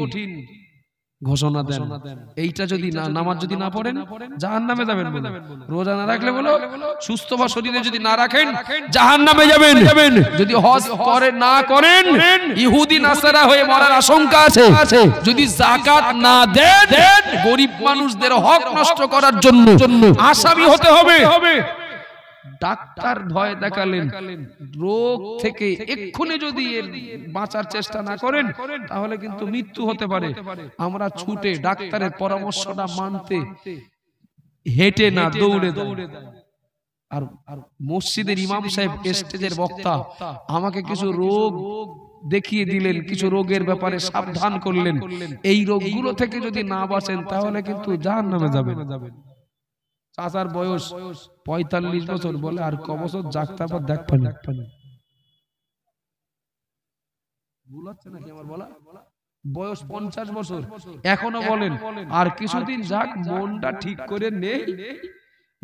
ঘোষণা দেন, এইটা যদি নামাজ যদি না পড়েন জাহান্নামে যাবেন, রোজা না রাখলে বলো সুস্থ বা শরীরে যদি না রাখেন জাহান্নামে যাবেন, যদি হজ করে না করেন ইহুদি নাসারা হয়ে মরার আশঙ্কা আছে, যদি যাকাত না দেন গরিব মানুষদের হক নষ্ট করার জন্য আসামি হতে হবে। ডাক্তার ভয় দেখালেন, রোগ থেকে এক্ষুনি যদি এর বাঁচার চেষ্টা না করেন তাহলে কিন্তু মৃত্যু হতে পারে। আমরা ছুটে ডাক্তারের পরামর্শটা মানতে হেঁটে না দৌড়ে দৌড়ে আর মসজিদের ইমাম সাহেব স্টেজের বক্তা আমাকে কিছু রোগ দেখিয়ে দিলেন, কিছু রোগের ব্যাপারে সাবধান করলেন, এই রোগগুলো থেকে যদি না বাঁচেন তাহলে কিন্তু জাহান্নামে যাবেন। চাচার বয়স 45 বছর, বলে আর ক বছর জাগতে আবার দেখবেন, বয়স 50 বছর, এখনো বলেন আর কিছুদিন যাক, মনটা ঠিক করে নেই,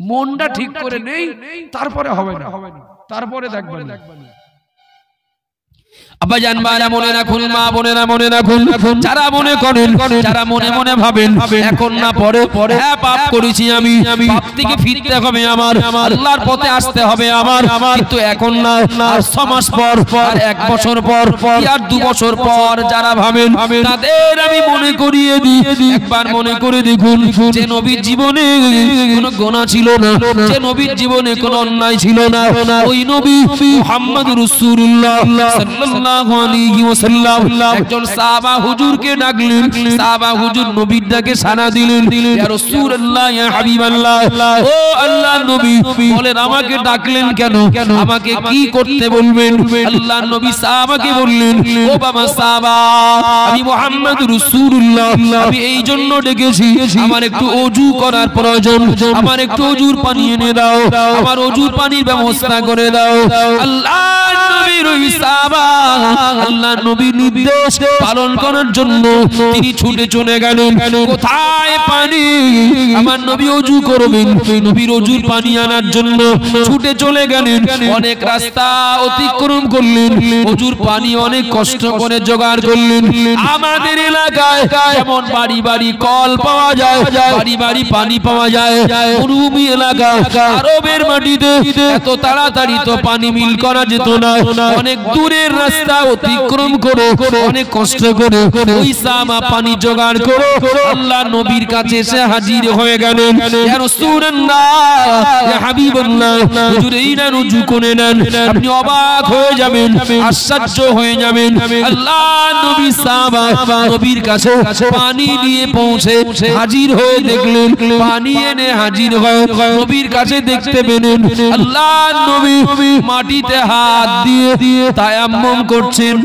মনটা ঠিক করে নেই, তারপরে হবে না, তারপরে দেখবেন। আব্বা জান বারা মনে রাখুন, মা বোনেরা মনে রাখুন, যারা মনে করেন, যারা মনে মনে ভাবেন এখন না পরে হ্যাঁ পাপ করেছি আমি, পাপ থেকে ফিরতে হবে আমার, আল্লাহর পথে আসতে হবে আমার, কিন্তু এখন না, আর 6 মাস পর, আর 1 বছর পর, আর 2 বছর পর যারা ভাবেন তাদের আমি মনে করিয়ে দিই, একবার মনে করে দেখুন যে নবীর জীবনে কোনো গুনাহ ছিল না, যে নবীর জীবনে কোনো অন্যায় ছিল না, ওই নবী মুহাম্মদুর রাসূলুল্লাহ সাল্লাল্লাহু আলাইহি ওয়াসাল্লাম একজন সাহাবা হুজুরকে ডাকলেন, সাহাবা হুজুর নবীর ডাকে সাড়া দিলেন, ইয়া রাসূলুল্লাহ ইয়া হাবিবাল্লাহ, ও আল্লাহর নবী বলেন আমাকে ডাকলেন কেন, আমাকে কি করতে বলবেন? আল্লাহর নবী সাহাবাকে বললেন, ও বাবা সাহাবা, আমি মুহাম্মদুর রাসূলুল্লাহ, আমি এই জন্য ডেকেছি, আমার একটু ওযু করার প্রয়োজন, আমার একটু ওযুর পানি এনে দাও, আমার ওযুর পানির ব্যবস্থা করে দাও। আল্লাহর নবীর ওই সাহাবা আল্লাহর নবীর নির্দেশ পালন করার জন্য তিনি ছুটে চলে গেলেন, কোথায় পানি, আমার নবী ওযু করবেন, নবীর ওযুর পানি আনার জন্য ছুটে চলে গেলেন, অনেক রাস্তা অতিক্রম করলেন, ওযুর পানি অনেক কষ্ট করে জোগাড় করলেন। আমাদের এলাকায় যেমন বাড়ি বাড়ি কল পাওয়া যায়, বাড়ি বাড়ি পানি পাওয়া যায়, মরুভূমি এলাকা, আরবের মাটিতে এত তাড়াতাড়ি তো পানি মিল করা যেত না, অনেক দূরের রাস্তা অতিক্রম করে অনেক কষ্ট করে ওই সাহাবা পানি জোগাড় করে আল্লাহ নবীর কাছে এসে হাজির হয়ে গেলেন। ইয়া রাসূলুল্লাহ, ইয়া হাবিবাল্লাহ, হুজুর এই না রুজু করে নেন, আপনি অবাক হয়ে যাবেন, আশ্চর্য হয়ে যাবেন। আল্লাহ নবী সাহাবা নবীর কাছে পানি নিয়ে পৌঁছে হাজির হয়ে দেখলেন, পানি এনে হাজির হয়ে নবীর কাছে দেখতে পেলেন আল্লাহ নবী মাটিতে হাত দিয়ে তায়াম্মুম করছেন।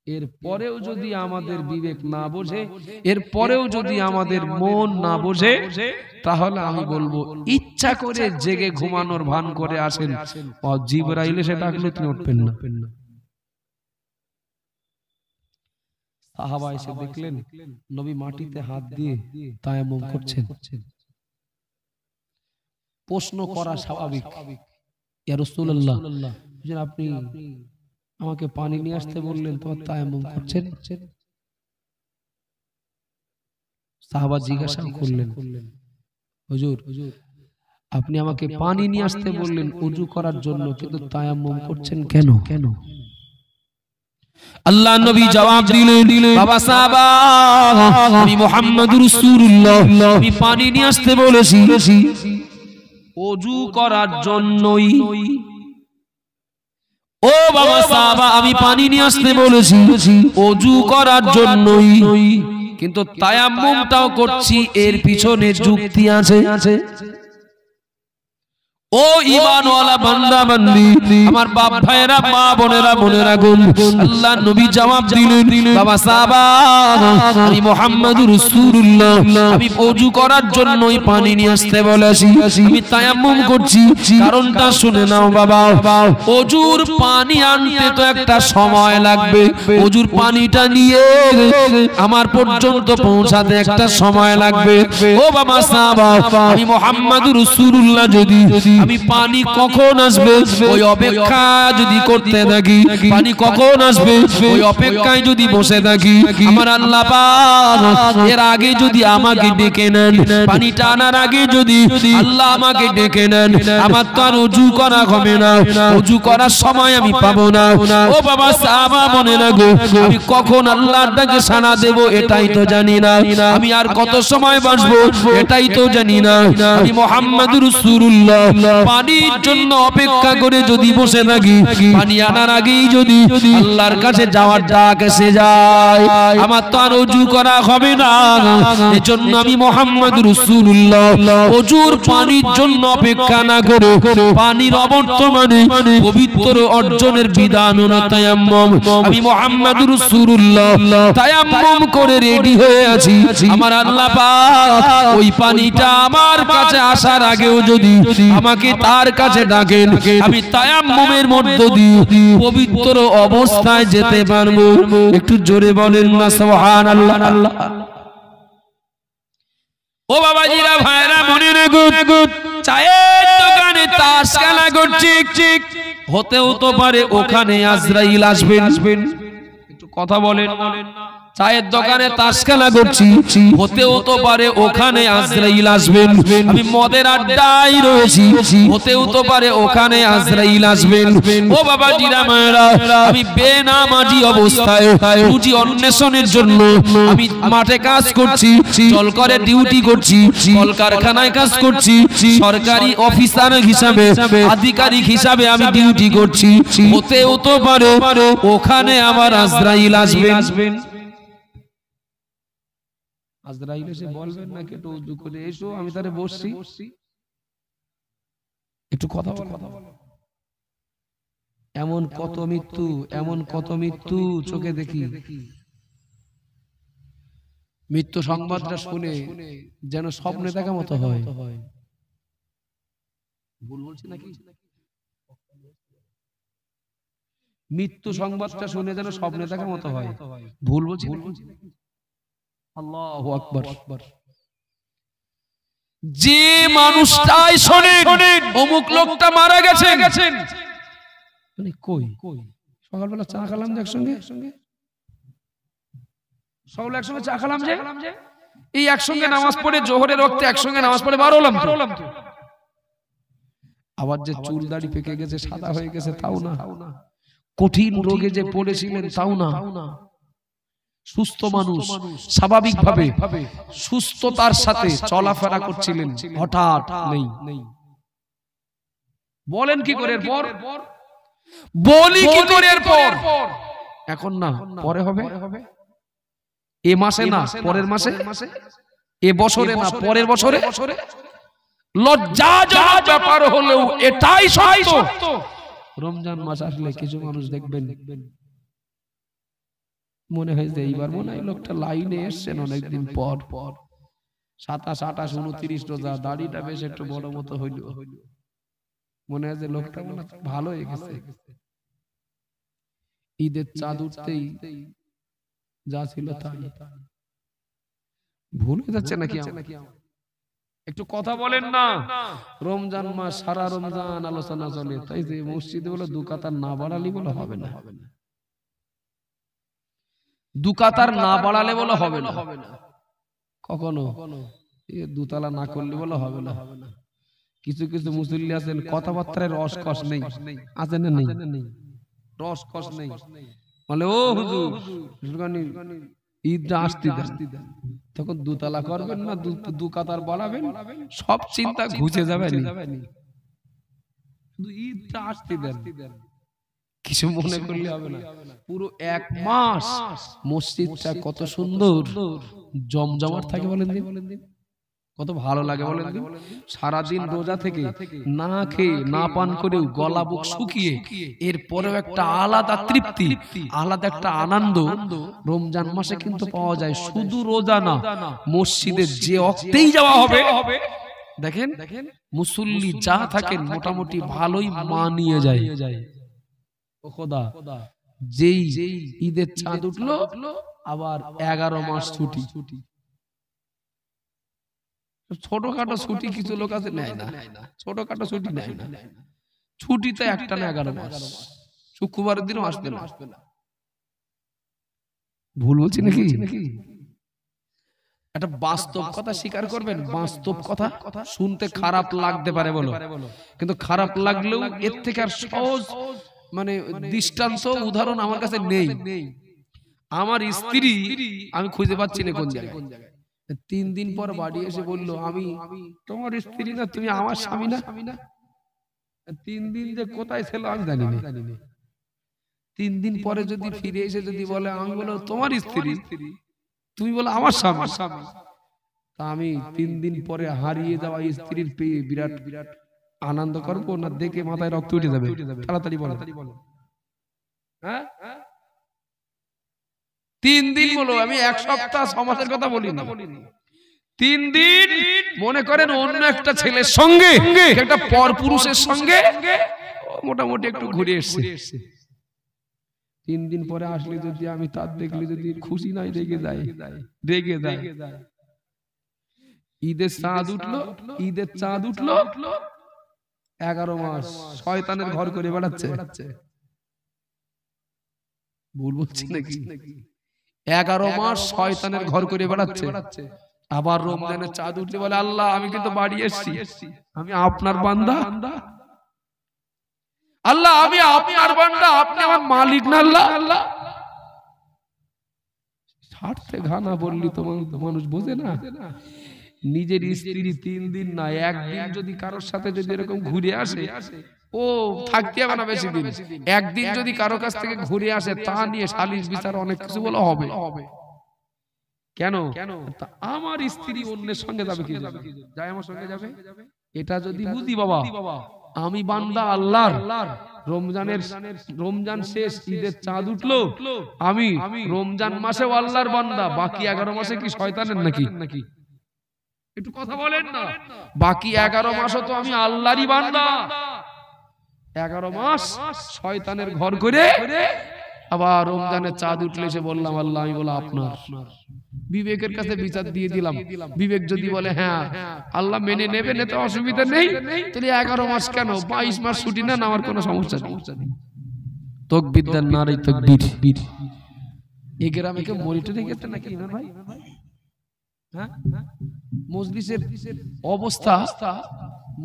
এরপরেও যদি আমাদের বিবেক না বোঝে, এরপরেও যদি আমাদের মন না বোঝে, তাহলে আমি বলবো ইচ্ছা করে জেগে ঘুমানোর ভান করে আসেন, জিবরাইল এসে ডাকলে তিনি উঠবেন না। সাহাবা এসে দেখলেন নবী মাটিতে হাত দিয়ে তায়াম্মুম করছেন। প্রশ্ন করা স্বাভাবিক, ইয়া রাসূলুল্লাহ, আপনি আমাকে পানি নিয়ে আসতে বললেন, তো তায়াম্মুম করছেন? সাহাবা জিজ্ঞাসা করলেন, হুজুর আপনি আমাকে পানি নিয়ে আসতে বললেন ওযু করার জন্য, কিন্তু তায়াম্মুম করছেন কেন? আল্লাহ নবী জবাব দিলেন, বাবা সাহাবা, আমি মুহাম্মদুর রাসূলুল্লাহ, আমি পানি নিয়ে আসতে বলেছি ওযু করার জন্যই। ও বাবা সাহাবা, আমি পানি নিয়ে আসতে বলেছি ওযু করার জন্যই, কিন্তু তায়াম্মুমটাও করছি, এর পিছনে যুক্তি আছে। ও ঈমানওয়ালা বান্দা বান্দি, আমার বাপ ভাইরা, মা বোনেরা, বোনেরা গুন, আল্লাহ নবী জবাব দিলেন, বাবা সাহাবা, আমি মুহাম্মদুর রাসূলুল্লাহ, আমি ওযু করার জন্যই পানি নিয়ে আসতে বলেছি, আমি তায়াম্মুম করছি। কারণটা শুনে নাও বাবা, ওযুর পানি আনতে তো একটা সময় লাগবে, ওযুর পানিটা নিয়ে আমার পর্যন্ত পৌঁছাতে একটা সময় লাগবে। ও বাবা সাহাবা, আমি মুহাম্মদুর রাসূলুল্লাহ যদি আমি পানি কখন আসবে ওই অপেক্ষা যদি করতে থাকি, পানি কখন আসবে ওই অপেক্ষায় যদি বসে থাকি, আমার আল্লাহ পাক এর আগে যদি আমাকে ডেকে নেন, পানিটা আনার আগে যদি আল্লাহ আমাকে ডেকে নেন, আমার তো আর ওযু করা হবে না, ওযু করার সময় আমি পাবো না। ও বাবা সাহাবা মনে রাখো, আমি কখন আল্লাহর ডাকে সাড়া দেব এটাই তো জানি না, আমি আর কত সময় বাঁচবো এটাই তো জানি না। আমি মুহাম্মদুর রাসূলুল্লাহ পানির জন্য অপেক্ষা করে যদি বসে থাকি, পানি আনার আগেই যদি আল্লাহর কাছে যাওয়ার ডাক এসে যায়, আমার তো আর ওযু করা হবে না। এজন্য আমি মুহাম্মদুর রাসূলুল্লাহ ওযুর পানির জন্য অপেক্ষা না করে পানির অবর্তমানে পবিত্র অর্জনের বিধান হলো তায়াম্মুম। আমি মুহাম্মদুর রাসূলুল্লাহ তায়াম্মুম করে রেডি হয়ে আছি, আমার আল্লাহ পাক ওই পানিটা আমার কাছে আসার আগেও যদি আমাকে তার কাছে ডাকেন, আমি তায়াম্মুমের মধ্য দিয়ে পবিত্র অবস্থায় যেতে পারবো। একটু জোরে বলেন না সুবহানাল্লাহ। ও বাবাজিরা, ভাইরা, মনে রেখো, চায়ের দোকানে তাস খেলা করছি, হতেও তো পারে ওখানে আজরাইল আসবেন। একটু কথা বলেন। চায়ের দোকানে তাস খেলা করছি, হতেও তো পারে ওখানে আজরাইল আসবেন। আমি মদের আড্ডায় রয়েছি, হতেও তো পারে ওখানে আজরাইল আসবেন। ও বাবা জিরা মায়েরা, আমি বেনামাজি অবস্থায় রুজি অন্বেষণের জন্য আমি মাঠে কাজ করছি, চল করে ডিউটি করছি, কলকারখানায় কাজ করছি, সরকারি অফিসার হিসাবে, আধিকারিক হিসাবে আমি ডিউটি করছি, হতেও তো পারে ওখানে আমার আজরাইল আসবেন। আজরাইল এসে বলবেন নাকি একটু ওযু করে এসো, আমি তারে বসছি, একটু কথা বলো। এমন কত মৃত্যু, এমন কত মৃত্যু চোখে দেখি, মৃত্যু সংবাদটা শুনে যেন স্বপ্নে দেখা মতো হয়। ভুল বলছি নাকি? মৃত্যু সংবাদটা শুনে যেন স্বপ্নে দেখা মতো হয়। ভুল বলছি? আল্লাহু আকবার। যে মানুষটাই শোনেন অমুক লোকটা মারা গেছেন, মানে কই সকালবেলা চা খেলাম যে একসঙ্গে, সকালে একসঙ্গে চা খেলাম যে, এই একসঙ্গে নামাজ পড়ে জোহরের ওয়াক্তে একসঙ্গে নামাজ পড়ে বার হলাম তো, আবার যে চুল দাড়ি পেকে গেছে, সাদা হয়ে গেছে তাও না, কঠিন রোগে যে পড়েছিলেন তাও না, সুস্থ মানুষ স্বাভাবিকভাবে সুস্থতার সাথে চলাফেরা করছিলেন, হঠাৎ নেই। বলেন কি করে এরপর? বলি কি করে এরপর? এখন না, পরে হবে, এ মাসে না পরের মাসে, এ বছরে না পরের বছরে। লজ্জাজনক ব্যাপার হলেও এটাই সত্য। রমজান মাস আসলে কিছু মানুষ দেখবেন মনে হয় যে এইবার মনে হয় লোকটা লাইনে এসছেন অনেকদিন পর, 27, 28, 29 রোজা, দাড়িটা বেশ একটু বড় মতো হইল, মনে হয় যে লোকটা মনে ভালো হয়ে গেছে। ঈদের চাঁদ উঠতেই যা ছিল তাই। ভুল হয়ে যাচ্ছে নাকি? একটু কথা বলেন না। রমজান মাস, সারা রমজান আলোচনা চলে, তাই যে মসজিদে বলে 2 কাতার না বাড়ালি বলে হবে না, 2 কাতার না বাড়ালে বলে হবে না, কখনো 2 তালা না করলে বলে হবে না। কিছু কিছু মুসল্লি আছেন কথাবার্তায় রসকস নেই, আছে না নেই? রসকস নেই, বলে ও হুজুর ঈদটা আসতে দেন, তখন 2 তালা করবেন না 2 কাতার বাড়াবেন, সব চিন্তা ঘুচে যাবে, শুধু ঈদটা আসতে দেন। কিছু মনে করলে হবে না, পুরো 1 মাস মসজিদটা কত সুন্দর জমজমাট থাকে বলেন দিন, কত ভালো লাগে বলেন দিন। সারাদিন রোজা থেকে না খেয়ে না পান করেও গলা বুক শুকিয়ে এরপরেও একটা আলাদা তৃপ্তি, আলাদা একটা আনন্দ রমজান মাসে কিন্তু পাওয়া যায়। শুধু রোজা না, মসজিদে যে ওয়াক্তেই যাওয়া হবে দেখেন মুসল্লি যা থাকেন মোটামুটি ভালোই মানিয়ে যায়। ও খোদা, যেই ঈদের চাঁদ উঠলো আবার 11 মাস ছুটি। ছোটখাটো ছুটি কিছু লোক আছে নেয় না, ছোটখাটো ছুটি নেয় না, ছুটিতে একটা না 11 মাস, শুক্রবারের দিনও আসবে না। ভুল বলছি নাকি? একটা বাস্তব কথা স্বীকার করবেন, বাস্তব কথা শুনতে খারাপ লাগতে পারে বলো, কিন্তু খারাপ লাগলেও এর থেকে আর সহজ মানে দৃষ্টান্ত উদাহরণ আমার কাছে নেই। আমার স্ত্রী আমি খুঁজে পাচ্ছি না কোন জায়গায়, 3 দিন পর বাড়ি এসে বললো আমি তোমার স্ত্রী না, তুমি আমার স্বামী না। 3 দিন যে কোথায় ছিল আমি জানি না। 3 দিন পরে যদি ফিরে এসে যদি বলে আমি বলো তোমার স্ত্রী, তুমি বলো আমার স্বামী, তা আমি 3 দিন পরে হারিয়ে যাওয়া স্ত্রীর পেয়ে বিরাট বিরাট আনন্দ করবো না দেখে মাথায় রক্ত উঠে যাবে? তাড়াতাড়ি বলো। হ্যাঁ, 3 দিন বলো, আমি 1 সপ্তাহ 6 মাসের কথা বলি না। 3 দিন মনে করেন অন্য একটা ছেলের সঙ্গে, একটা পরপুরুষের সঙ্গে মোটামুটি একটু ঘুরে এসেছে। 3 দিন পরে আসলে যদি আমি তার দেখলে যদি খুশি নাই রেগে যায়। ঈদের চাঁদ উঠলো 11 মাস শয়তানের ঘর করে বেড়াচ্ছে। ভুল বলছি নাকি? 11 মাস শয়তানের ঘর করে বেড়াচ্ছে। আবার রমজানের চাঁদ উঠলে বলে আল্লাহ আমি কিন্তু বাড়ি এসেছি, আমি আপনার বান্দা, আল্লাহ আমি আপনার বান্দা, আপনি আমার মালিক না আল্লাহ। স্বার্থে ঘানা বললি তো মানুষ বোঝে না। নিজের স্ত্রী 3 দিন না 1 দিন যদি কারোর সাথে যদি এরকম ঘুরে আসে, ও থাকতে হবে না বেশি দিন, 1 দিন যদি কারো কাছ থেকে ঘুরে আসে তা নিয়ে সালিশ বিচার অনেক কিছু বলা হবে। কেন? আমার স্ত্রী অন্যের সঙ্গে যাবে, কি যায় আমার সঙ্গে যাবে? এটা যদি বুঝি বাবা আমি বান্দা আল্লাহর, রমজান শেষ ঈদের চাঁদ উঠলো, আমি রমজান মাসেও আল্লাহর বান্দা, বাকি 11 মাসে কি শয়তানের নাকি? একটু কথা বলেন না। বাকি 11 মাসও তো আমি আল্লাহরই বান্দা। 11 মাস শয়তানের ঘর করে আবার রমজানের চাঁদ উঠলে এসে বললাম আল্লাহ আমি বলা আপনার। বিবেকের কাছে বিচার দিয়ে দিলাম। বিবেক যদি বলে হ্যাঁ আল্লাহ মেনে নেবে, এতে অসুবিধা নেই, তাহলে 11 মাস কেন 22 মাস ছুটি না, আমার কোনো সমস্যা নেই। তাকবীর দেন, নারে তাকবীর। এই গ্রামে কেউ মরিটরে গেছে নাকি না ভাই? হ্যাঁ,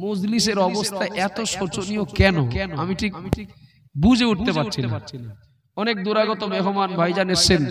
মজলিসের অবস্থা এত শোচনীয় কেন আমি ঠিক বুঝে উঠতে পারছি না। অনেক দূরাগত মেহমান ভাইজান এসেছেন।